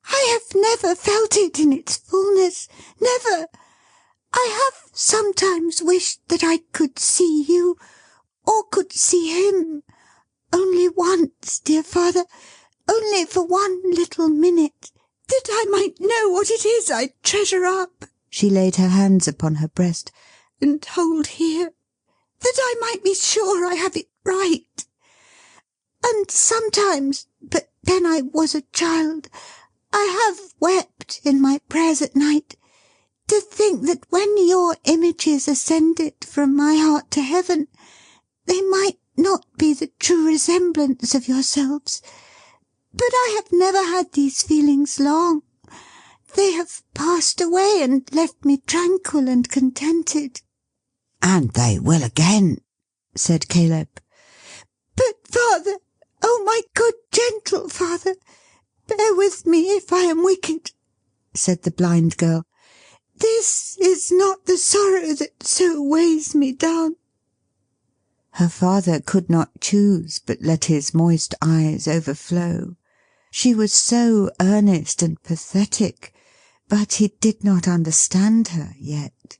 "I have never felt it in its fullness. Never. I have sometimes wished that I could see you, or could see him. Only once, dear father. Only for one little minute, that I might know what it is I treasure up," she laid her hands upon her breast, "and hold here, that I might be sure I have it right. And sometimes, but then I was a child, I have wept in my prayers at night, to think that when your images ascended from my heart to heaven, they might not be the true resemblance of yourselves. But I have never had these feelings long. They have passed away and left me tranquil and contented." "And they will again," said Caleb. "But, father, oh, my good, gentle father, bear with me if I am wicked," said the blind girl. "This is not the sorrow that so weighs me down." Her father could not choose but let his moist eyes overflow. She was so earnest and pathetic, but he did not understand her yet.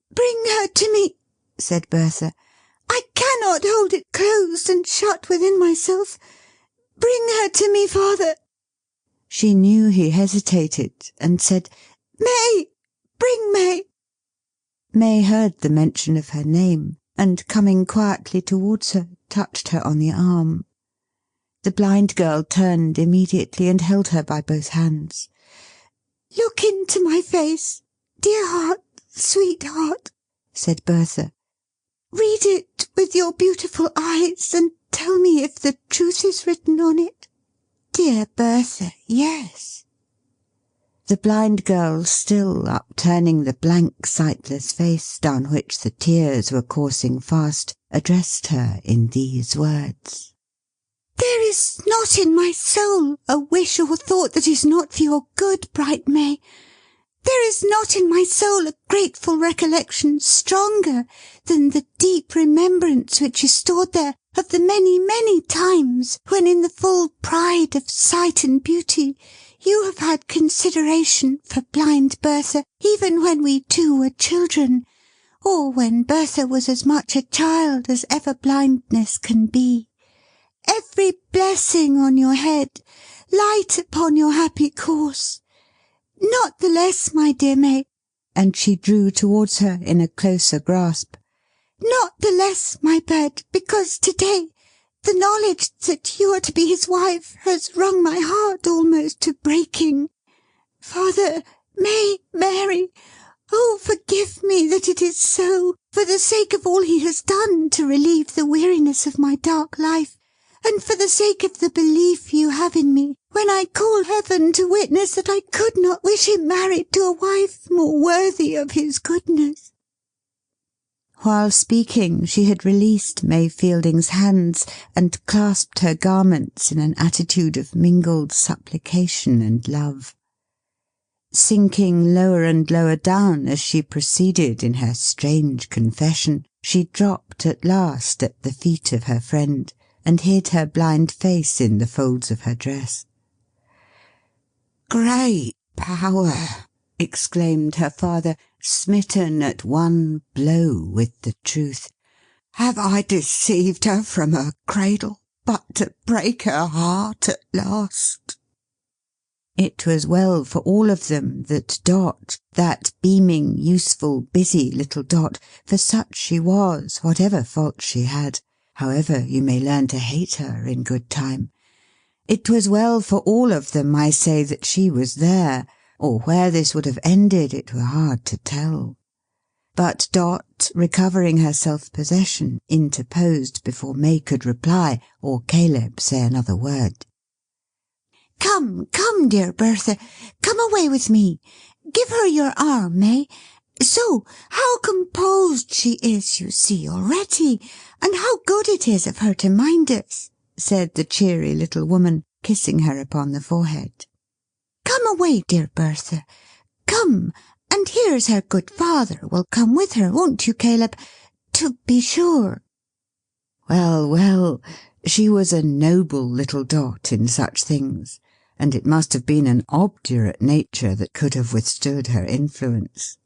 "Bring her to me," said Bertha. "I cannot hold it closed and shut within myself. Bring her to me, father." She knew he hesitated, and said, "May! Bring May!" May heard the mention of her name, and coming quietly towards her, touched her on the arm. The blind girl turned immediately and held her by both hands. "Look into my face, dear heart, sweet heart," said Bertha. "Read it with your beautiful eyes, and tell me if the truth is written on it." "Dear Bertha, yes." The blind girl, still upturning the blank sightless face down which the tears were coursing fast, addressed her in these words. "There is not in my soul a wish or thought that is not for your good, bright May. There is not in my soul a grateful recollection stronger than the deep remembrance which is stored there of the many, many times when in the full pride of sight and beauty you have had consideration for blind Bertha, even when we two were children, or when Bertha was as much a child as ever blindness can be. Every blessing on your head, light upon your happy course. Not the less, my dear May," and she drew towards her in a closer grasp, "not the less, my bird, because to-day the knowledge that you are to be his wife has wrung my heart almost to breaking. Father, May, Mary, oh, forgive me that it is so, for the sake of all he has done to relieve the weariness of my dark life, and for the sake of the belief you have in me, when I call heaven to witness that I could not wish him married to a wife more worthy of his goodness." While speaking, she had released May Fielding's hands, and clasped her garments in an attitude of mingled supplication and love. Sinking lower and lower down as she proceeded in her strange confession, she dropped at last at the feet of her friend, and hid her blind face in the folds of her dress. "Great power!" exclaimed her father, smitten at one blow with the truth. "Have I deceived her from her cradle, but to break her heart at last?" It was well for all of them that Dot, that beaming, useful, busy little Dot, for such she was, whatever faults she had, however you may learn to hate her in good time, it was well for all of them, I say, that she was there, or where this would have ended it were hard to tell. But Dot, recovering her self-possession, interposed before May could reply, or Caleb say another word. "Come, come, dear Bertha, come away with me. Give her your arm, May. So, how composed she is, you see, already, and how good it is of her to mind us," said the cheery little woman, kissing her upon the forehead. "Come away, dear Bertha. Come, and here's her good father will come with her, won't you, Caleb? To be sure." Well, well, she was a noble little Dot in such things, and it must have been an obdurate nature that could have withstood her influence.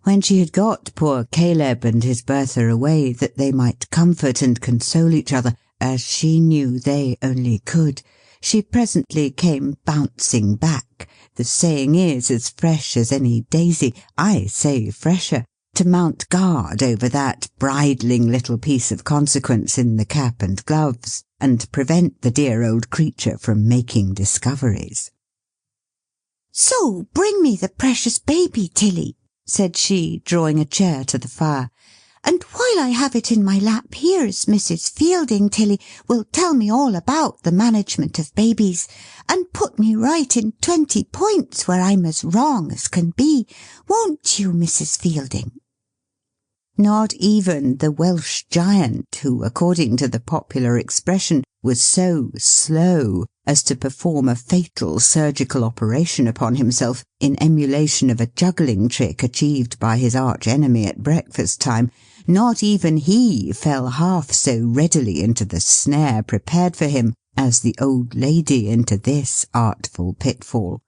When she had got poor Caleb and his Bertha away, that they might comfort and console each other, as she knew they only could, she presently came bouncing back, the saying is as fresh as any daisy, I say fresher, to mount guard over that bridling little piece of consequence in the cap and gloves, and prevent the dear old creature from making discoveries. "So bring me the precious baby, Tilly," said she, drawing a chair to the fire, "and while I have it in my lap, here's Mrs. Fielding, Tilly, will tell me all about the management of babies, and put me right in 20 points where I'm as wrong as can be. Won't you, Mrs. Fielding?" Not even the Welsh giant, who, according to the popular expression, was so slow as to perform a fatal surgical operation upon himself in emulation of a juggling trick achieved by his arch enemy at breakfast time, not even he fell half so readily into the snare prepared for him as the old lady into this artful pitfall.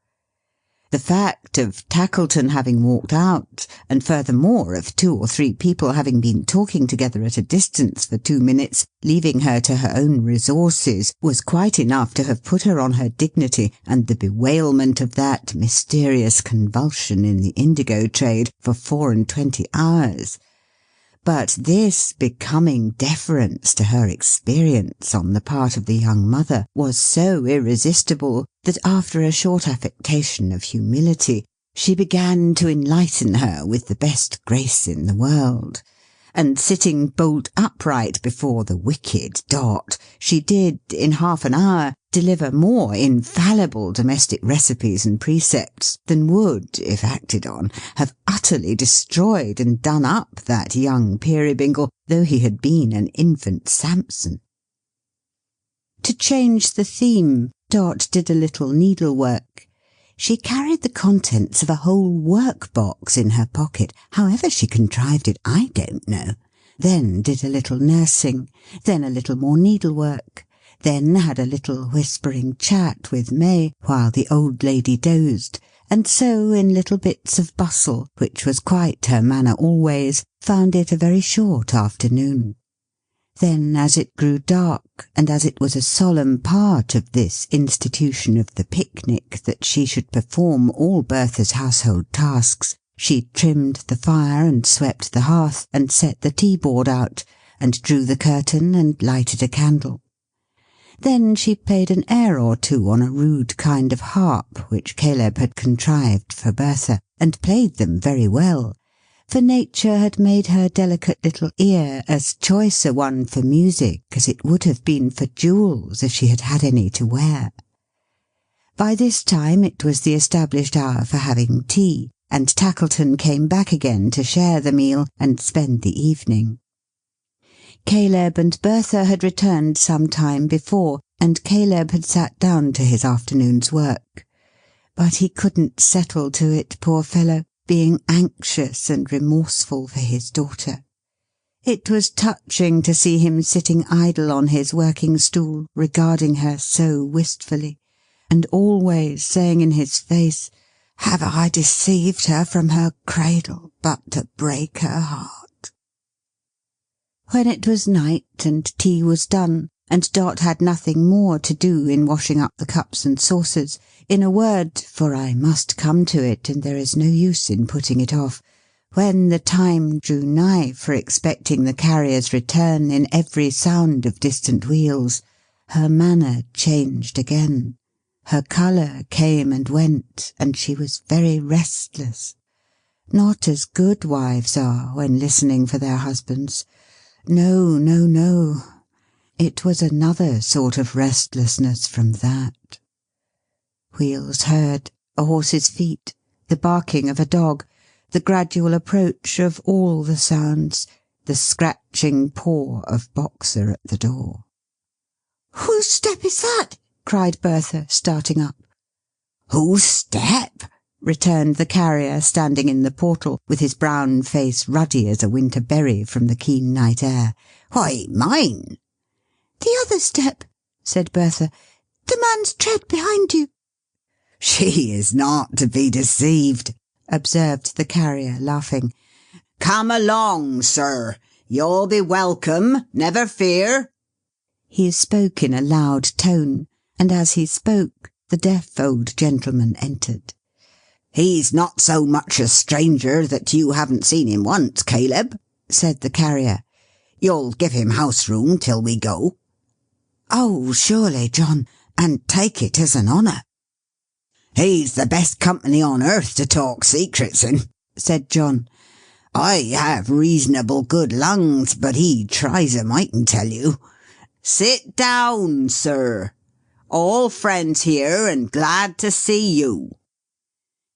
The fact of Tackleton having walked out, and furthermore of 2 or 3 people having been talking together at a distance for 2 minutes, leaving her to her own resources, was quite enough to have put her on her dignity, and the bewailment of that mysterious convulsion in the indigo trade for 24 hours. But this becoming deference to her experience on the part of the young mother was so irresistible that after a short affectation of humility she began to enlighten her with the best grace in the world, and sitting bolt upright before the wicked Dot, she did, in half an hour, deliver more infallible domestic recipes and precepts than would, if acted on, have utterly destroyed and done up that young Peerybingle, though he had been an infant Samson. To change the theme, Dot did a little needlework. She carried the contents of a whole work-box in her pocket. However she contrived it, I don't know. Then did a little nursing. Then a little more needlework. Then had a little whispering chat with May, while the old lady dozed, and so in little bits of bustle, which was quite her manner always, found it a very short afternoon. Then, as it grew dark, and as it was a solemn part of this institution of the picnic that she should perform all Bertha's household tasks, she trimmed the fire and swept the hearth and set the tea-board out, and drew the curtain and lighted a candle. Then she played an air or two on a rude kind of harp which Caleb had contrived for Bertha, and played them very well, for nature had made her delicate little ear as choice a one for music as it would have been for jewels if she had had any to wear. By this time it was the established hour for having tea, and Tackleton came back again to share the meal and spend the evening. Caleb and Bertha had returned some time before, and Caleb had sat down to his afternoon's work. But he couldn't settle to it, poor fellow, being anxious and remorseful for his daughter. It was touching to see him sitting idle on his working stool, regarding her so wistfully, and always saying in his face, "Have I deceived her from her cradle, but to break her heart?" When it was night and tea was done, and Dot had nothing more to do in washing up the cups and saucers, in a word, for I must come to it, and there is no use in putting it off, when the time drew nigh for expecting the carrier's return in every sound of distant wheels, her manner changed again. Her colour came and went, and she was very restless. Not as good wives are when listening for their husbands. No, no, no. It was another sort of restlessness from that. Wheels heard, a horse's feet, the barking of a dog, the gradual approach of all the sounds, the scratching paw of Boxer at the door. "Whose step is that?" cried Bertha, starting up. "Whose step?" returned the carrier, standing in the portal, with his brown face ruddy as a winter berry from the keen night air. "Why, mine." "The other step," said Bertha. "The man's tread behind you." "She is not to be deceived," observed the carrier, laughing. "Come along, sir. You'll be welcome, never fear." He spoke in a loud tone, and as he spoke, the deaf old gentleman entered. "He's not so much a stranger that you haven't seen him once, Caleb," said the carrier. "You'll give him house room till we go?" "Oh, surely, John, and take it as an honour." "He's the best company on earth to talk secrets in," said John. "I have reasonable good lungs, but he tries 'em, I can tell you. Sit down, sir. All friends here, and glad to see you."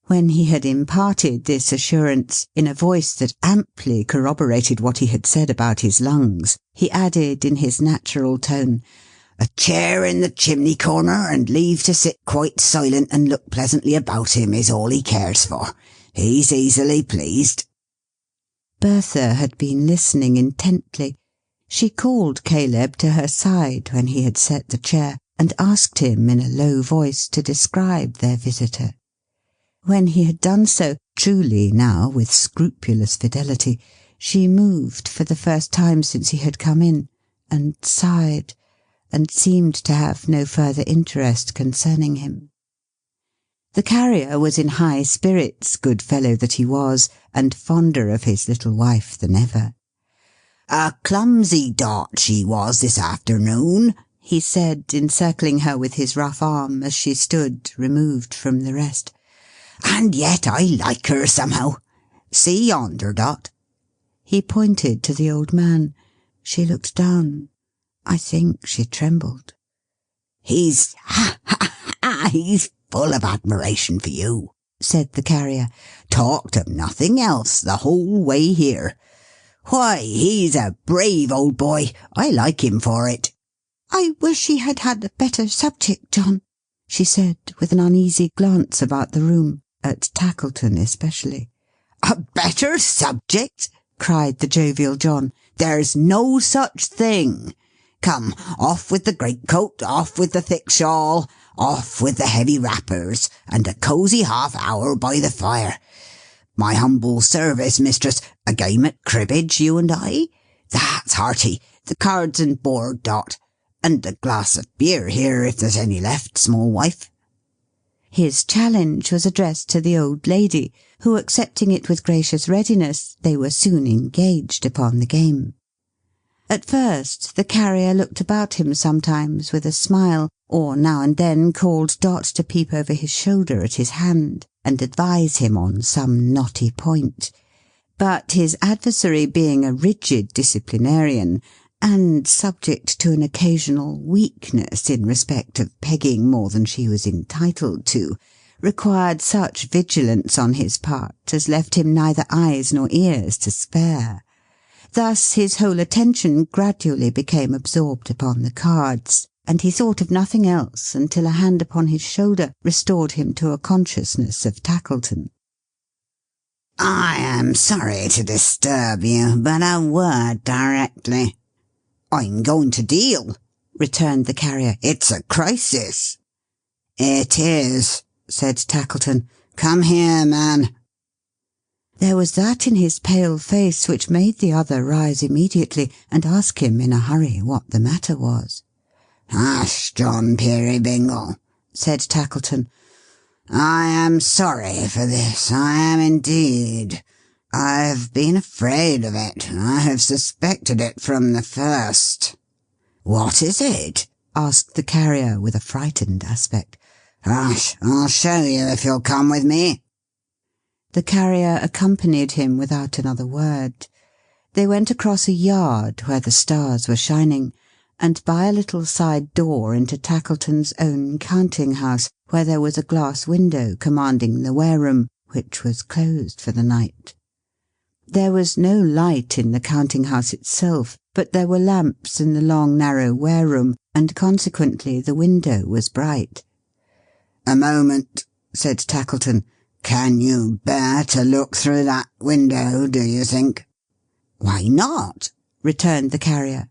When he had imparted this assurance, in a voice that amply corroborated what he had said about his lungs, he added in his natural tone, "A chair in the chimney corner, and leave to sit quite silent and look pleasantly about him is all he cares for. He's easily pleased." Bertha had been listening intently. She called Caleb to her side when he had set the chair, and asked him in a low voice to describe their visitor. When he had done so, truly now with scrupulous fidelity, she moved for the first time since he had come in, and sighed, and seemed to have no further interest concerning him. The carrier was in high spirits, good fellow that he was, and fonder of his little wife than ever. "A clumsy Dot she was this afternoon," he said, encircling her with his rough arm as she stood removed from the rest. "And yet I like her somehow. See yonder, Dot." He pointed to the old man. She looked down. I think she trembled. He's full of admiration for you," said the carrier. "Talked of nothing else the whole way here. Why, he's a brave old boy. I like him for it." "I wish he had had a better subject, John," she said, with an uneasy glance about the room, at Tackleton especially. "A better subject?" cried the jovial John. "There's no such thing. Come, off with the greatcoat, off with the thick shawl, off with the heavy wrappers, and a cosy half-hour by the fire. My humble service, mistress. A game at cribbage, you and I? That's hearty. the cards and board, Dot, and a glass of beer here if there's any left, small wife." His challenge was addressed to the old lady, who, accepting it with gracious readiness, they were soon engaged upon the game. At first the carrier looked about him sometimes with a smile, or now and then called Dot to peep over his shoulder at his hand, and advise him on some knotty point. But his adversary, being a rigid disciplinarian, and subject to an occasional weakness in respect of pegging more than she was entitled to, required such vigilance on his part as left him neither eyes nor ears to spare. Thus his whole attention gradually became absorbed upon the cards, and he thought of nothing else until a hand upon his shoulder restored him to a consciousness of Tackleton. "I am sorry to disturb you, but a word directly." "I'm going to deal," returned the carrier. "It's a crisis." "It is," said Tackleton. "Come here, man." There was that in his pale face which made the other rise immediately, and ask him in a hurry what the matter was. "Hush, John Peerybingle," said Tackleton. "I am sorry for this, I am indeed. I have been afraid of it. I have suspected it from the first." "What is it?" asked the carrier with a frightened aspect. "Hush, I'll show you if you'll come with me." The carrier accompanied him without another word. They went across a yard where the stars were shining, and by a little side door into Tackleton's own counting-house, where there was a glass window commanding the ware-room, which was closed for the night. There was no light in the counting-house itself, but there were lamps in the long narrow ware-room, and consequently the window was bright. "A moment," said Tackleton. "Can you bear to look through that window, do you think?" "Why not?" returned the carrier.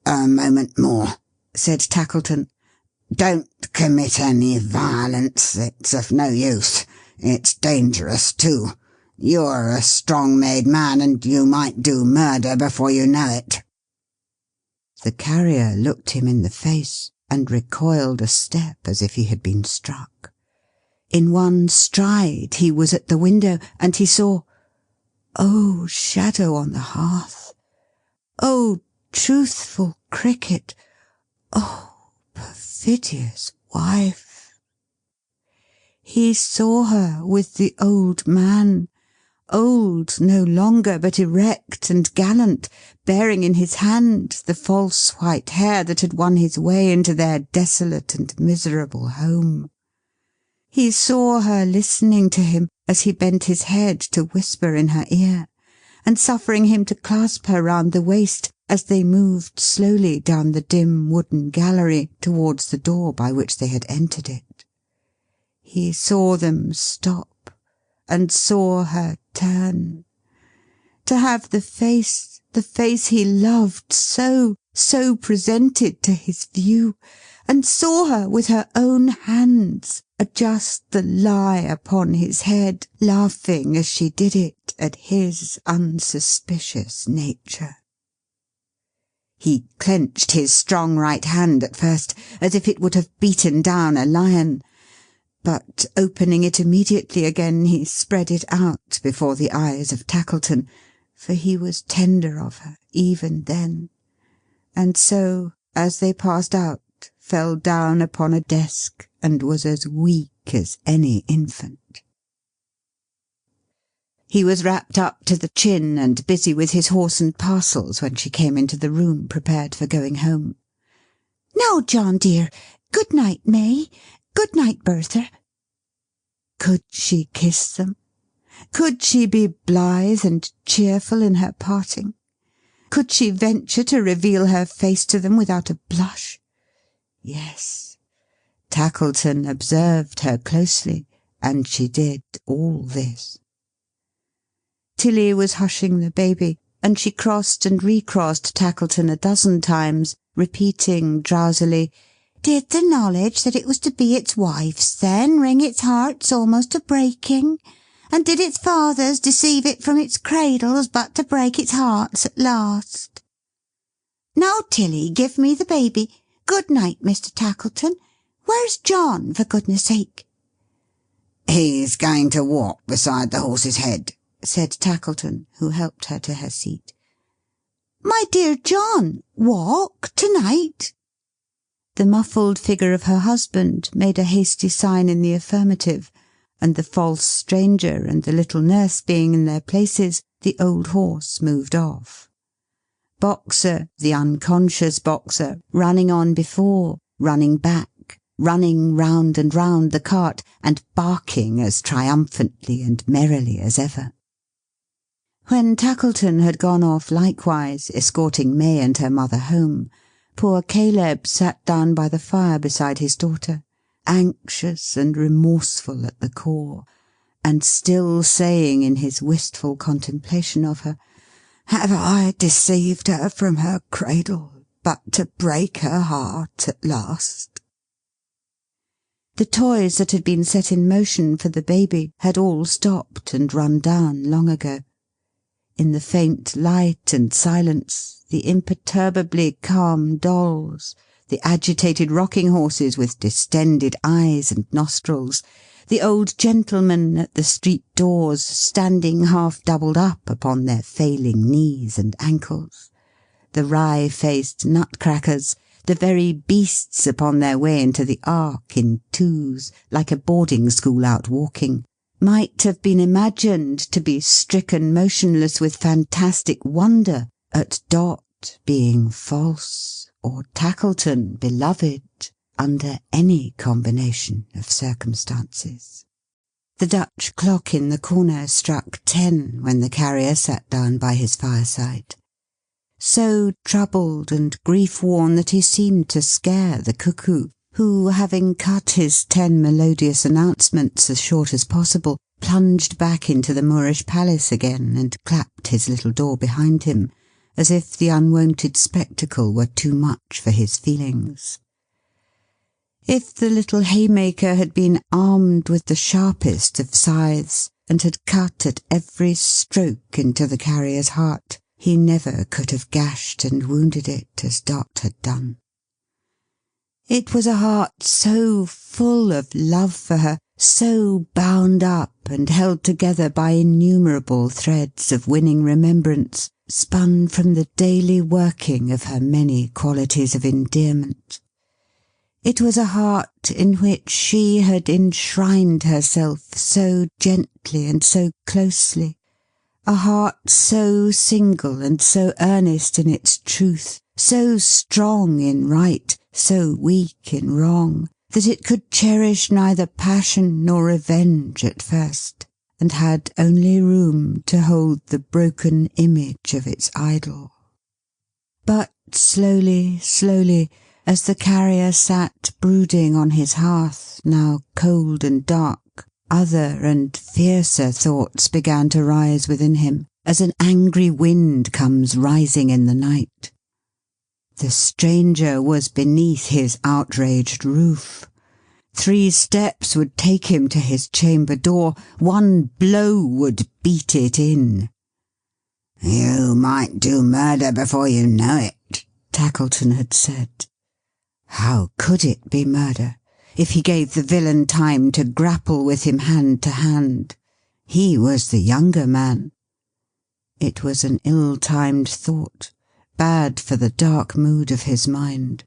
"A moment more," said Tackleton. "Don't commit any violence. It's of no use. It's dangerous, too. You're a strong-made man, and you might do murder before you know it." The carrier looked him in the face, and recoiled a step as if he had been struck. In one stride he was at the window, and he saw Oh, shadow on the hearth! Oh, truthful cricket! Oh, perfidious wife! He saw her with the old man, old no longer, but erect and gallant, bearing in his hand the false white hair that had won his way into their desolate and miserable home. He saw her listening to him as he bent his head to whisper in her ear, and suffering him to clasp her round the waist as they moved slowly down the dim wooden gallery towards the door by which they had entered it. He saw them stop, and saw her turn. To have the face he loved so presented to his view, and saw her with her own hands adjust the lie upon his head, laughing as she did it at his unsuspicious nature. He clenched his strong right hand at first, as if it would have beaten down a lion, but opening it immediately again, he spread it out before the eyes of Tackleton, for he was tender of her even then, and so, as they passed out, fell down upon a desk and was as weak as any infant. He was wrapped up to the chin and busy with his horse and parcels when she came into the room prepared for going home. "Now, John dear, good night, May. Good night, Bertha." Could she kiss them? Could she be blithe and cheerful in her parting? Could she venture to reveal her face to them without a blush? Yes, Tackleton observed her closely, and she did all this. Tilly was hushing the baby, and she crossed and recrossed Tackleton a dozen times, repeating drowsily, "Did the knowledge that it was to be its wife's then wring its hearts almost to breaking? And did its fathers deceive it from its cradles but to break its hearts at last?" Now, Tilly, give me the baby. Good night, Mr. Tackleton. Where's John, for goodness sake?" "He's going to walk beside the horse's head," said Tackleton, who helped her to her seat. "My dear John, walk to-night?" The muffled figure of her husband made a hasty sign in the affirmative, and the false stranger and the little nurse being in their places, the old horse moved off. Boxer, the unconscious Boxer, running on before, running back, running round and round the cart, and barking as triumphantly and merrily as ever. When Tackleton had gone off likewise, escorting May and her mother home, poor Caleb sat down by the fire beside his daughter, anxious and remorseful at the core, and still saying in his wistful contemplation of her, "Have I deceived her from her cradle, but to break her heart at last?" The toys that had been set in motion for the baby had all stopped and run down long ago. In the faint light and silence, the imperturbably calm dolls, the agitated rocking horses with distended eyes and nostrils, the old gentlemen at the street doors standing half doubled up upon their failing knees and ankles, the wry-faced nutcrackers, the very beasts upon their way into the ark in twos, like a boarding school out walking, might have been imagined to be stricken motionless with fantastic wonder at Dot being false, or Tackleton beloved, under any combination of circumstances. The Dutch clock in the corner struck 10 when the Carrier sat down by his fireside. So troubled and grief-worn that he seemed to scare the cuckoo, who, having cut his 10 melodious announcements as short as possible, plunged back into the Moorish palace again and clapped his little door behind him, as if the unwonted spectacle were too much for his feelings. If the little haymaker had been armed with the sharpest of scythes, and had cut at every stroke into the Carrier's heart, he never could have gashed and wounded it as Dot had done. It was a heart so full of love for her, so bound up and held together by innumerable threads of winning remembrance, spun from the daily working of her many qualities of endearment. It was a heart in which she had enshrined herself so gently and so closely, a heart so single and so earnest in its truth, so strong in right, so weak in wrong, that it could cherish neither passion nor revenge at first, and had only room to hold the broken image of its idol. But slowly, slowly, as the Carrier sat brooding on his hearth, now cold and dark, other and fiercer thoughts began to rise within him, as an angry wind comes rising in the night. The stranger was beneath his outraged roof. 3 steps would take him to his chamber door. 1 blow would beat it in. "You might do murder before you know it," Tackleton had said. How could it be murder, if he gave the villain time to grapple with him hand to hand? He was the younger man. It was an ill-timed thought, bad for the dark mood of his mind.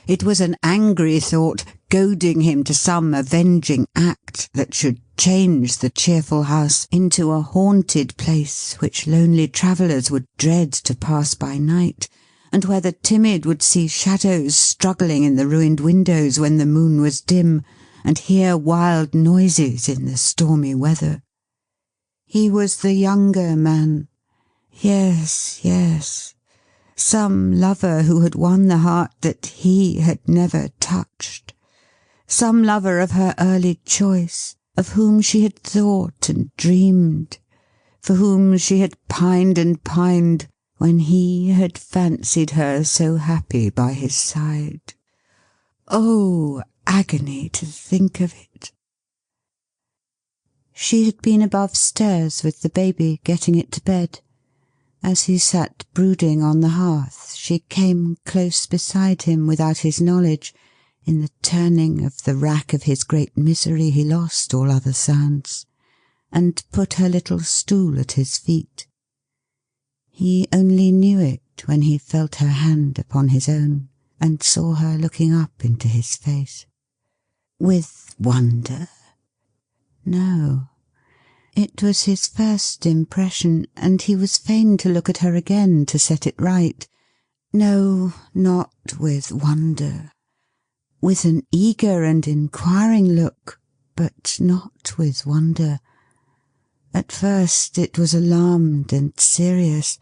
It was an angry thought, goading him to some avenging act that should change the cheerful house into a haunted place which lonely travellers would dread to pass by night, and where the timid would see shadows struggling in the ruined windows when the moon was dim, and hear wild noises in the stormy weather. He was the younger man. Yes, yes. Some lover who had won the heart that he had never touched. Some lover of her early choice, of whom she had thought and dreamed, for whom she had pined and pined, when he had fancied her so happy by his side. Oh, agony to think of it! She had been above stairs with the baby, getting it to bed. As he sat brooding on the hearth, she came close beside him without his knowledge. In the turning of the rack of his great misery he lost all other sounds, and put her little stool at his feet. He only knew it when he felt her hand upon his own, and saw her looking up into his face. With wonder? No. It was his first impression, and he was fain to look at her again to set it right. No, not with wonder. With an eager and inquiring look, but not with wonder. At first it was alarmed and serious.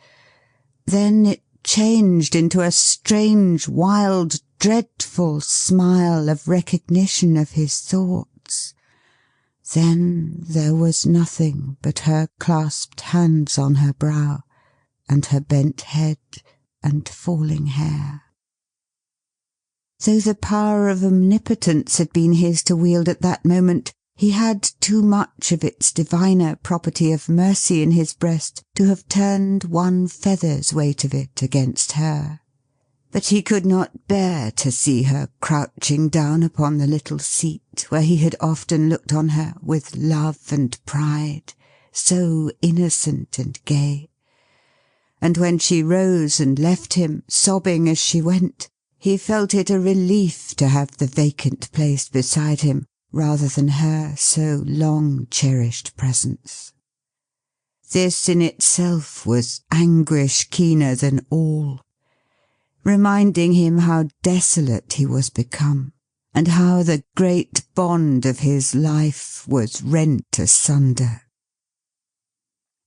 Then it changed into a strange, wild, dreadful smile of recognition of his thoughts. Then there was nothing but her clasped hands on her brow, and her bent head and falling hair. Though the power of omnipotence had been his to wield at that moment, he had too much of its diviner property of mercy in his breast to have turned one feather's weight of it against her. But he could not bear to see her crouching down upon the little seat where he had often looked on her with love and pride, so innocent and gay. And when she rose and left him, sobbing as she went, he felt it a relief to have the vacant place beside him, rather than her so long-cherished presence. This in itself was anguish keener than all, reminding him how desolate he was become, and how the great bond of his life was rent asunder.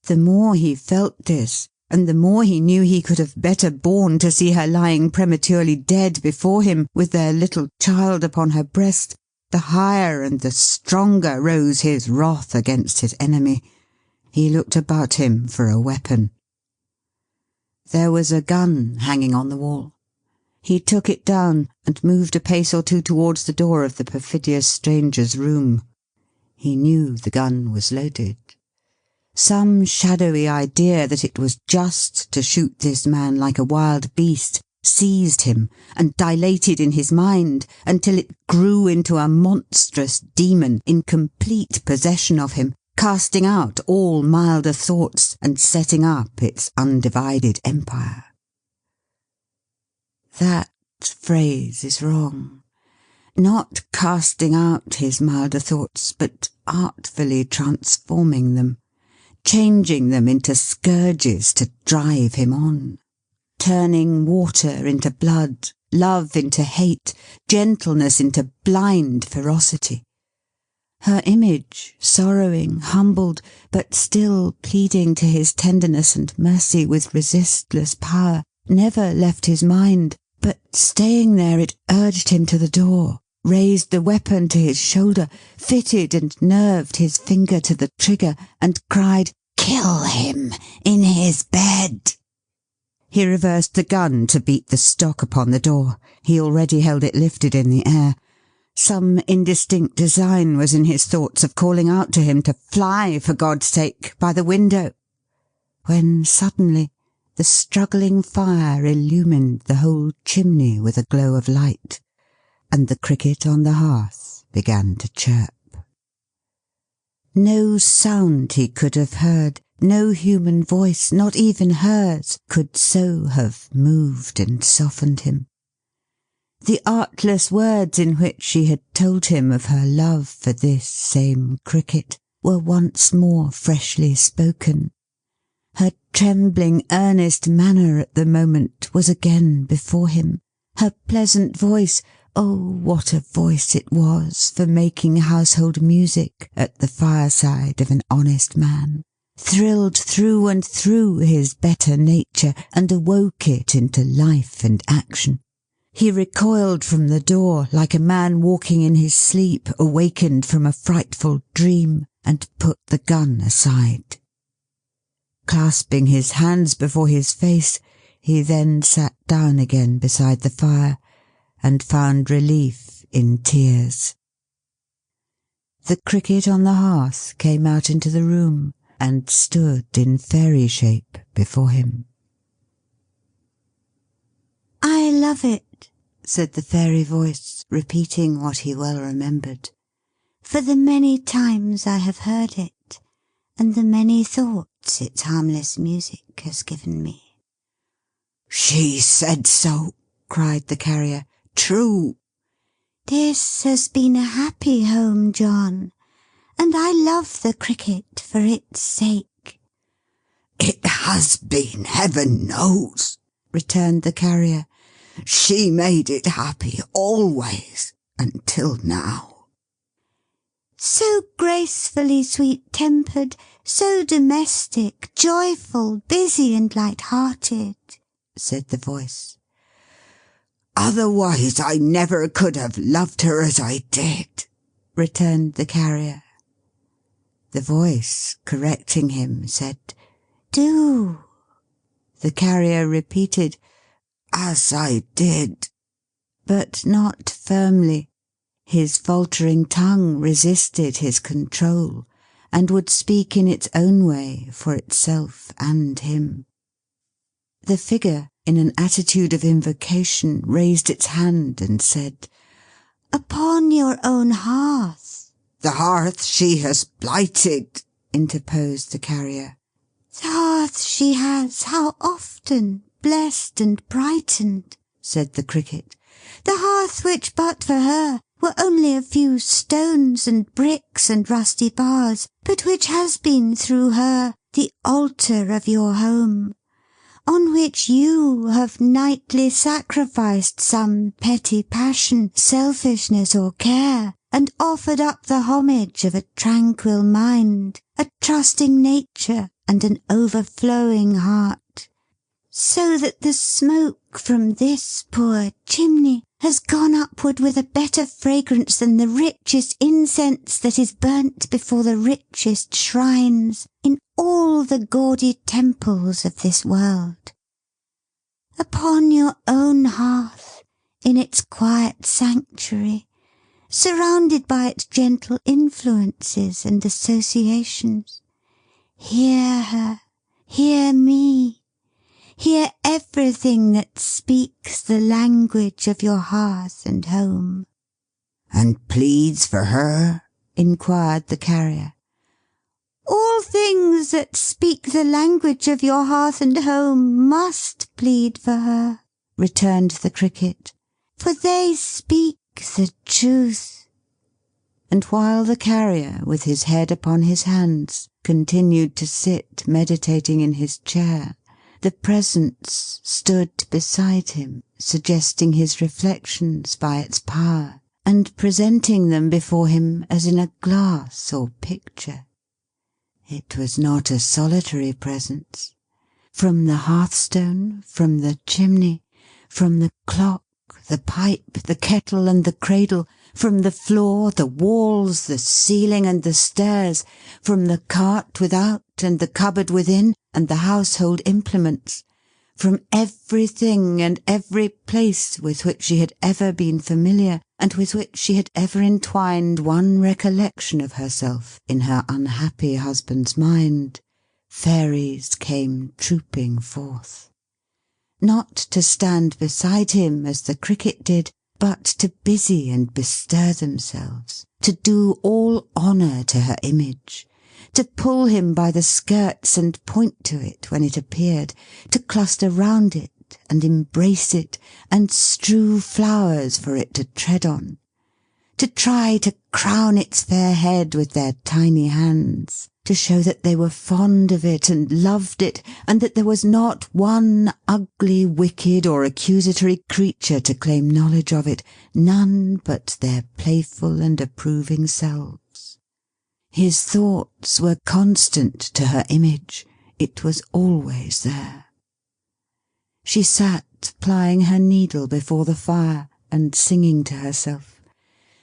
The more he felt this, and the more he knew he could have better borne to see her lying prematurely dead before him with their little child upon her breast, the higher and the stronger rose his wrath against his enemy. He looked about him for a weapon. There was a gun hanging on the wall. He took it down and moved a pace or two towards the door of the perfidious stranger's room. He knew the gun was loaded. Some shadowy idea that it was just to shoot this man like a wild beast seized him and dilated in his mind until it grew into a monstrous demon in complete possession of him, casting out all milder thoughts and setting up its undivided empire. That phrase is wrong. Not casting out his milder thoughts, but artfully transforming them, changing them into scourges to drive him on, turning water into blood, love into hate, gentleness into blind ferocity. Her image, sorrowing, humbled, but still pleading to his tenderness and mercy with resistless power, never left his mind, but staying there it urged him to the door, raised the weapon to his shoulder, fitted and nerved his finger to the trigger, and cried, "Kill him in his bed!" He reversed the gun to beat the stock upon the door. He already held it lifted in the air. Some indistinct design was in his thoughts of calling out to him to fly, for God's sake, by the window, when suddenly the struggling fire illumined the whole chimney with a glow of light, and the cricket on the hearth began to chirp. No sound he could have heard, no human voice, not even hers, could so have moved and softened him. The artless words in which she had told him of her love for this same cricket were once more freshly spoken. Her trembling, earnest manner at the moment was again before him. Her pleasant voice, oh, what a voice it was for making household music at the fireside of an honest man, thrilled through and through his better nature and awoke it into life and action. He recoiled from the door like a man walking in his sleep, awakened from a frightful dream, and put the gun aside. Clasping his hands before his face, he then sat down again beside the fire, and found relief in tears. The cricket on the hearth came out into the room, and stood in fairy shape before him. "I love it," said the fairy voice, repeating what he well remembered, "for the many times I have heard it, and the many thoughts its harmless music has given me." "She said so," cried the Carrier. "True." "This has been a happy home, John, and I love the Cricket for its sake." "It has been, heaven knows," returned the Carrier. "She made it happy always, until now." "So gracefully sweet-tempered, so domestic, joyful, busy, and light-hearted," said the voice. "Otherwise I never could have loved her as I did," returned the Carrier. The voice, correcting him, said, "Do." The Carrier repeated, "As I did," but not firmly. His faltering tongue resisted his control, and would speak in its own way for itself and him. The figure, in an attitude of invocation, raised its hand and said, "Upon your own hearth." "The hearth she has blighted," interposed the Carrier. "The hearth she has, how often, blessed and brightened," said the Cricket. "The hearth which, but for her, were only a few stones and bricks and rusty bars, but which has been, through her, the altar of your home, on which you have nightly sacrificed some petty passion, selfishness, or care, and offered up the homage of a tranquil mind, a trusting nature, and an overflowing heart, so that the smoke from this poor chimney has gone upward with a better fragrance than the richest incense that is burnt before the richest shrines in all the gaudy temples of this world. Upon your own hearth, in its quiet sanctuary, surrounded by its gentle influences and associations, hear her, hear me, hear everything that speaks the language of your hearth and home." "And pleads for her?" inquired the Carrier. "All things that speak the language of your hearth and home must plead for her," returned the Cricket, "for they speak the truth." And while the Carrier, with his head upon his hands, continued to sit meditating in his chair, the Presence stood beside him, suggesting his reflections by its power, and presenting them before him as in a glass or picture. It was not a solitary presence. From the hearthstone, from the chimney, from the clock, the pipe, the kettle, and the cradle, from the floor, the walls, the ceiling, and the stairs, from the cart without, and the cupboard within, and the household implements, from everything and every place with which she had ever been familiar, and with which she had ever entwined one recollection of herself in her unhappy husband's mind, fairies came trooping forth. Not to stand beside him as the Cricket did, but to busy and bestir themselves, to do all honour to her image, to pull him by the skirts and point to it when it appeared, to cluster round it and embrace it, and strew flowers for it to tread on, to try to crown its fair head with their tiny hands, to show that they were fond of it and loved it, and that there was not one ugly, wicked, or accusatory creature to claim knowledge of it, none but their playful and approving selves. His thoughts were constant to her image. It was always there. She sat plying her needle before the fire, and singing to herself.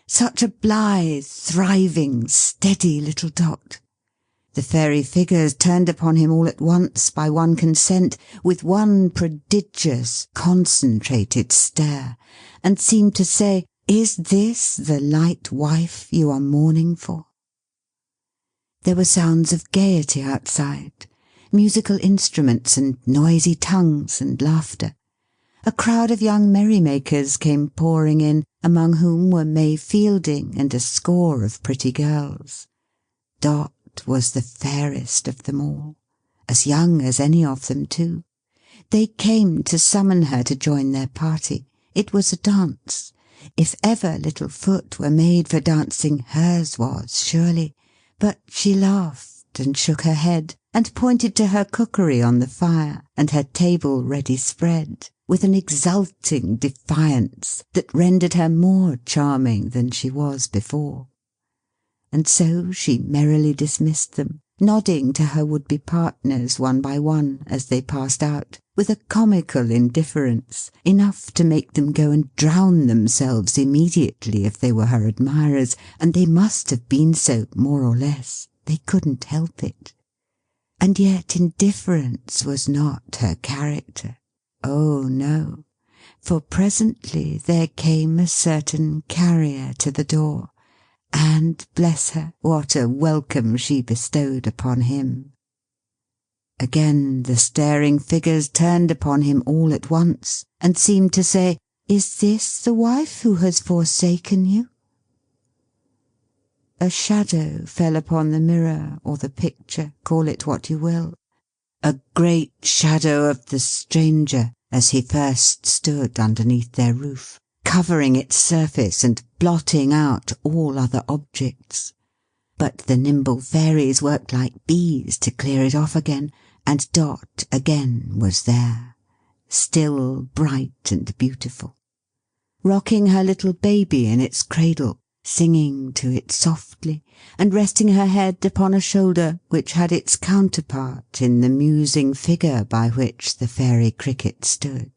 Such a blithe, thriving, steady little Dot. The fairy figures turned upon him all at once by one consent, with one prodigious, concentrated stare, and seemed to say, "Is this the light wife you are mourning for?" There were sounds of gaiety outside. musical instruments and noisy tongues and laughter. A crowd of young merrymakers came pouring in, among whom were May Fielding and a score of pretty girls. Dot was the fairest of them all, as young as any of them too. They came to summon her to join their party. It was a dance. If ever little foot were made for dancing, hers was, surely. But she laughed and shook her head, and pointed to her cookery on the fire, and her table ready spread, with an exulting defiance that rendered her more charming than she was before. And so she merrily dismissed them, nodding to her would-be partners one by one as they passed out, with a comical indifference, enough to make them go and drown themselves immediately if they were her admirers, and they must have been so, more or less. They couldn't help it. And yet indifference was not her character. Oh, no. For presently there came a certain carrier to the door, and, bless her, what a welcome she bestowed upon him. Again the staring figures turned upon him all at once, and seemed to say, "Is this the wife who has forsaken you?" A shadow fell upon the mirror, or the picture, call it what you will. A great shadow of the stranger, as he first stood underneath their roof, covering its surface and blotting out all other objects. But the nimble fairies worked like bees to clear it off again, and Dot again was there, still bright and beautiful, rocking her little baby in its cradle, singing to it softly, and resting her head upon a shoulder which had its counterpart in the musing figure by which the fairy Cricket stood.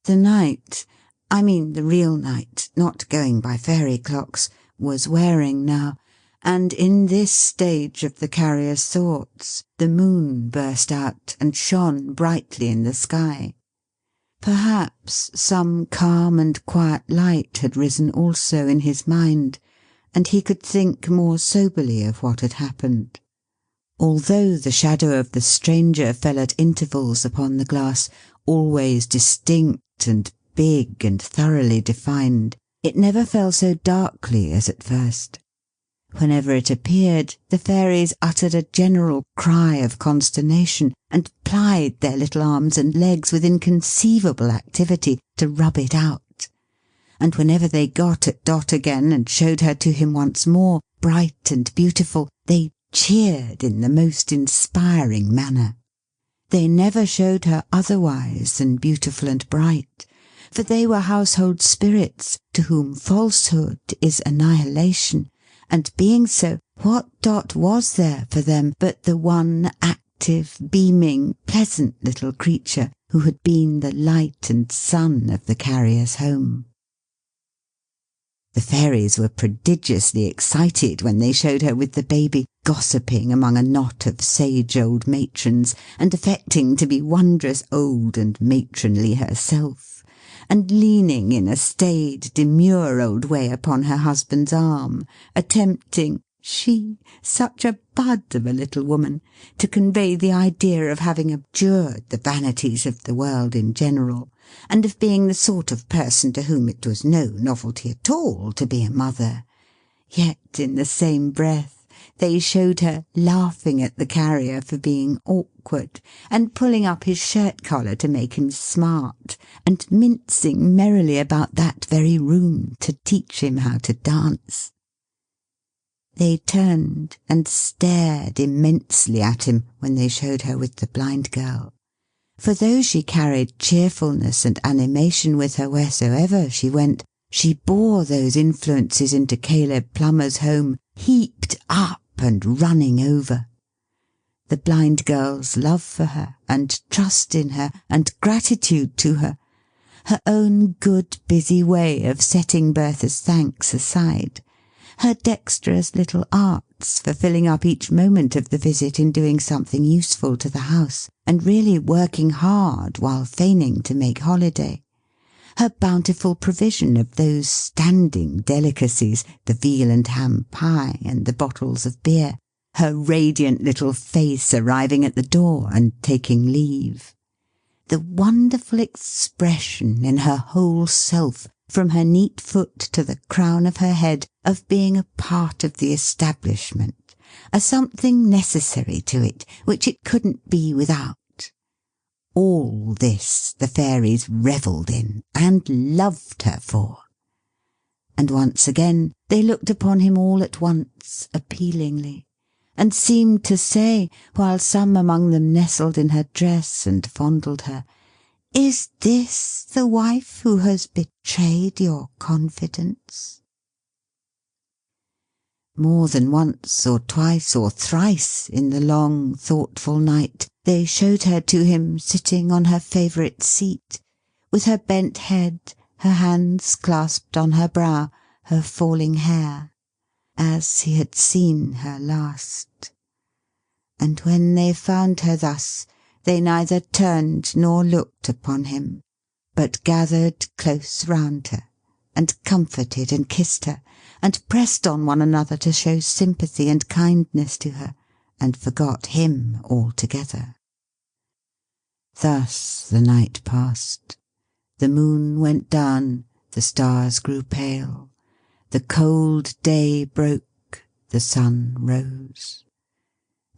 The night, I mean the real night, not going by fairy clocks, was wearing now, and in this stage of the carrier's thoughts the moon burst out and shone brightly in the sky. Perhaps some calm and quiet light had risen also in his mind, and he could think more soberly of what had happened. Although the shadow of the stranger fell at intervals upon the glass, always distinct and big and thoroughly defined, it never fell so darkly as at first. Whenever it appeared, the fairies uttered a general cry of consternation, and plied their little arms and legs with inconceivable activity to rub it out. And whenever they got at Dot again and showed her to him once more, bright and beautiful, they cheered in the most inspiring manner. They never showed her otherwise than beautiful and bright, for they were household spirits to whom falsehood is annihilation, and being so, what Dot was there for them but the one active, beaming, pleasant little creature who had been the light and sun of the carrier's home? The fairies were prodigiously excited when they showed her with the baby, gossiping among a knot of sage old matrons, and affecting to be wondrous old and matronly herself, and leaning in a staid, demure old way upon her husband's arm, attempting, she, such a bud of a little woman, to convey the idea of having abjured the vanities of the world in general, and of being the sort of person to whom it was no novelty at all to be a mother. Yet in the same breath they showed her laughing at the carrier for being awkward, and pulling up his shirt-collar to make him smart, and mincing merrily about that very room to teach him how to dance. They turned and stared immensely at him when they showed her with the blind girl, for though she carried cheerfulness and animation with her wheresoever she went, she bore those influences into Caleb Plummer's home heaped up and running over. The blind girl's love for her, and trust in her, and gratitude to her, her own good busy way of setting Bertha's thanks aside, her dexterous little arts for filling up each moment of the visit in doing something useful to the house, and really working hard while feigning to make holiday, her bountiful provision of those standing delicacies, the veal and ham pie, and the bottles of beer, her radiant little face arriving at the door and taking leave. The wonderful expression in her whole self, from her neat foot to the crown of her head, of being a part of the establishment, a something necessary to it, which it couldn't be without. All this the fairies revelled in, and loved her for. And once again they looked upon him all at once, appealingly, and seemed to say, while some among them nestled in her dress and fondled her, "Is this the wife who has betrayed your confidence?" More than once or twice or thrice in the long, thoughtful night they showed her to him sitting on her favourite seat, with her bent head, her hands clasped on her brow, her falling hair, as he had seen her last. And when they found her thus, they neither turned nor looked upon him, but gathered close round her, and comforted and kissed her, and pressed on one another to show sympathy and kindness to her, and forgot him altogether. Thus the night passed. The moon went down, the stars grew pale, the cold day broke, the sun rose.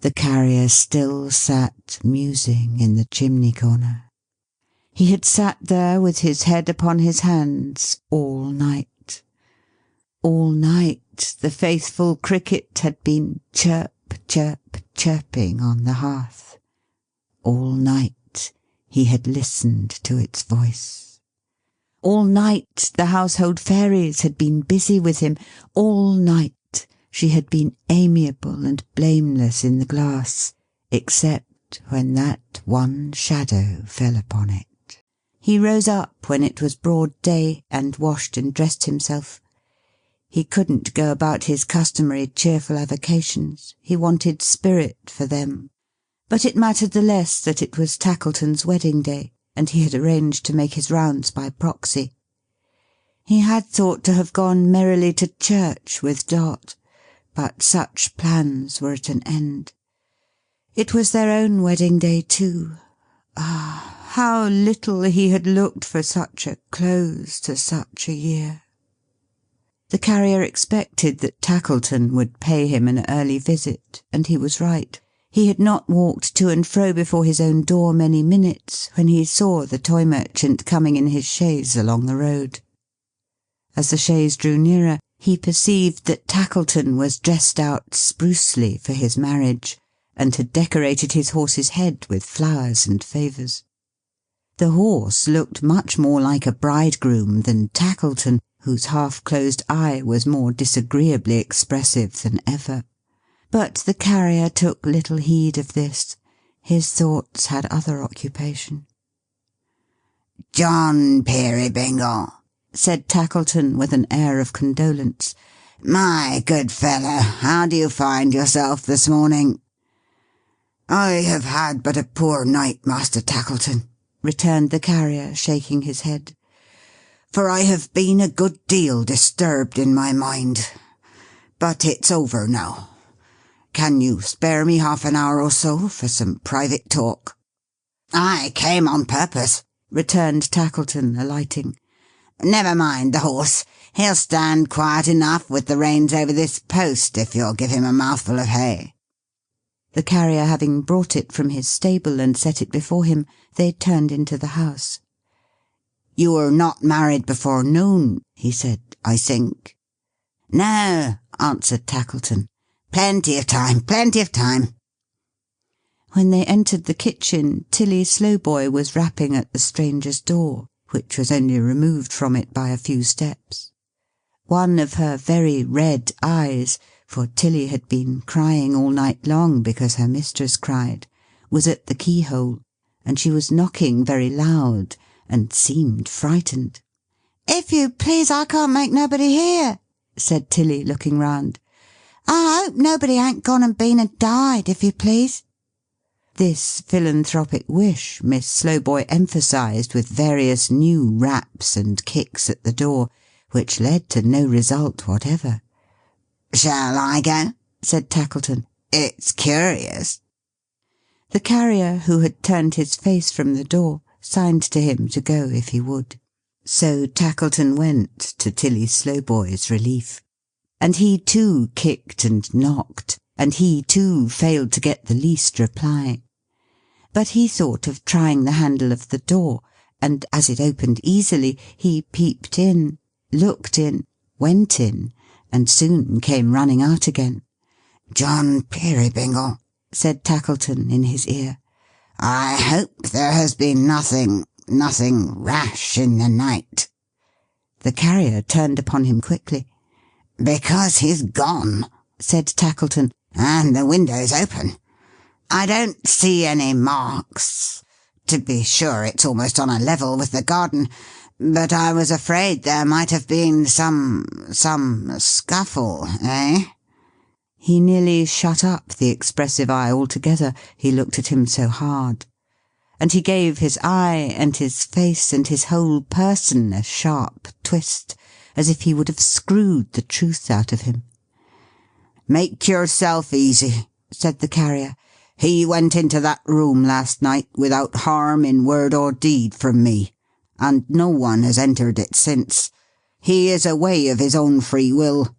The carrier still sat musing in the chimney corner. He had sat there with his head upon his hands all night. All night the faithful cricket had been chirp, chirp, chirping on the hearth. All night he had listened to its voice. All night the household fairies had been busy with him. All night she had been amiable and blameless in the glass, except when that one shadow fell upon it. He rose up when it was broad day, and washed and dressed himself. He couldn't go about his customary cheerful avocations. He wanted spirit for them. But it mattered the less that it was Tackleton's wedding day, and he had arranged to make his rounds by proxy. He had thought to have gone merrily to church with Dot, but such plans were at an end. It was their own wedding day too. Ah, how little he had looked for such a close to such a year! The carrier expected that Tackleton would pay him an early visit, and he was right. He had not walked to and fro before his own door many minutes, when he saw the toy merchant coming in his chaise along the road. As the chaise drew nearer, he perceived that Tackleton was dressed out sprucely for his marriage, and had decorated his horse's head with flowers and favours. The horse looked much more like a bridegroom than Tackleton, whose half-closed eye was more disagreeably expressive than ever. But the carrier took little heed of this. His thoughts had other occupation. "John Peerybingle," said Tackleton with an air of condolence. "My good fellow, how do you find yourself this morning?" "I have had but a poor night, Master Tackleton," returned the carrier, shaking his head, "for I have been a good deal disturbed in my mind. But it's over now. Can you spare me half an hour or so for some private talk?" "I came on purpose," returned Tackleton, alighting. "Never mind the horse. He'll stand quiet enough with the reins over this post, if you'll give him a mouthful of hay." The carrier having brought it from his stable and set it before him, they turned into the house. "You were not married before noon," he said, "I think." "No," answered Tackleton. Plenty of time, plenty of time." When they entered the kitchen, Tilly Slowboy was rapping at the stranger's door, which was only removed from it by a few steps. One of her very red eyes, for Tilly had been crying all night long because her mistress cried, was at the keyhole, and she was knocking very loud, and seemed frightened. "If you please, I can't make nobody hear," said Tilly, looking round. "I hope nobody ain't gone and been and died, if you please." This philanthropic wish Miss Slowboy emphasized with various new raps and kicks at the door, which led to no result whatever. "Shall I go?" said Tackleton. It's curious." The carrier, who had turned his face from the door, signed to him to go if he would. So Tackleton went, to Tilly Slowboy's relief. And he too kicked and knocked, and he too failed to get the least reply. But he thought of trying the handle of the door, and as it opened easily, he peeped in, looked in, went in, and soon came running out again. "John Peerybingle," said Tackleton in his ear, "I hope there has been nothing rash in the night." The carrier turned upon him quickly. "Because he's gone," said Tackleton, "and the window's open. I don't see any marks. To be sure, it's almost on a level with the garden, but I was afraid there might have been some scuffle, eh?" He nearly shut up the expressive eye altogether, he looked at him so hard. And he gave his eye, and his face, and his whole person a sharp twist, as if he would have screwed the truth out of him. "Make yourself easy," said the carrier. "He went into that room last night without harm in word or deed from me, and no one has entered it since. He is away of his own free will.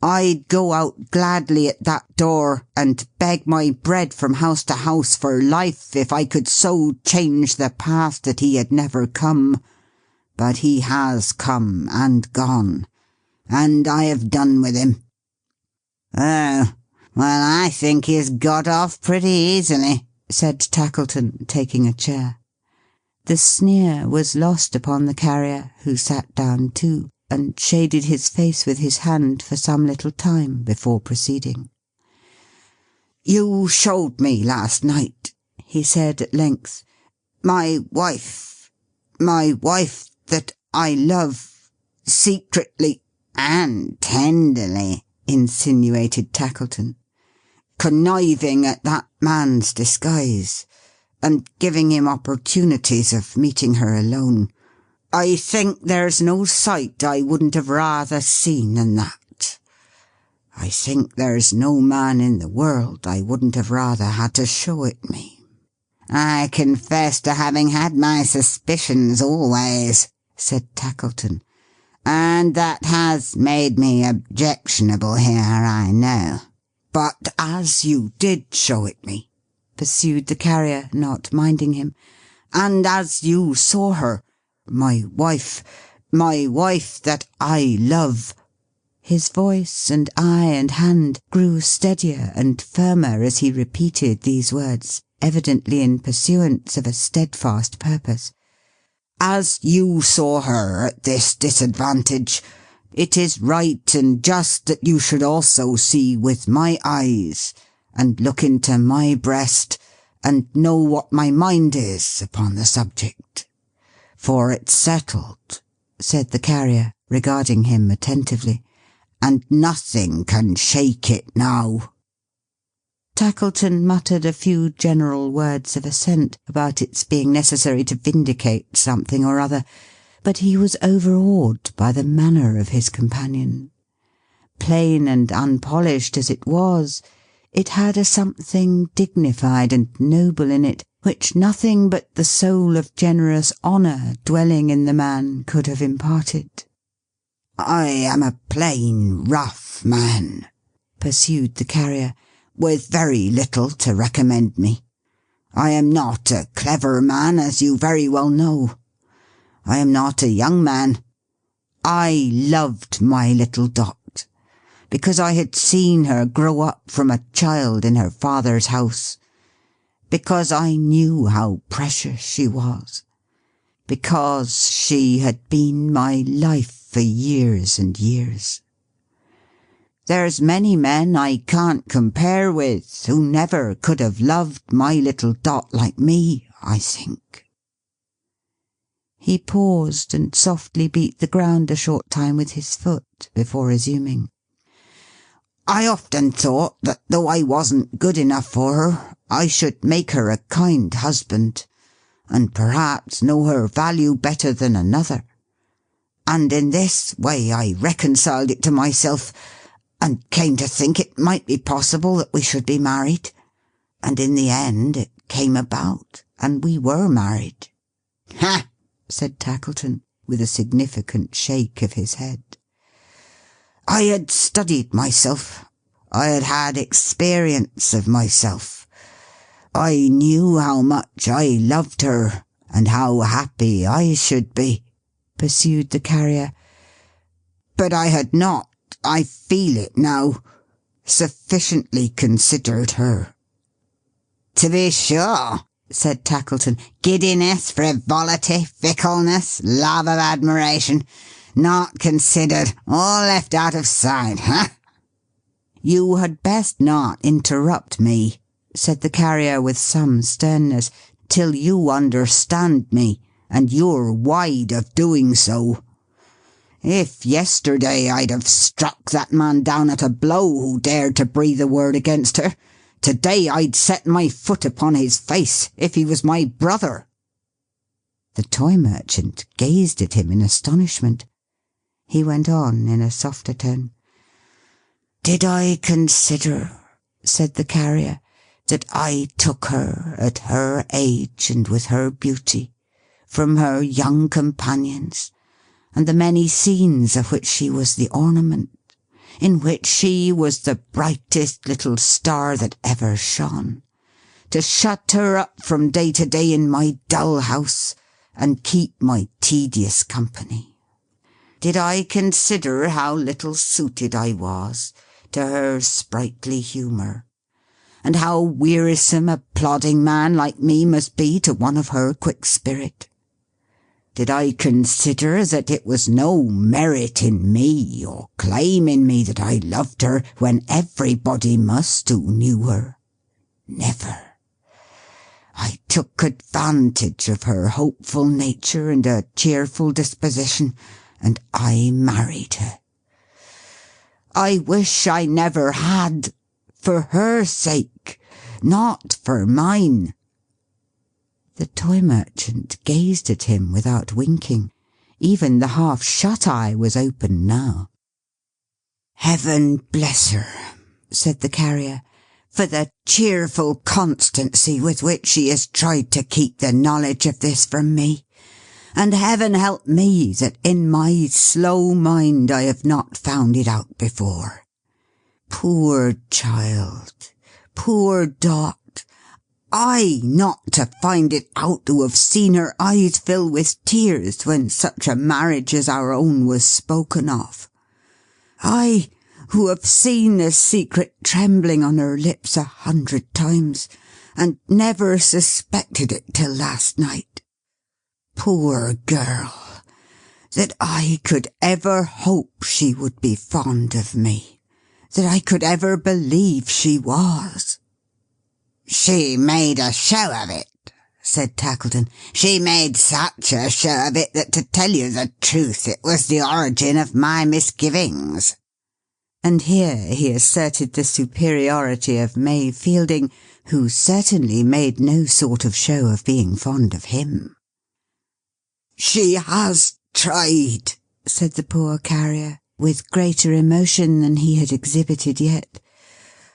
I'd go out gladly at that door, and beg my bread from house to house for life, if I could so change the past that he had never come. But he has come and gone, and I have done with him." "Oh, well, I think he's got off pretty easily," said Tackleton, taking a chair. The sneer was lost upon the carrier, who sat down too, and shaded his face with his hand for some little time before proceeding. "You showed me last night," he said at length, my wife that I love secretly and tenderly," insinuated Tackleton, "conniving at that man's disguise, and giving him opportunities of meeting her alone. I think there's no sight I wouldn't have rather seen than that. I think there's no man in the world I wouldn't have rather had to show it me." "I confess to having had my suspicions always," said Tackleton, "and that has made me objectionable here, I know." "But as you did show it me," pursued the carrier, not minding him, "and as you saw her, my wife that I love—" His voice and eye and hand grew steadier and firmer as he repeated these words, evidently in pursuance of a steadfast purpose. "As you saw her at this disadvantage, it is right and just that you should also see with my eyes, and look into my breast, and know what my mind is upon the subject. For it's settled," said the carrier, regarding him attentively, "and nothing can shake it now." Tackleton muttered a few general words of assent about its being necessary to vindicate something or other, but he was overawed by the manner of his companion. Plain and unpolished as it was, it had a something dignified and noble in it, which nothing but the soul of generous honour dwelling in the man could have imparted. "I am a plain, rough man," pursued the carrier, "with very little to recommend me. I am not a clever man, as you very well know. I am not a young man. I loved my little Dot, because I had seen her grow up from a child in her father's house, because I knew how precious she was, because she had been my life for years and years. There's many men I can't compare with, who never could have loved my little Dot like me, I think." He paused, and softly beat the ground a short time with his foot, before resuming. "I often thought that though I wasn't good enough for her, I should make her a kind husband, and perhaps know her value better than another. And in this way I reconciled it to myself, and came to think it might be possible that we should be married. And in the end it came about, and we were married." "Ha!" said Tackleton, with a significant shake of his head. "I had studied myself. I had had experience of myself. I knew how much I loved her, and how happy I should be," pursued the Carrier. "But I had not, I feel it now, sufficiently considered her." "To be sure," said Tackleton. "Giddiness, frivolity, fickleness, love of admiration. Not considered. All left out of sight, huh?" "You had best not interrupt me," said the Carrier with some sternness, "till you understand me, and you're wide of doing so. If yesterday I'd have struck that man down at a blow who dared to breathe a word against her, to-day I'd set my foot upon his face, if he was my brother." The Toy Merchant gazed at him in astonishment. He went on in a softer tone. "Did I consider," said the Carrier, "that I took her at her age and with her beauty, from her young companions, and the many scenes of which she was the ornament, in which she was the brightest little star that ever shone, to shut her up from day to day in my dull house, and keep my tedious company? Did I consider how little suited I was to her sprightly humour, and how wearisome a plodding man like me must be to one of her quick spirit? Did I consider that it was no merit in me, or claim in me, that I loved her, when everybody must who knew her? Never. I took advantage of her hopeful nature and a cheerful disposition, and I married her. I wish I never had, for her sake, not for mine." The Toy Merchant gazed at him without winking. Even the half-shut eye was open now. "Heaven bless her," said the Carrier, "for the cheerful constancy with which she has tried to keep the knowledge of this from me. And Heaven help me that in my slow mind I have not found it out before. Poor child! Poor Dot! I not to find it out, who have seen her eyes fill with tears when such a marriage as our own was spoken of. I, who have seen the secret trembling on her lips 100 times, and never suspected it till last night. Poor girl! That I could ever hope she would be fond of me. That I could ever believe she was." "She made a show of it," said Tackleton. "She made such a show of it that, to tell you the truth, it was the origin of my misgivings." And here he asserted the superiority of May Fielding, who certainly made no sort of show of being fond of him. "She has tried," said the poor Carrier, with greater emotion than he had exhibited yet.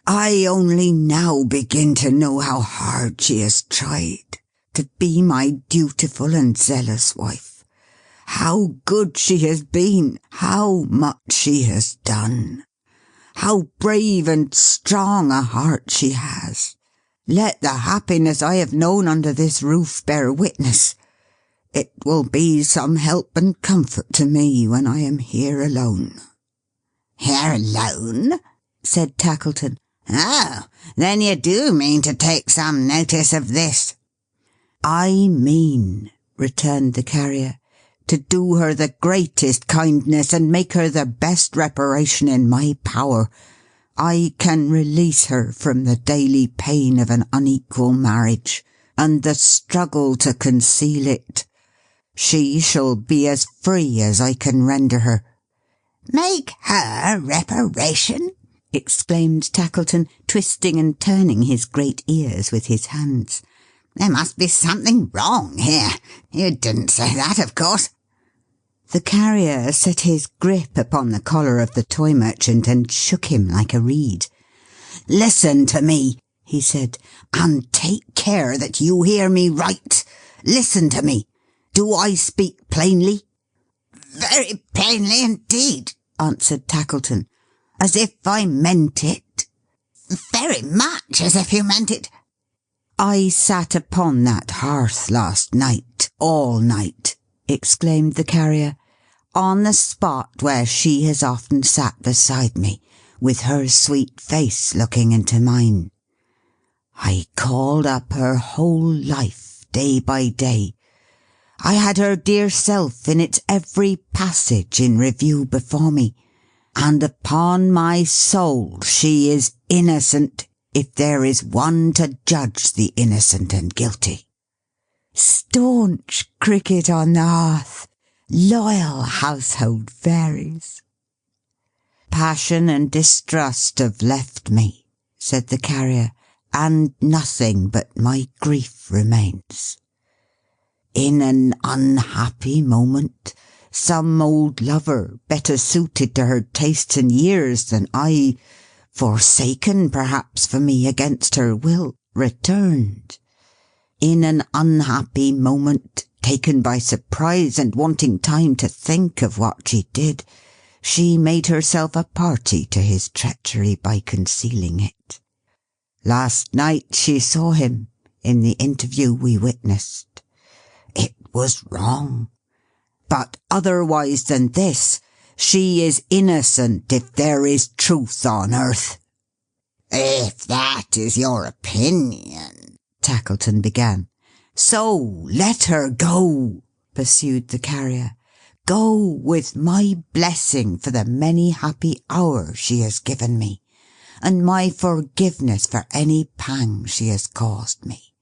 "I only now begin to know how hard she has tried to be my dutiful and zealous wife. How good she has been, how much she has done, how brave and strong a heart she has. Let the happiness I have known under this roof bear witness. It will be some help and comfort to me when I am here alone." "Here alone?" said Tackleton. "Oh, then you do mean to take some notice of this?" "I mean," returned the Carrier, "to do her the greatest kindness, and make her the best reparation in my power. I can release her from the daily pain of an unequal marriage, and the struggle to conceal it. She shall be as free as I can render her." "Make her reparation?" exclaimed Tackleton, twisting and turning his great ears with his hands. "There must be something wrong here. You didn't say that, of course." The carrier set his grip upon the collar of the toy merchant and shook him like a reed. "Listen to me," he said, "and take care that you hear me right. Listen to me. Do I speak plainly?" "Very plainly indeed," answered Tackleton. "As if I meant it." "Very much as if you meant it." "I sat upon that hearth last night, all night," exclaimed the carrier, "on the spot where she has often sat beside me, with her sweet face looking into mine. I called up her whole life, day by day. I had her dear self in its every passage in review before me, and upon my soul she is innocent, if there is one to judge the innocent and guilty. Staunch cricket on the hearth, loyal household fairies." "Passion and distrust have left me," said the carrier, "and nothing but my grief remains. In an unhappy moment, some old lover, better suited to her tastes and years than I, forsaken perhaps for me against her will, returned. In an unhappy moment, taken by surprise and wanting time to think of what she did, she made herself a party to his treachery by concealing it. Last night she saw him, in the interview we witnessed. It was wrong. But otherwise than this, she is innocent if there is truth on earth." "If that is your opinion," Tackleton began. "So let her go," pursued the carrier. "Go with my blessing for the many happy hours she has given me, and my forgiveness for any pang she has caused me.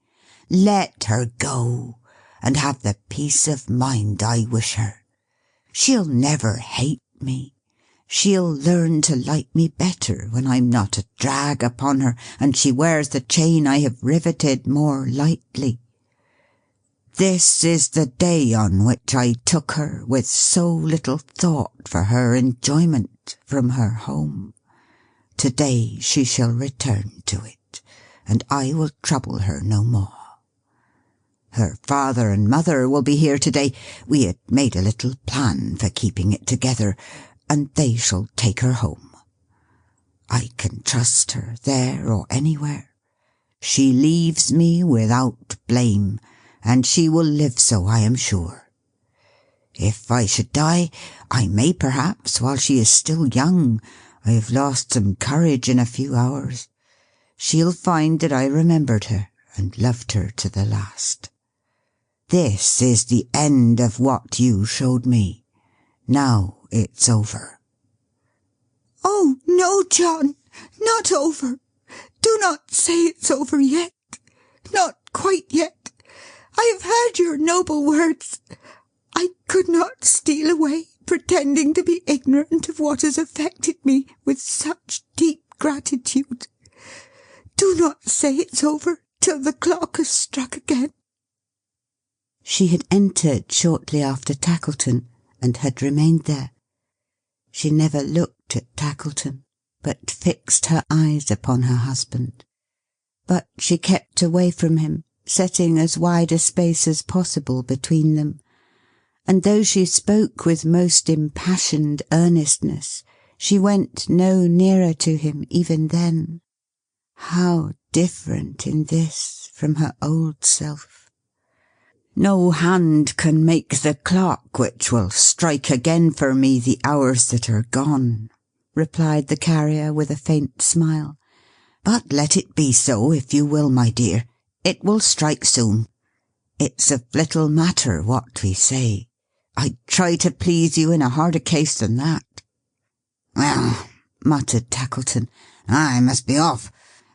Let her go, and have the peace of mind I wish her. She'll never hate me. She'll learn to like me better when I'm not a drag upon her, and she wears the chain I have riveted more lightly. This is the day on which I took her, with so little thought for her enjoyment, from her home. To-day she shall return to it, and I will trouble her no more. Her father and mother will be here to-day. We had made a little plan for keeping it together, and they shall take her home. I can trust her there or anywhere. She leaves me without blame, and she will live so, I am sure. If I should die, I may perhaps, while she is still young. I have lost some courage in a few hours. She'll find that I remembered her, and loved her to the last. This is the end of what you showed me. Now it's over." "Oh, no, John, not over. Do not say it's over yet. Not quite yet. I have heard your noble words. I could not steal away, pretending to be ignorant of what has affected me with such deep gratitude. Do not say it's over till the clock has struck again." She had entered shortly after Tackleton, and had remained there. She never looked at Tackleton, but fixed her eyes upon her husband. But she kept away from him, setting as wide a space as possible between them, and though she spoke with most impassioned earnestness, she went no nearer to him even then. How different in this from her old self! "No hand can make the clock which will strike again for me the hours that are gone," replied the carrier with a faint smile. "But let it be so, if you will, my dear. It will strike soon. It's of little matter what we say. I'd try to please you in a harder case than that." "Well," muttered Tackleton, "I must be off,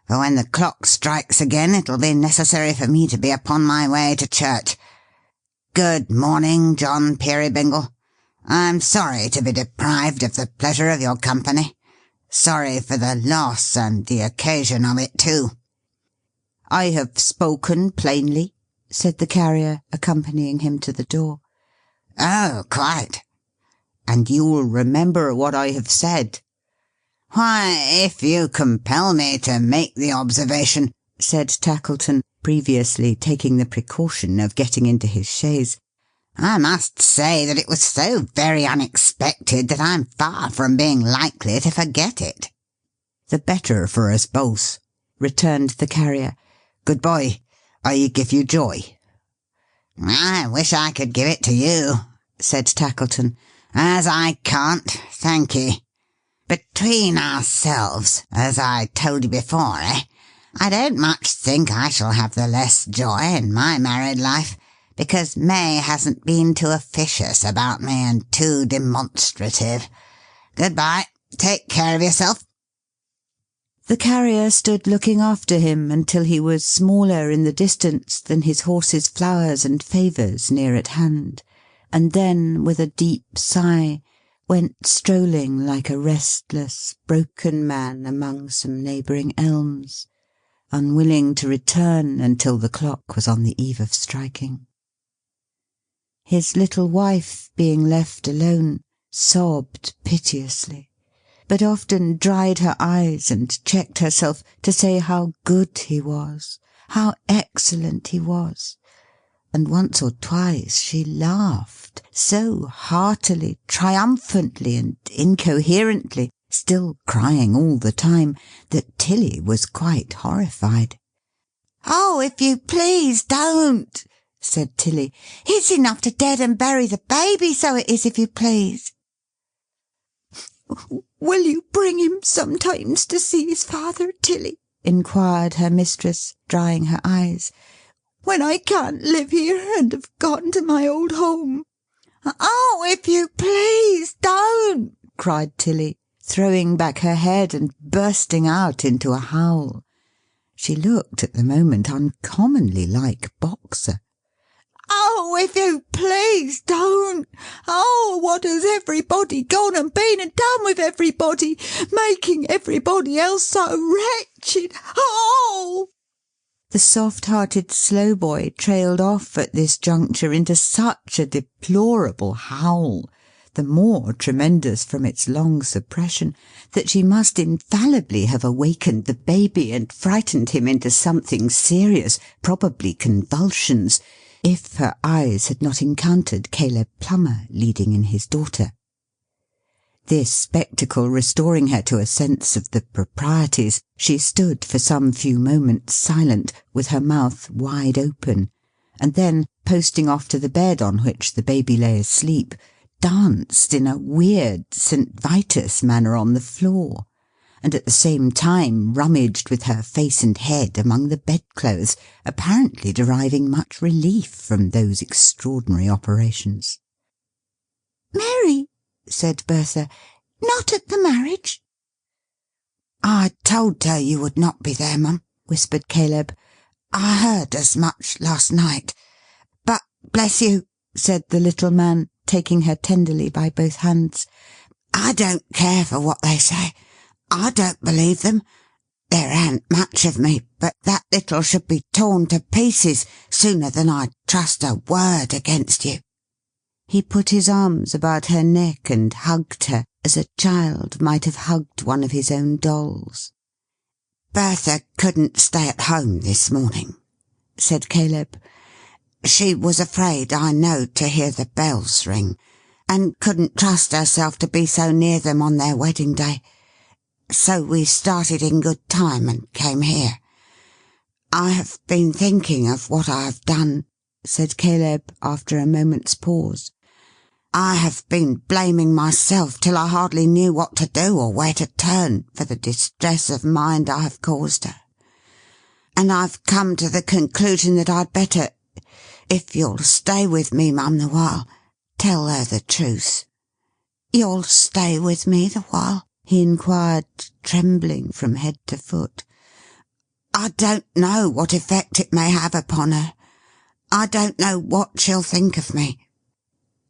for when the clock strikes again it'll be necessary for me to be upon my way to church. Good morning, John Peerybingle. I'm sorry to be deprived of the pleasure of your company. Sorry for the loss, and the occasion of it too." "I have spoken plainly," said the carrier, accompanying him to the door. "Oh, quite," and you'll remember what I have said." "Why, if you compel me to make the observation," said Tackleton, previously taking the precaution of getting into his chaise, "I must say that it was so very unexpected that I'm far from being likely to forget it." "The better for us both," returned the Carrier. "Good-bye. I give you joy." "I wish I could give it to you," said Tackleton, "as I can't, thank ye. Between ourselves, as I told you before, I don't much think I shall have the less joy in my married life, because May hasn't been too officious about me and too demonstrative. Good-bye. Take care of yourself." The Carrier stood looking after him until he was smaller in the distance than his horse's flowers and favours near at hand, and then, with a deep sigh, went strolling like a restless, broken man among some neighbouring elms, unwilling to return until the clock was on the eve of striking. His little wife, being left alone, sobbed piteously, but often dried her eyes and checked herself to say how good he was, how excellent he was, and once or twice she laughed so heartily, triumphantly, and incoherently, still crying all the time, that Tilly was quite horrified. "Oh, if you please, don't," said Tilly. "It's enough to dead and bury the baby, so it is, if you please." "Will you bring him sometimes to see his father, Tilly?" inquired her mistress, drying her eyes, "when I can't live here, and have gone to my old home?" "Oh, if you please, don't," cried Tilly, throwing back her head and bursting out into a howl. She looked at the moment uncommonly like Boxer. "Oh, if you please, don't. Oh, what has everybody gone and been and done with everybody, making everybody else so wretched? Oh!" The soft-hearted Slowboy trailed off at this juncture into such a deplorable howl, the more tremendous from its long suppression, that she must infallibly have awakened the baby and frightened him into something serious, probably convulsions, if her eyes had not encountered Caleb Plummer leading in his daughter. This spectacle restoring her to a sense of the proprieties, she stood for some few moments silent, with her mouth wide open, and then, posting off to the bed on which the baby lay asleep, danced in a weird St. Vitus manner on the floor, and at the same time rummaged with her face and head among the bedclothes, apparently deriving much relief from those extraordinary operations. "Mary," said Bertha, "not at the marriage?" "I told her you would not be there, Mum," whispered Caleb. "I heard as much last night. But, bless you," said the little man, taking her tenderly by both hands, "I don't care for what they say. I don't believe them. There ain't much of me, but that little should be torn to pieces sooner than I'd trust a word against you." He put his arms about her neck and hugged her, as a child might have hugged one of his own dolls. "Bertha couldn't stay at home this morning," said Caleb. "She was afraid, I know, to hear the bells ring, and couldn't trust herself to be so near them on their wedding day. So we started in good time and came here. I have been thinking of what I have done," said Caleb, after a moment's pause. "I have been blaming myself till I hardly knew what to do or where to turn, for the distress of mind I have caused her. And I've come to the conclusion that I'd better, if you'll stay with me, Mum, the while, tell her the truth. You'll stay with me the while?" he inquired, trembling from head to foot. "I don't know what effect it may have upon her. I don't know what she'll think of me.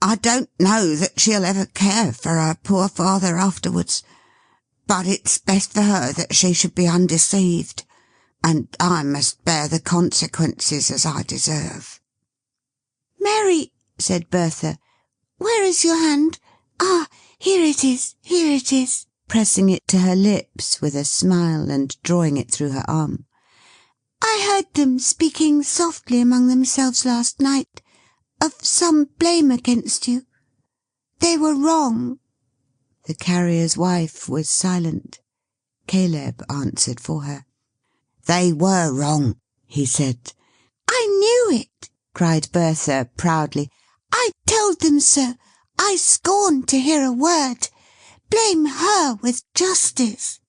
I don't know that she'll ever care for her poor father afterwards. But it's best for her that she should be undeceived, and I must bear the consequences as I deserve." "Mary," said Bertha, "where is your hand? Ah, here it is, pressing it to her lips with a smile and drawing it through her arm. I heard them speaking softly among themselves last night, of some blame against you. They were wrong. The carrier's wife was silent. Caleb answered for her. They were wrong, he said. I knew it, cried Bertha proudly. I told them so. I scorned to hear a word. Blame her with justice.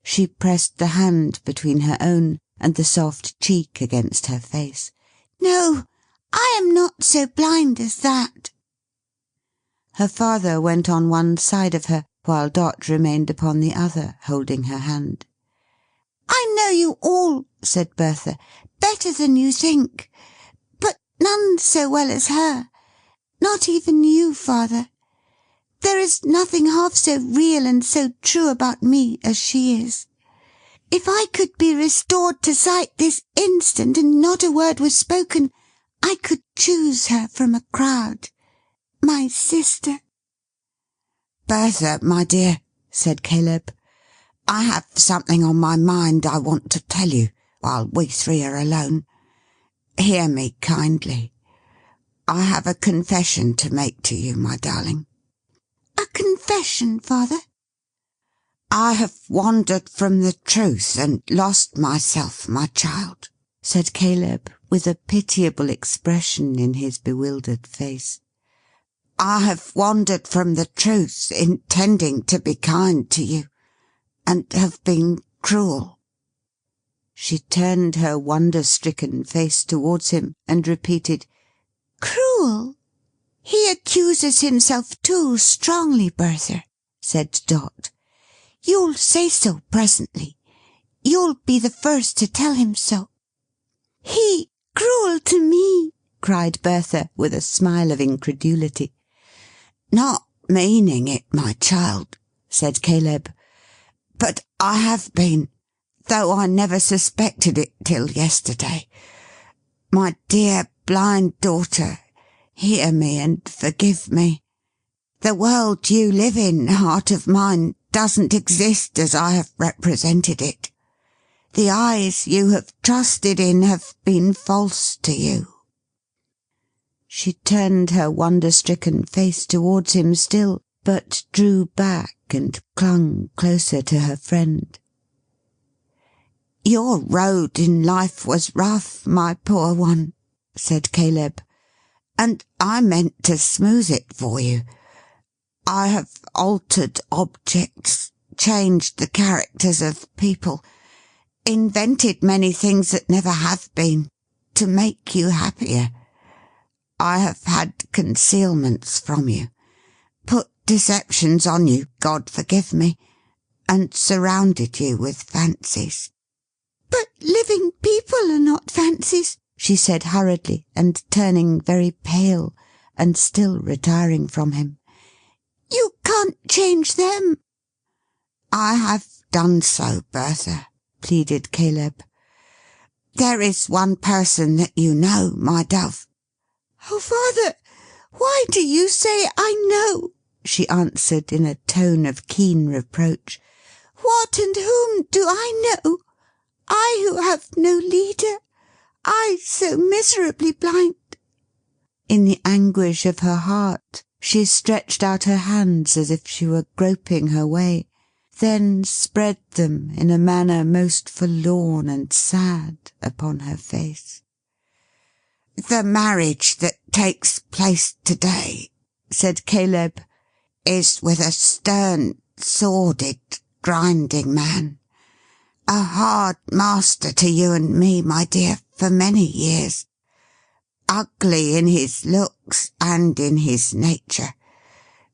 She pressed the hand between her own and the soft cheek against her face. No, I am not so blind as that. Her father went on one side of her, while Dot remained upon the other, holding her hand. I know you all, said Bertha, better than you think, but none so well as her. Not even you, father. There is nothing half so real and so true about me as she is. If I could be restored to sight this instant and not a word was spoken, I could choose her from a crowd. My sister. Bertha, my dear, said Caleb, I have something on my mind I want to tell you, while we three are alone. Hear me kindly. I have a confession to make to you, my darling. A confession, father? I have wandered from the truth and lost myself, my child, said Caleb, with a pitiable expression in his bewildered face. I have wandered from the truth, intending to be kind to you, and have been cruel. She turned her wonder-stricken face towards him, and repeated, Cruel? He accuses himself too strongly, Bertha, said Dot. You'll say so presently. You'll be the first to tell him so. He cruel to me, cried Bertha, with a smile of incredulity. Not meaning it, my child, said Caleb, but I have been, though I never suspected it till yesterday. My dear blind daughter, hear me and forgive me. The world you live in, heart of mine, doesn't exist as I have represented it. The eyes you have trusted in have been false to you. She turned her wonder-stricken face towards him still, but drew back and clung closer to her friend. Your road in life was rough, my poor one, said Caleb, and I meant to smooth it for you. I have altered objects, changed the characters of people, invented many things that never have been, to make you happier. I have had concealments from you, put deceptions on you, God forgive me, and surrounded you with fancies. But living people are not fancies, she said hurriedly, and turning very pale, and still retiring from him. You can't change them. I have done so, Bertha, pleaded Caleb. There is one person that you know, my dove. Oh, father, why do you say I know? She answered in a tone of keen reproach. What and whom do I know? I who have no leader, I so miserably blind. In the anguish of her heart, she stretched out her hands as if she were groping her way, then spread them in a manner most forlorn and sad upon her face. The marriage that takes place today, said Caleb, is with a stern, sordid, grinding man. A hard master to you and me, my dear, for many years. Ugly in his looks and in his nature.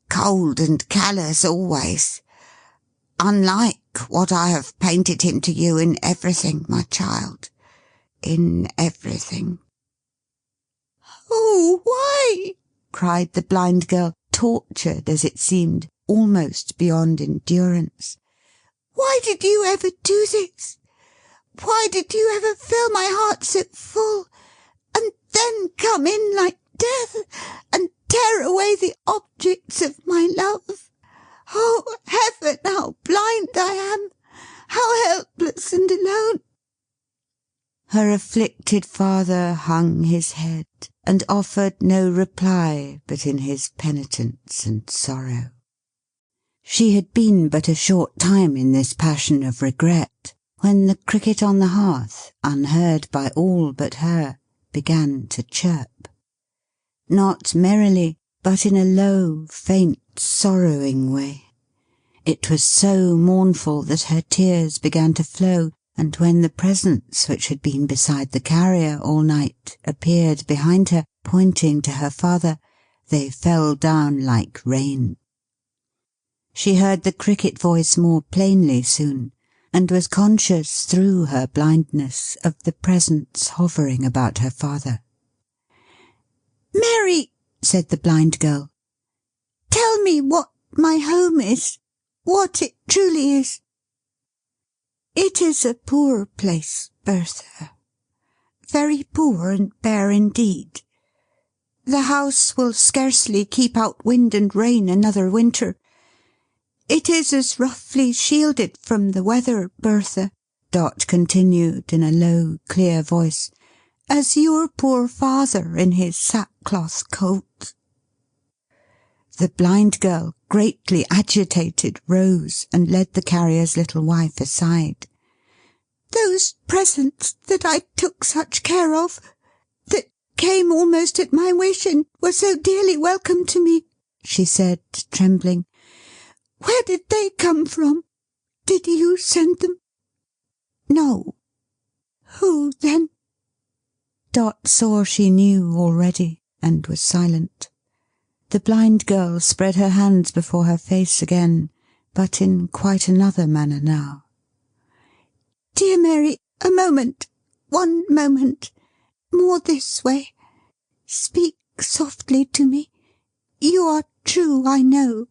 Cold and callous always. Unlike what I have painted him to you in everything, my child. In everything. Oh, why? cried the blind girl, tortured, as it seemed, almost beyond endurance. Why did you ever do this? Why did you ever fill my heart so full, and then come in like death, and tear away the objects of my love. Oh, heaven, how blind I am! How helpless and alone!" Her afflicted father hung his head, and offered no reply but in his penitence and sorrow. She had been but a short time in this passion of regret, when the cricket on the hearth, unheard by all but her, began to chirp. Not merrily, but in a low, faint, sorrowing way. It was so mournful that her tears began to flow, and when the presence which had been beside the carrier all night appeared behind her, pointing to her father, they fell down like rain. She heard the cricket voice more plainly soon, and was conscious through her blindness of the presence hovering about her father. "Mary," said the blind girl, "tell me what my home is, what it truly is." "It is a poor place, Bertha, very poor and bare indeed. The house will scarcely keep out wind and rain another winter. It is as roughly shielded from the weather, Bertha," Dot continued in a low, clear voice, "as your poor father in his sackcloth coat." The blind girl, greatly agitated, rose and led the carrier's little wife aside. "Those presents that I took such care of, that came almost at my wish and were so dearly welcome to me," she said, trembling, "where did they come from? Did you send them?" "No." "Who, then?" Dot saw she knew already, and was silent. The blind girl spread her hands before her face again, but in quite another manner now. "Dear Mary, a moment, one moment, more this way. Speak softly to me. You are true, I know.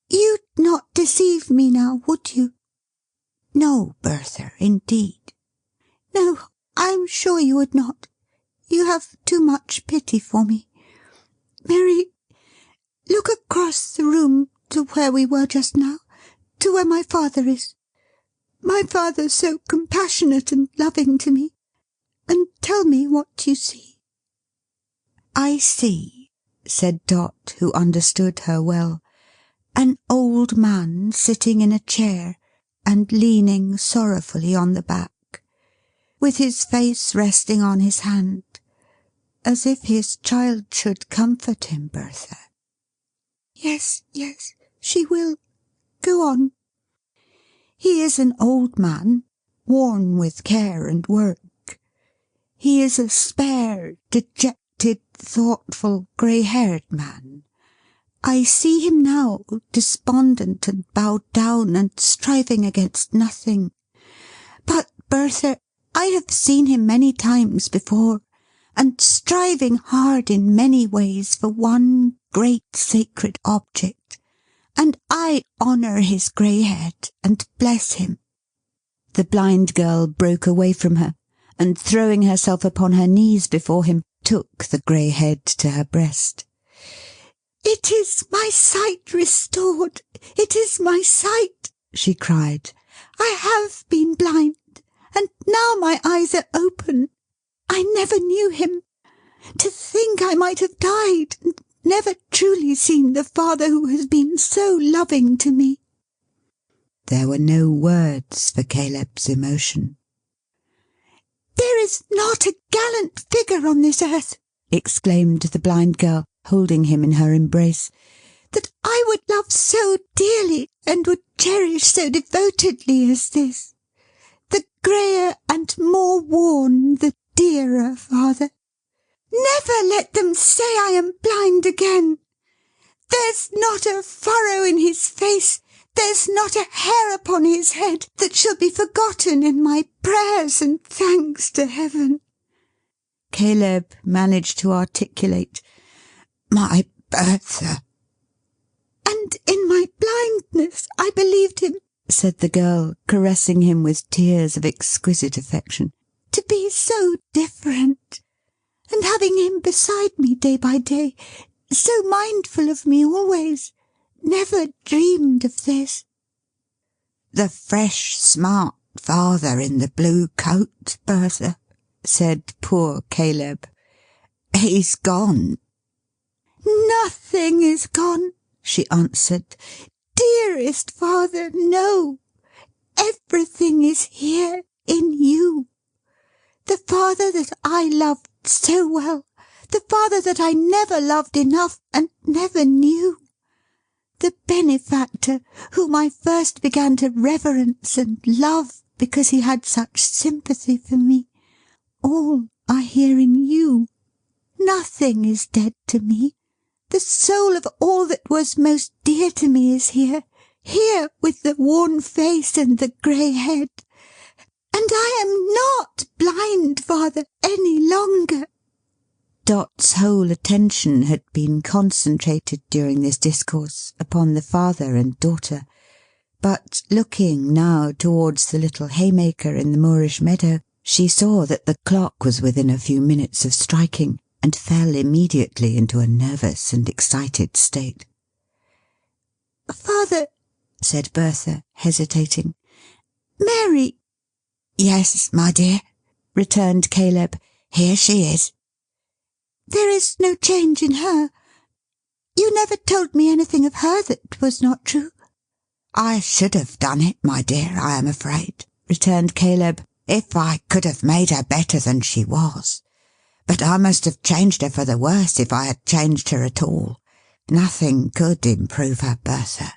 You'd not deceive me now, would you?" "No, Bertha, indeed." "No, I'm sure you would not. You have too much pity for me. Mary, look across the room to where we were just now, to where my father is. My father so compassionate and loving to me, and tell me what you see." "I see," said Dot, who understood her well, "an old man sitting in a chair, and leaning sorrowfully on the back, with his face resting on his hand, as if his child should comfort him, Bertha." "Yes, yes, she will. Go on." "He is an old man, worn with care and work. He is a spare, dejected, thoughtful, grey-haired man. I see him now, despondent and bowed down, and striving against nothing. But, Bertha, I have seen him many times before, and striving hard in many ways for one great sacred object, and I honour his grey head, and bless him." The blind girl broke away from her, and throwing herself upon her knees before him, took the grey head to her breast. "It is my sight restored! It is my sight!" she cried. "I have been blind, and now my eyes are open. I never knew him. To think I might have died, and never truly seen the father who has been so loving to me." There were no words for Caleb's emotion. "There is not a gallant figure on this earth," exclaimed the blind girl, holding him in her embrace, "that I would love so dearly, and would cherish so devotedly as this. The greyer and more worn, the dearer father. Never let them say I am blind again. There's not a furrow in his face, there's not a hair upon his head, that shall be forgotten in my prayers and thanks to heaven." Caleb managed to articulate, "My Bertha." "And in my blindness I believed him," said the girl, caressing him with tears of exquisite affection, "to be so different. And having him beside me day by day, So mindful of me always. Never dreamed of this." "The fresh, smart father in the blue coat, Bertha," said poor Caleb. "He's gone." "Nothing is gone," she answered. "Dearest father, no. Everything is here, in you. The father that I loved so well, the father that I never loved enough and never knew, the benefactor whom I first began to reverence and love because he had such sympathy for me, all are here in you. Nothing is dead to me. The soul of all that was most dear to me is here, here with the worn face and the grey head. And I am not blind, father, any longer." Dot's whole attention had been concentrated during this discourse upon the father and daughter, but looking now towards the little haymaker in the moorish meadow, she saw that the clock was within a few minutes of striking, and fell immediately into a nervous and excited state. "Father," said Bertha, hesitating, "Mary—" "Yes, my dear," returned Caleb. "Here she is." "There is no change in her. You never told me anything of her that was not true." "I should have done it, my dear, I am afraid," returned Caleb, "if I could have made her better than she was. But I must have changed her for the worse if I had changed her at all. Nothing could improve her, Bertha."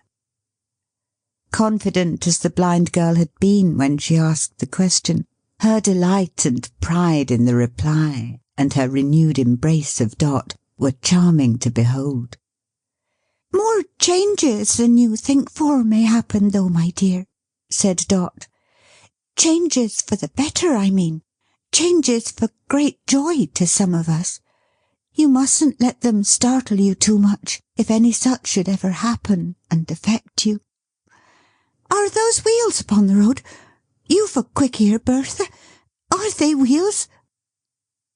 Confident as the blind girl had been when she asked the question, her delight and pride in the reply, and her renewed embrace of Dot, were charming to behold. "More changes than you think for may happen, though, my dear," said Dot. "Changes for the better, I mean. Changes for great joy to some of us. You mustn't let them startle you too much, if any such should ever happen and affect you. Are those wheels upon the road? You've a quick ear, Bertha. Are they wheels?"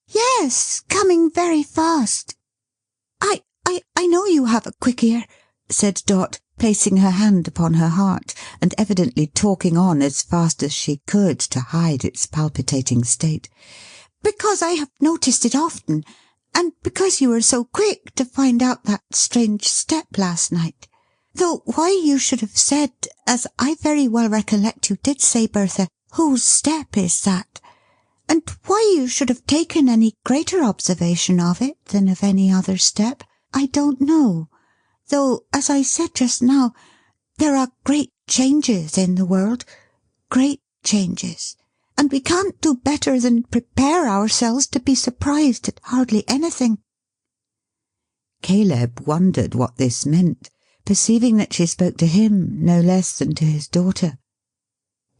"Yes, coming very fast." I know you have a quick ear," said Dot, placing her hand upon her heart, and evidently talking on as fast as she could to hide its palpitating state, "because I have noticed it often, and because you were so quick to find out that strange step last night. Though why you should have said, as I very well recollect you did say, Bertha, whose step is that? And why you should have taken any greater observation of it than of any other step, I don't know, though, as I said just now, there are great changes in the world, great changes, and we can't do better than prepare ourselves to be surprised at hardly anything." Caleb wondered what this meant, perceiving that she spoke to him no less than to his daughter.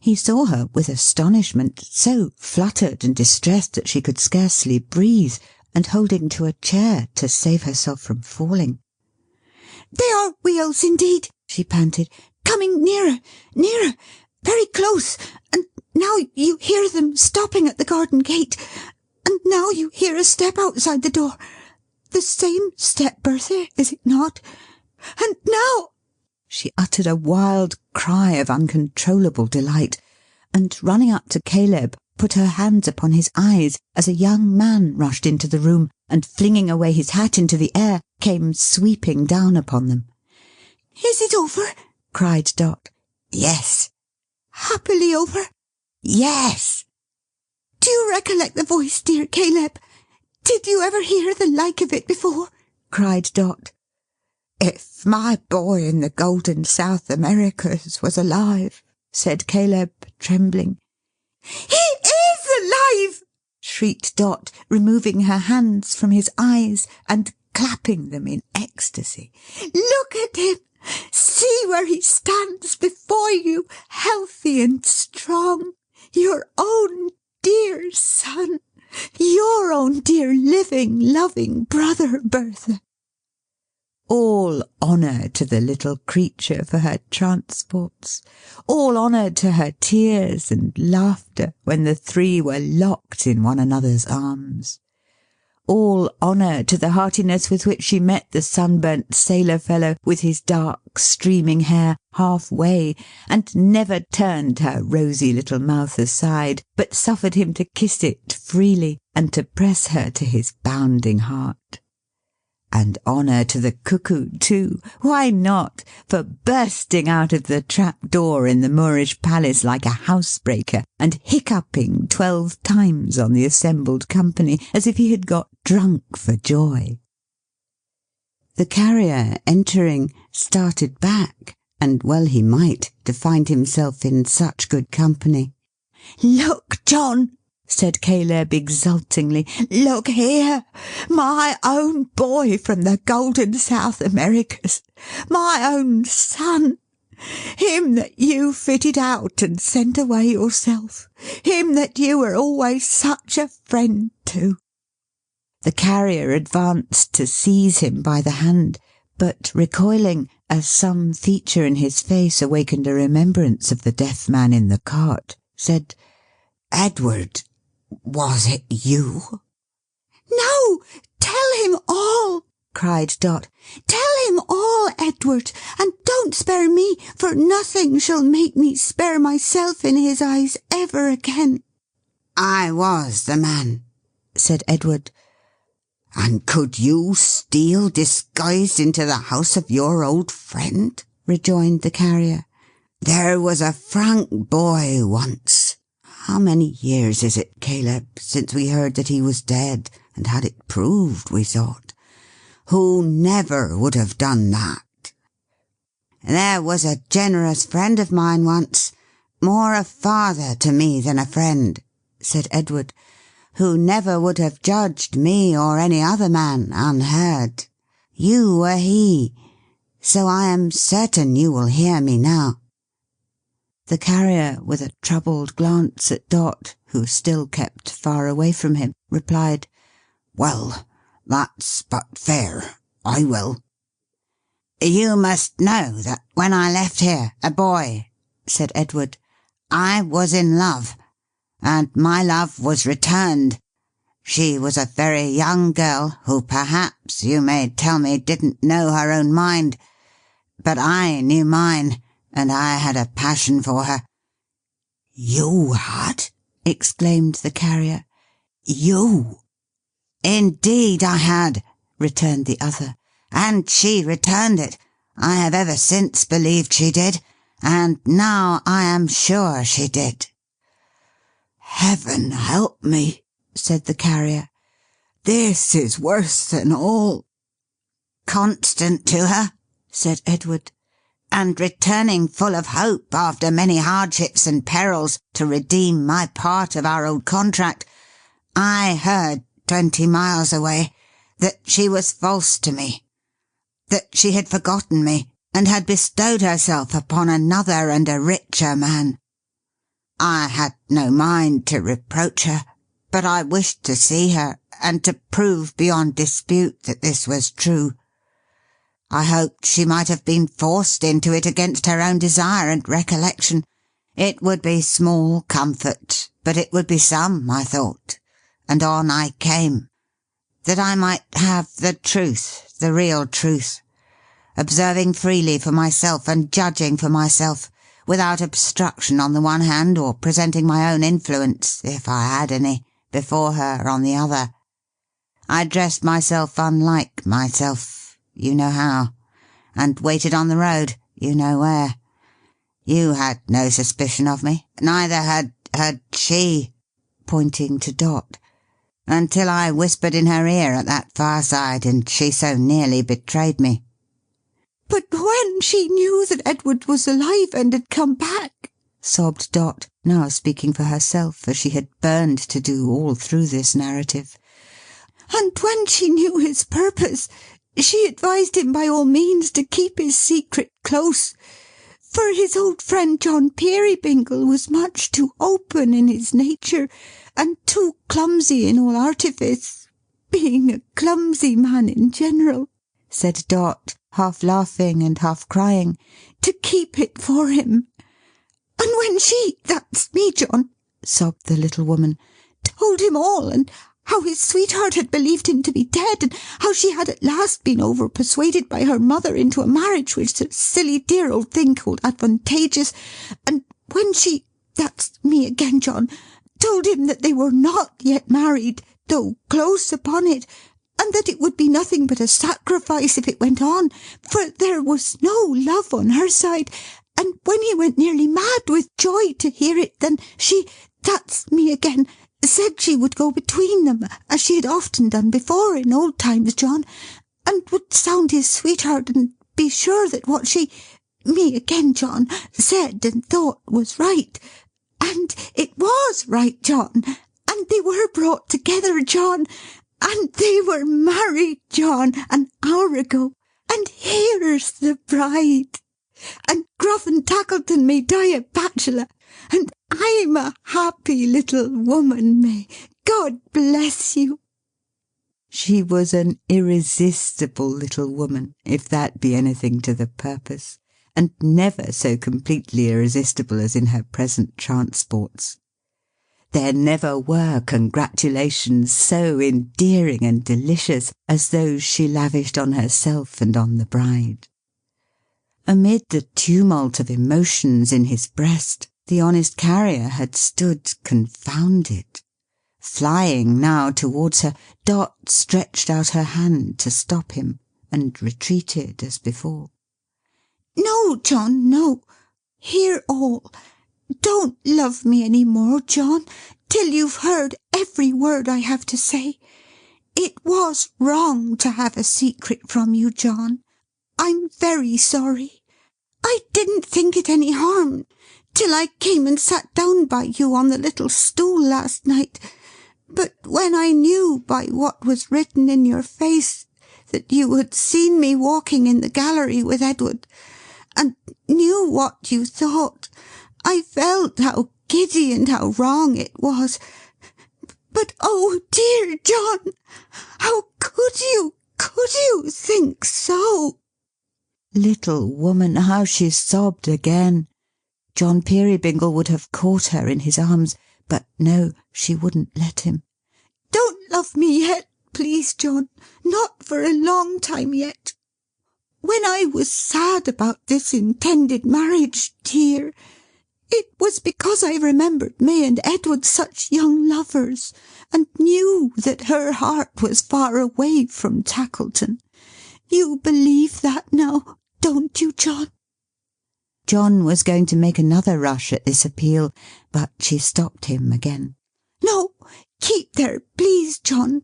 He saw her with astonishment, so fluttered and distressed that she could scarcely breathe, and holding to a chair to save herself from falling. "They are wheels indeed," she panted, "coming nearer, nearer, very close, and now you hear them stopping at the garden gate, and now you hear a step outside the door. The same step, Bertha, is it not? And now—" She uttered a wild cry of uncontrollable delight, and running up to Caleb, put her hands upon his eyes as a young man rushed into the room, and flinging away his hat into the air, came sweeping down upon them. "Is it over?" cried Dot. "Yes." "Happily over?" "Yes." "Do you recollect the voice, dear Caleb? Did you ever hear the like of it before?" cried Dot. "If my boy in the golden South Americas was alive," said Caleb, trembling. "He is alive!" shrieked Dot, removing her hands from his eyes and clapping them in ecstasy. "Look at him! See where he stands before you, healthy and strong. Your own dear son. Your own dear living, loving brother, Bertha." All honour to the little creature for her transports, all honour to her tears and laughter when the three were locked in one another's arms, all honour to the heartiness with which she met the sunburnt sailor fellow with his dark streaming hair half-way, and never turned her rosy little mouth aside, but suffered him to kiss it freely, and to press her to his bounding heart. And honour to the cuckoo, too, why not, for bursting out of the trap-door in the Moorish palace like a housebreaker, and hiccuping 12 times on the assembled company, as if he had got drunk for joy. The carrier, entering, started back, and well he might, to find himself in such good company. "Look, John," said Caleb exultingly, "look here! My own boy from the golden South Americas! My own son! Him that you fitted out and sent away yourself! Him that you were always such a friend to!" The carrier advanced to seize him by the hand, but recoiling, as some feature in his face awakened a remembrance of the deaf man in the cart, said, "Edward, was it you?" "No! Tell him all!" cried Dot. "Tell him all, Edward, and don't spare me, for nothing shall make me spare myself in his eyes ever again." "I was the man," said Edward. "And could you steal disguised into the house of your old friend?" rejoined the carrier. "There was a frank boy once. How many years is it, Caleb, since we heard that he was dead, and had it proved, we thought, who never would have done that?" "There was a generous friend of mine once, more a father to me than a friend," said Edward, "who never would have judged me or any other man unheard. You were he, so I am certain you will hear me now." The carrier, with a troubled glance at Dot, who still kept far away from him, replied, "Well, that's but fair. I will." "You must know that when I left here, a boy," said Edward, "I was in love, and my love was returned. She was a very young girl, who perhaps, you may tell me, didn't know her own mind. But I knew mine, and I had a passion for her." "You had?" exclaimed the carrier. "You?" "Indeed I had," returned the other, "and she returned it. I have ever since believed she did, and now I am sure she did." "Heaven help me," said the carrier. "This is worse than all." "Constant to her," said Edward, "and returning full of hope after many hardships and perils to redeem my part of our old contract, I heard 20 miles away that she was false to me, that she had forgotten me, and had bestowed herself upon another and a richer man. I had no mind to reproach her, but I wished to see her, and to prove beyond dispute that this was true. I hoped she might have been forced into it against her own desire and recollection. It would be small comfort, but it would be some, I thought, and on I came, that I might have the truth, the real truth, observing freely for myself and judging for myself, without obstruction on the one hand, or presenting my own influence, if I had any, before her on the other. I dressed myself unlike myself, you know how, and waited on the road, you know where. You had no suspicion of me, neither had she," pointing to Dot, "until I whispered in her ear at that fireside, and she so nearly betrayed me." "But when she knew that Edward was alive and had come back," sobbed Dot, now speaking for herself, as she had burned to do all through this narrative, "and when she knew his purpose, she advised him by all means to keep his secret close, for his old friend John Peerybingle was much too open in his nature, and too clumsy in all artifice, being a clumsy man in general," said Dot, half laughing and half crying, "to keep it for him. And when she—that's me, John," sobbed the little woman, "told him all, and how his sweetheart had believed him to be dead, and how she had at last been over-persuaded by her mother into a marriage which the silly dear old thing called advantageous, and when she, that's me again, John, told him that they were not yet married, though close upon it, and that it would be nothing but a sacrifice if it went on, for there was no love on her side, and when he went nearly mad with joy to hear it, then she, that's me again, said she would go between them, as she had often done before in old times, John, and would sound his sweetheart and be sure that what she, me again, John, said and thought was right. And it was right, John, and they were brought together, John, and they were married, John, an hour ago, and here's the bride. And Gruff and Tackleton may die a bachelor, and I'm a happy little woman, May. God bless you. She was an irresistible little woman, if that be anything to the purpose, and never so completely irresistible as in her present transports. There never were congratulations so endearing and delicious as those she lavished on herself and on the bride. Amid the tumult of emotions in his breast, the honest carrier had stood confounded. Flying now towards her, Dot stretched out her hand to stop him, and retreated as before. No, John, no. Hear all. Don't love me any more, John, till you've heard every word I have to say. It was wrong to have a secret from you, John. I'm very sorry. I didn't think it any harm, till I came and sat down by you on the little stool last night. But when I knew by what was written in your face that you had seen me walking in the gallery with Edward, and knew what you thought, I felt how giddy and how wrong it was. But, oh dear John, how could you think so? Little woman, how she sobbed again! John Peerybingle would have caught her in his arms, but no, she wouldn't let him. Don't love me yet, please, John, not for a long time yet. When I was sad about this intended marriage, dear, it was because I remembered May and Edward such young lovers, and knew that her heart was far away from Tackleton. You believe that now, don't you, John? John was going to make another rush at this appeal, but she stopped him again. No, keep there, please, John.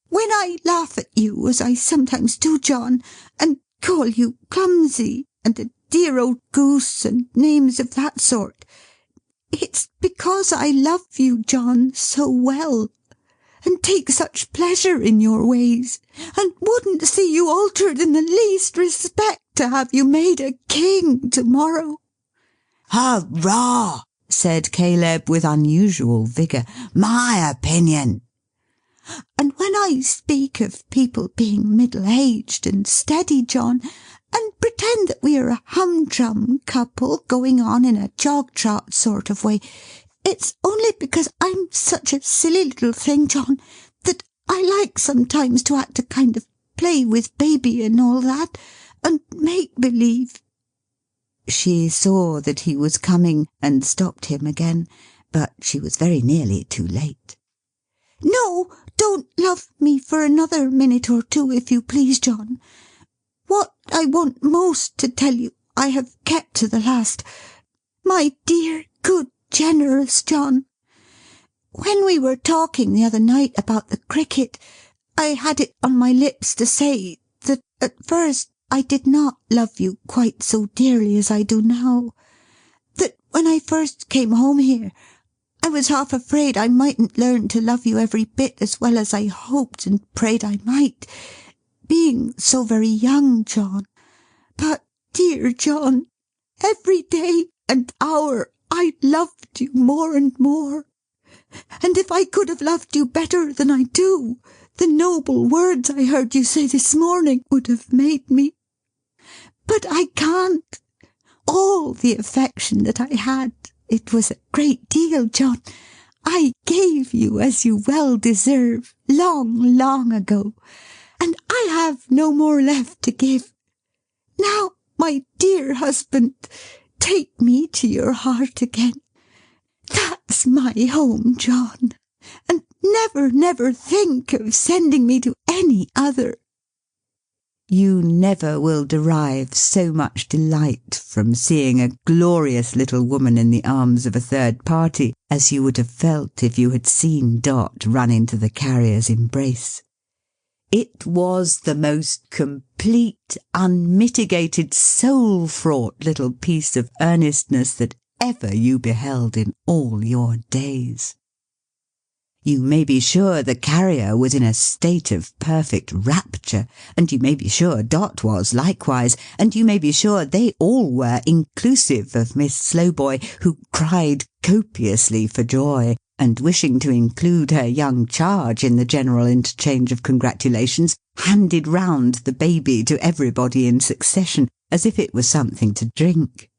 When I laugh at you, as I sometimes do, John, and call you clumsy, and a dear old goose, and names of that sort, it's because I love you, John, so well, and take such pleasure in your ways, and wouldn't see you altered in the least respect to have you made a king to-morrow. Hurrah! said Caleb with unusual vigour. My opinion! And when I speak of people being middle-aged and steady, John, and pretend that we are a humdrum couple going on in a jog-trot sort of way, it's only because I'm such a silly little thing, John, that I like sometimes to act a kind of play with baby and all that, and make believe. She saw that he was coming, and stopped him again, but she was very nearly too late. No, don't love me for another minute or two, if you please, John. What I want most to tell you I have kept to the last. My dear, good, generous John, when we were talking the other night about the cricket, I had it on my lips to say that at first I did not love you quite so dearly as I do now. That when I first came home here, I was half afraid I mightn't learn to love you every bit as well as I hoped and prayed I might, being so very young, John. But, dear John, every day and hour I loved you more and more. And if I could have loved you better than I do, the noble words I heard you say this morning would have made me. But I can't. All the affection that I had, it was a great deal, John, I gave you as you well deserve, long, long ago, and I have no more left to give. Now, my dear husband, take me to your heart again. That's my home, John, and never, never think of sending me to any other. You never will derive so much delight from seeing a glorious little woman in the arms of a third party as you would have felt if you had seen Dot run into the carrier's embrace. It was the most complete, unmitigated, soul-fraught little piece of earnestness that ever you beheld in all your days. You may be sure the carrier was in a state of perfect rapture, and you may be sure Dot was likewise, and you may be sure they all were, inclusive of Miss Slowboy, who cried copiously for joy, and wishing to include her young charge in the general interchange of congratulations, handed round the baby to everybody in succession, as if it was something to drink.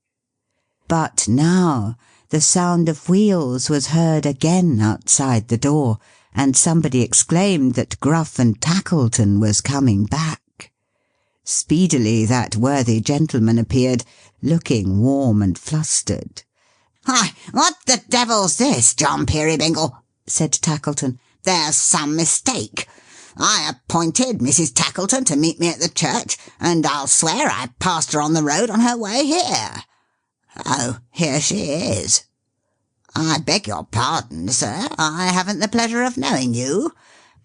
But now the sound of wheels was heard again outside the door, and somebody exclaimed that Gruff and Tackleton was coming back. Speedily that worthy gentleman appeared, looking warm and flustered. "Why, what the devil's this, John Peerybingle?" said Tackleton. "There's some mistake. I appointed Mrs. Tackleton to meet me at the church, and I'll swear I passed her on the road on her way here. Oh, here she is. I beg your pardon, sir. I haven't the pleasure of knowing you.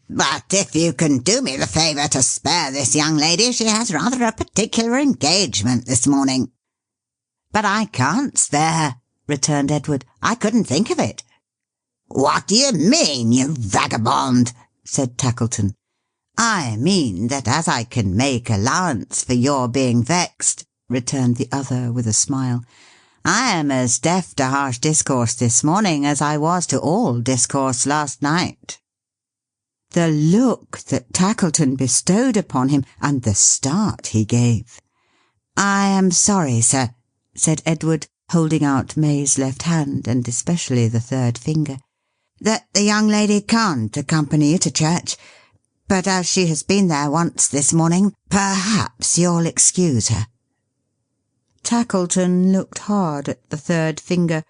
But if you can do me the favour to spare this young lady, she has rather a particular engagement this morning." "But I can't spare," returned Edward. "I couldn't think of it." "What do you mean, you vagabond?" said Tackleton. "I mean that as I can make allowance for your being vexed," returned the other with a smile, "I am as deaf to harsh discourse this morning as I was to all discourse last night." The look that Tackleton bestowed upon him, and the start he gave! "I am sorry, sir," said Edward, holding out May's left hand, and especially the third finger, "that the young lady can't accompany you to church, but as she has been there once this morning, perhaps you'll excuse her." Tackleton looked hard at the third finger,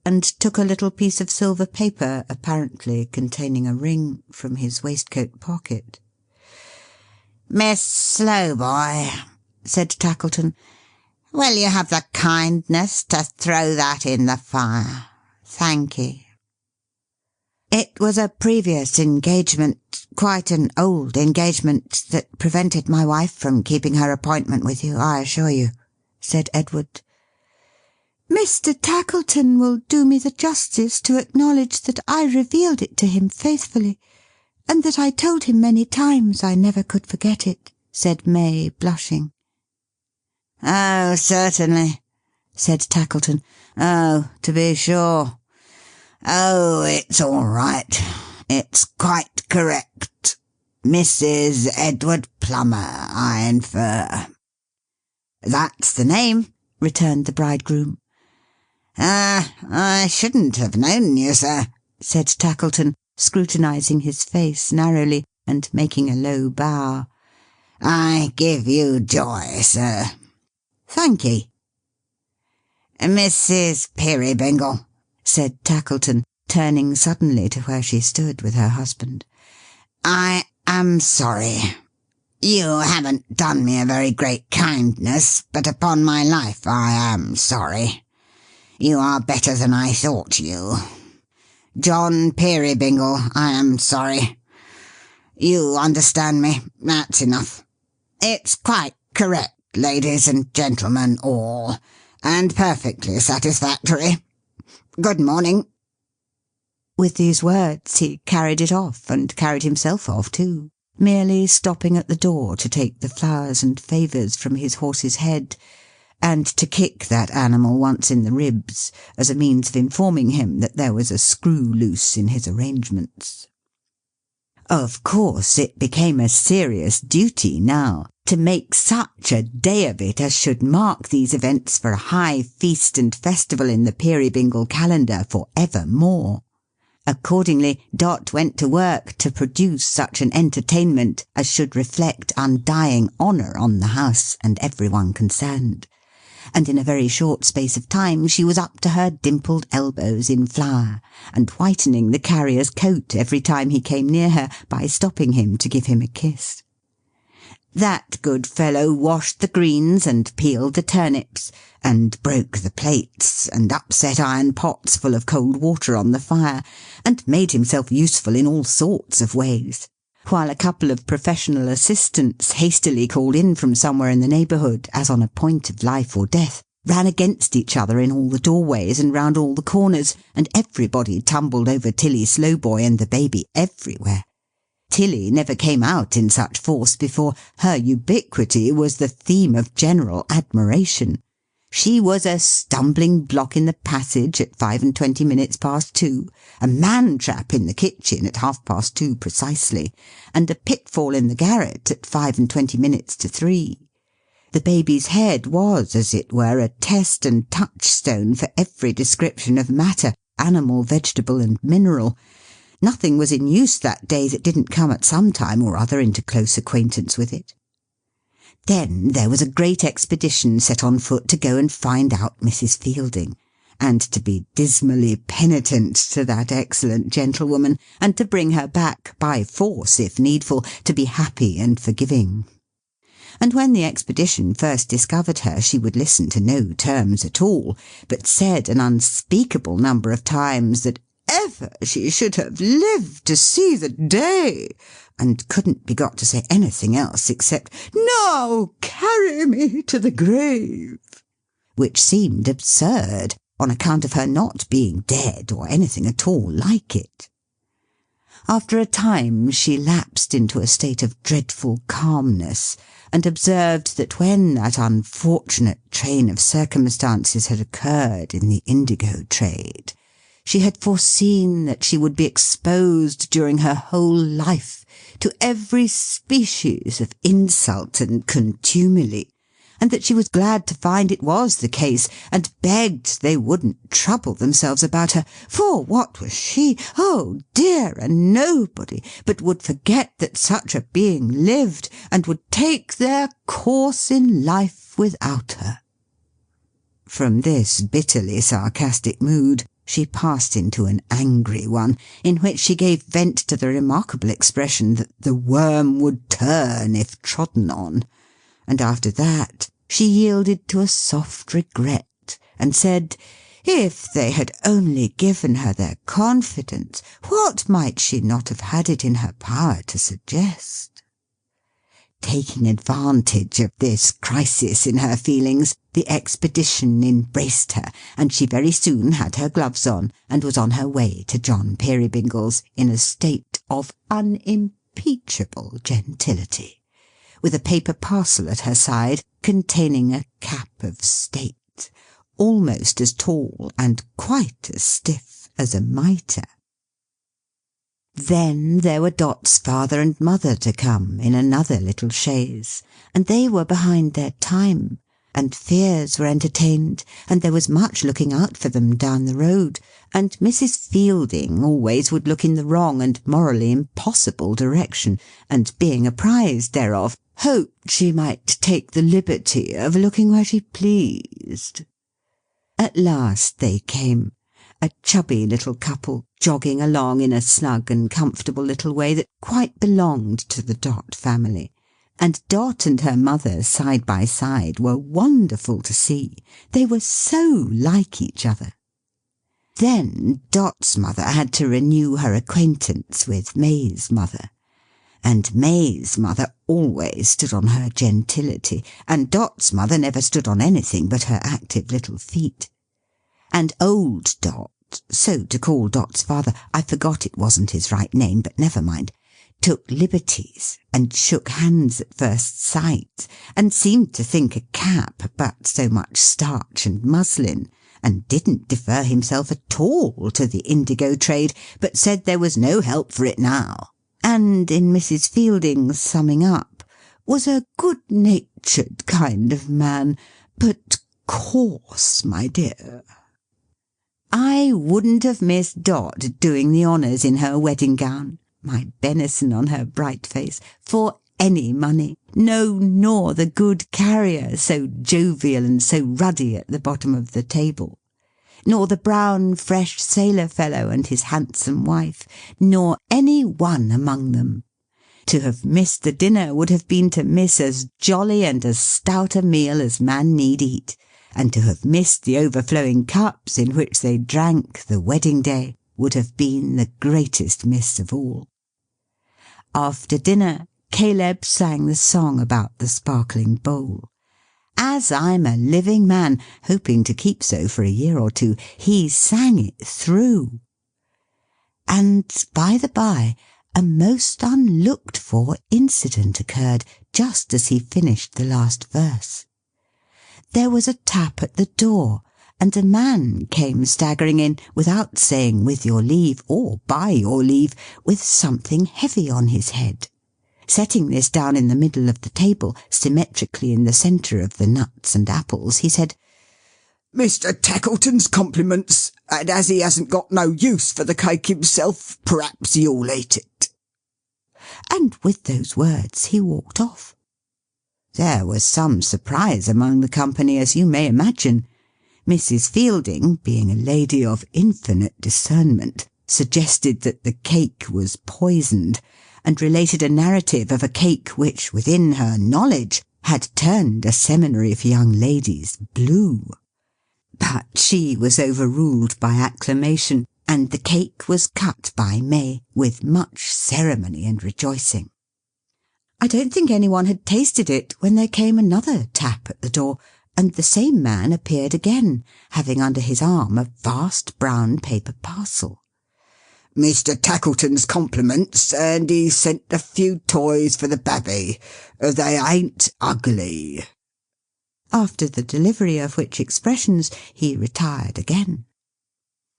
and took a little piece of silver paper, apparently containing a ring, from his waistcoat pocket. "Miss Slowboy," said Tackleton, "will you have the kindness to throw that in the fire? Thank ye." "It was a previous engagement, quite an old engagement, that prevented my wife from keeping her appointment with you, I assure you," said Edward. Mr. Tackleton will do me the justice to acknowledge that I revealed it to him faithfully, and that I told him many times I never could forget it," said May, blushing. "Oh, certainly," said Tackleton. "Oh, to be sure. Oh, it's all right. It's quite correct. Mrs. Edward Plummer, I infer." "That's the name," returned the bridegroom. I shouldn't have known you, sir," said Tackleton, scrutinizing his face narrowly, and making a low bow. "I give you joy, sir." "Thank ye." "Mrs. Peerybingle," said Tackleton, turning suddenly to where she stood with her husband, "I am sorry. You haven't done me a very great kindness, but upon my life I am sorry. You are better than I thought you. John Peerybingle, I am sorry. You understand me. That's enough. It's quite correct, ladies and gentlemen all, and perfectly satisfactory. Good morning." With these words he carried it off, and carried himself off too, merely stopping at the door to take the flowers and favours from his horse's head, and to kick that animal once in the ribs, as a means of informing him that there was a screw loose in his arrangements. Of course it became a serious duty now to make such a day of it as should mark these events for a high feast and festival in the Peerybingle calendar for evermore. Accordingly, Dot went to work to produce such an entertainment as should reflect undying honour on the house and everyone concerned. And in a very short space of time she was up to her dimpled elbows in flour, and whitening the carrier's coat every time he came near her by stopping him to give him a kiss. That good fellow washed the greens and peeled the turnips, and broke the plates, and upset iron pots full of cold water on the fire, and made himself useful in all sorts of ways, while a couple of professional assistants, hastily called in from somewhere in the neighbourhood, as on a point of life or death, ran against each other in all the doorways and round all the corners, and everybody tumbled over Tilly Slowboy and the baby everywhere. Tilly never came out in such force before. Her ubiquity was the theme of general admiration. She was a stumbling block in the passage at 25 past 2, a man-trap in the kitchen at 2:30 precisely, and a pitfall in the garret at 25 to 3. The baby's head was, as it were, a test and touchstone for every description of matter, animal, vegetable, and mineral. Nothing was in use that day that didn't come at some time or other into close acquaintance with it. Then there was a great expedition set on foot to go and find out Mrs. Fielding, and to be dismally penitent to that excellent gentlewoman, and to bring her back, by force if needful, to be happy and forgiving. And when the expedition first discovered her, she would listen to no terms at all, but said an unspeakable number of times that ever she should have lived to see the day, and couldn't be got to say anything else except, "Now carry me to the grave," which seemed absurd, on account of her not being dead, or anything at all like it. After a time she lapsed into a state of dreadful calmness, and observed that when that unfortunate train of circumstances had occurred in the indigo trade, she had foreseen that she would be exposed during her whole life to every species of insult and contumely, and that she was glad to find it was the case, and begged they wouldn't trouble themselves about her, for what was she, oh dear, a nobody, but would forget that such a being lived, and would take their course in life without her. From this bitterly sarcastic mood she passed into an angry one, in which she gave vent to the remarkable expression that the worm would turn if trodden on, and after that she yielded to a soft regret, and said, if they had only given her their confidence, what might she not have had it in her power to suggest? Taking advantage of this crisis in her feelings, the expedition embraced her, and she very soon had her gloves on, and was on her way to John Peerybingle's in a state of unimpeachable gentility, with a paper parcel at her side containing a cap of state, almost as tall and quite as stiff as a mitre. Then there were Dot's father and mother to come in another little chaise, and they were behind their time, and fears were entertained, and there was much looking out for them down the road, and Mrs. Fielding always would look in the wrong and morally impossible direction, and being apprised thereof, hoped she might take the liberty of looking where she pleased. At last they came, a chubby little couple, jogging along in a snug and comfortable little way that quite belonged to the Dot family, and Dot and her mother side by side were wonderful to see, they were so like each other. Then Dot's mother had to renew her acquaintance with May's mother, and May's mother always stood on her gentility, and Dot's mother never stood on anything but her active little feet. And old Dot, so to call Dot's father, I forgot it wasn't his right name, but never mind, took liberties, and shook hands at first sight, and seemed to think a cap but so much starch and muslin, and didn't defer himself at all to the indigo trade, but said there was no help for it now, and in Mrs. Fielding's summing up, was a good-natured kind of man, but coarse, my dear. I wouldn't have missed Dot doing the honours in her wedding gown, my benison on her bright face, for any money. No, nor the good carrier, so jovial and so ruddy at the bottom of the table, nor the brown fresh sailor fellow and his handsome wife, nor any one among them. To have missed the dinner would have been to miss as jolly and as stout a meal as man need eat, and to have missed the overflowing cups in which they drank the wedding day would have been the greatest miss of all. After dinner, Caleb sang the song about the sparkling bowl. As I'm a living man, hoping to keep so for a year or two, he sang it through. And, by the by, a most unlooked-for incident occurred just as he finished the last verse. There was a tap at the door, and a man came staggering in, without saying with your leave, or by your leave, with something heavy on his head. Setting this down in the middle of the table, symmetrically in the centre of the nuts and apples, he said, "Mr. Tackleton's compliments, and as he hasn't got no use for the cake himself, perhaps you'll eat it." And with those words he walked off. There was some surprise among the company, as you may imagine. Mrs. Fielding, being a lady of infinite discernment, suggested that the cake was poisoned, and related a narrative of a cake which, within her knowledge, had turned a seminary for young ladies blue. But she was overruled by acclamation, and the cake was cut by May, with much ceremony and rejoicing. I don't think anyone had tasted it when there came another tap at the door, and the same man appeared again, having under his arm a vast brown paper parcel. "Mr. Tackleton's compliments, and he sent a few toys for the babby. They ain't ugly." After the delivery of which expressions, he retired again.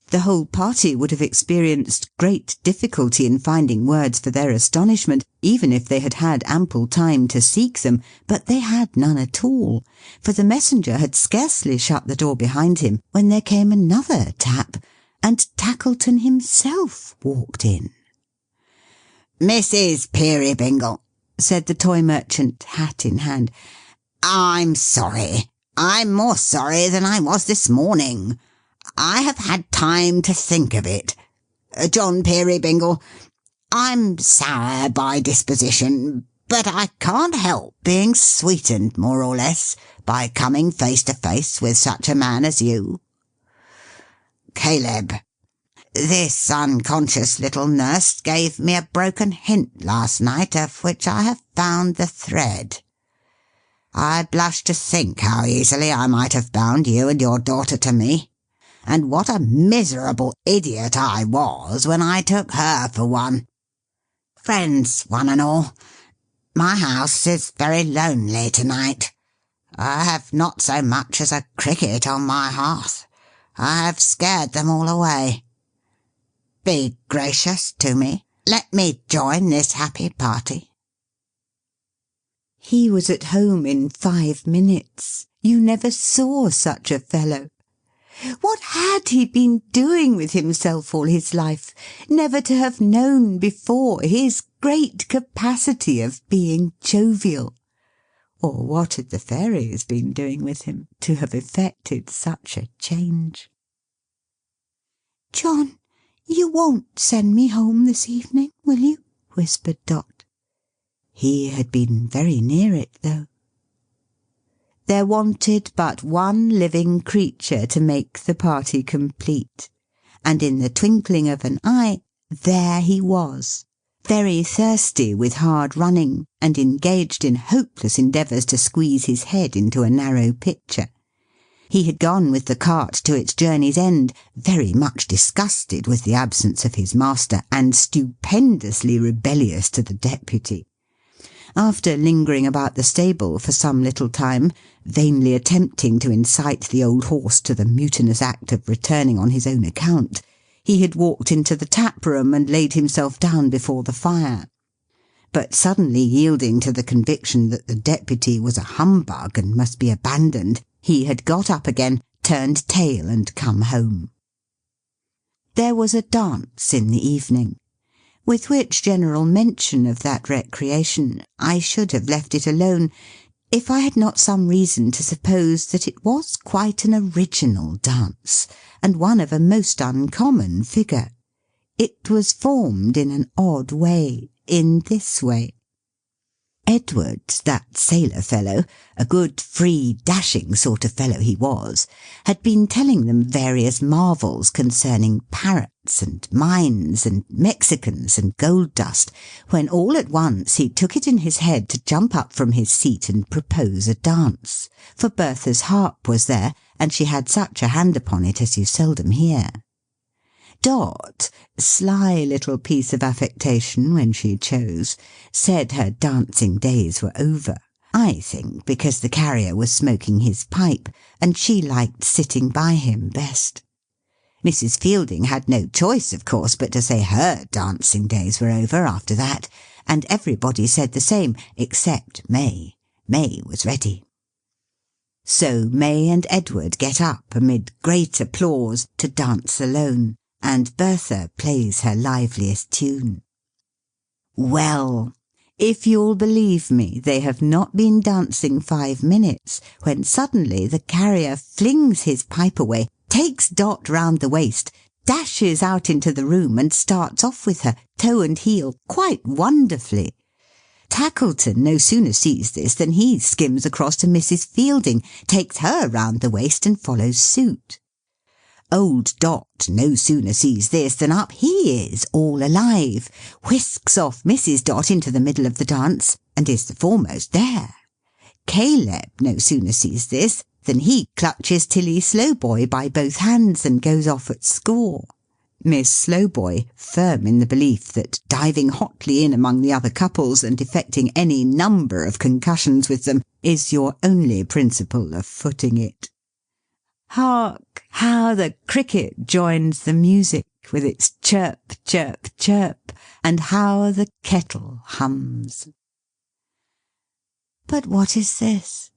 The whole party would have experienced great difficulty in finding words for their astonishment, even if they had had ample time to seek them, but they had none at all, for the messenger had scarcely shut the door behind him when there came another tap, and Tackleton himself walked in. "Mrs. Peerybingle," said the toy merchant, hat in hand, "I'm sorry. I'm more sorry than I was this morning. I have had time to think of it. John Peerybingle, I'm sour by disposition, but I can't help being sweetened, more or less, by coming face to face with such a man as you. Caleb, this unconscious little nurse gave me a broken hint last night, of which I have found the thread. I blush to think how easily I might have bound you and your daughter to me, and what a miserable idiot I was when I took her for one. Friends, one and all, my house is very lonely to-night. I have not so much as a cricket on my hearth. I have scared them all away. Be gracious to me. Let me join this happy party." He was at home in 5 minutes. You never saw such a fellow. What had he been doing with himself all his life, never to have known before his great capacity of being jovial? Or what had the fairies been doing with him, to have effected such a change? "John, you won't send me home this evening, will you?" whispered Dot. He had been very near it, though. There wanted but one living creature to make the party complete, and in the twinkling of an eye, there he was, very thirsty with hard running, and engaged in hopeless endeavours to squeeze his head into a narrow pitcher. He had gone with the cart to its journey's end, very much disgusted with the absence of his master, and stupendously rebellious to the deputy. After lingering about the stable for some little time, vainly attempting to incite the old horse to the mutinous act of returning on his own account, he had walked into the tap-room and laid himself down before the fire. But suddenly yielding to the conviction that the deputy was a humbug and must be abandoned, he had got up again, turned tail, and come home. there was a dance in the evening, with which general mention of that recreation I should have left it alone, if I had not some reason to suppose that it was quite an original dance, and one of a most uncommon figure. It was formed in an odd way, in this way. Edward, that sailor fellow, a good, free, dashing sort of fellow he was, had been telling them various marvels concerning parrots and mines and Mexicans and gold dust, when all at once he took it in his head to jump up from his seat and propose a dance, for Bertha's harp was there, and she had such a hand upon it as you seldom hear. Dot, sly little piece of affectation when she chose, said her dancing days were over, I think because the Carrier was smoking his pipe, and she liked sitting by him best. Mrs. Fielding had no choice, of course, but to say her dancing days were over after that, and everybody said the same, except May. May was ready. So May and Edward get up amid great applause to dance alone, and Bertha plays her liveliest tune. Well, if you'll believe me, they have not been dancing 5 minutes, when suddenly the Carrier flings his pipe away, takes Dot round the waist, dashes out into the room, and starts off with her, toe and heel, quite wonderfully. Tackleton no sooner sees this than he skims across to Mrs. Fielding, takes her round the waist, and follows suit. Old Dot no sooner sees this than up he is, all alive, whisks off Mrs. Dot into the middle of the dance, and is the foremost there. Caleb no sooner sees this than he clutches Tilly Slowboy by both hands, and goes off at score. Miss Slowboy, firm in the belief that diving hotly in among the other couples, and effecting any number of concussions with them, is your only principle of footing it. Hark! How the cricket joins the music with its chirp, chirp, chirp, and how the kettle hums. But what is this?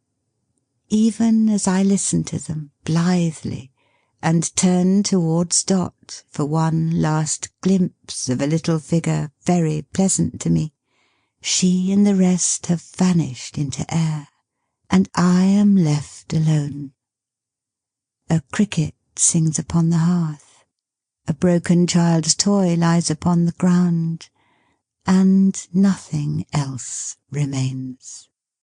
Even as I listen to them blithely, and turn towards Dot for one last glimpse of a little figure very pleasant to me, she and the rest have vanished into air, and I am left alone. A cricket sings upon the hearth, a broken child's toy lies upon the ground, and nothing else remains.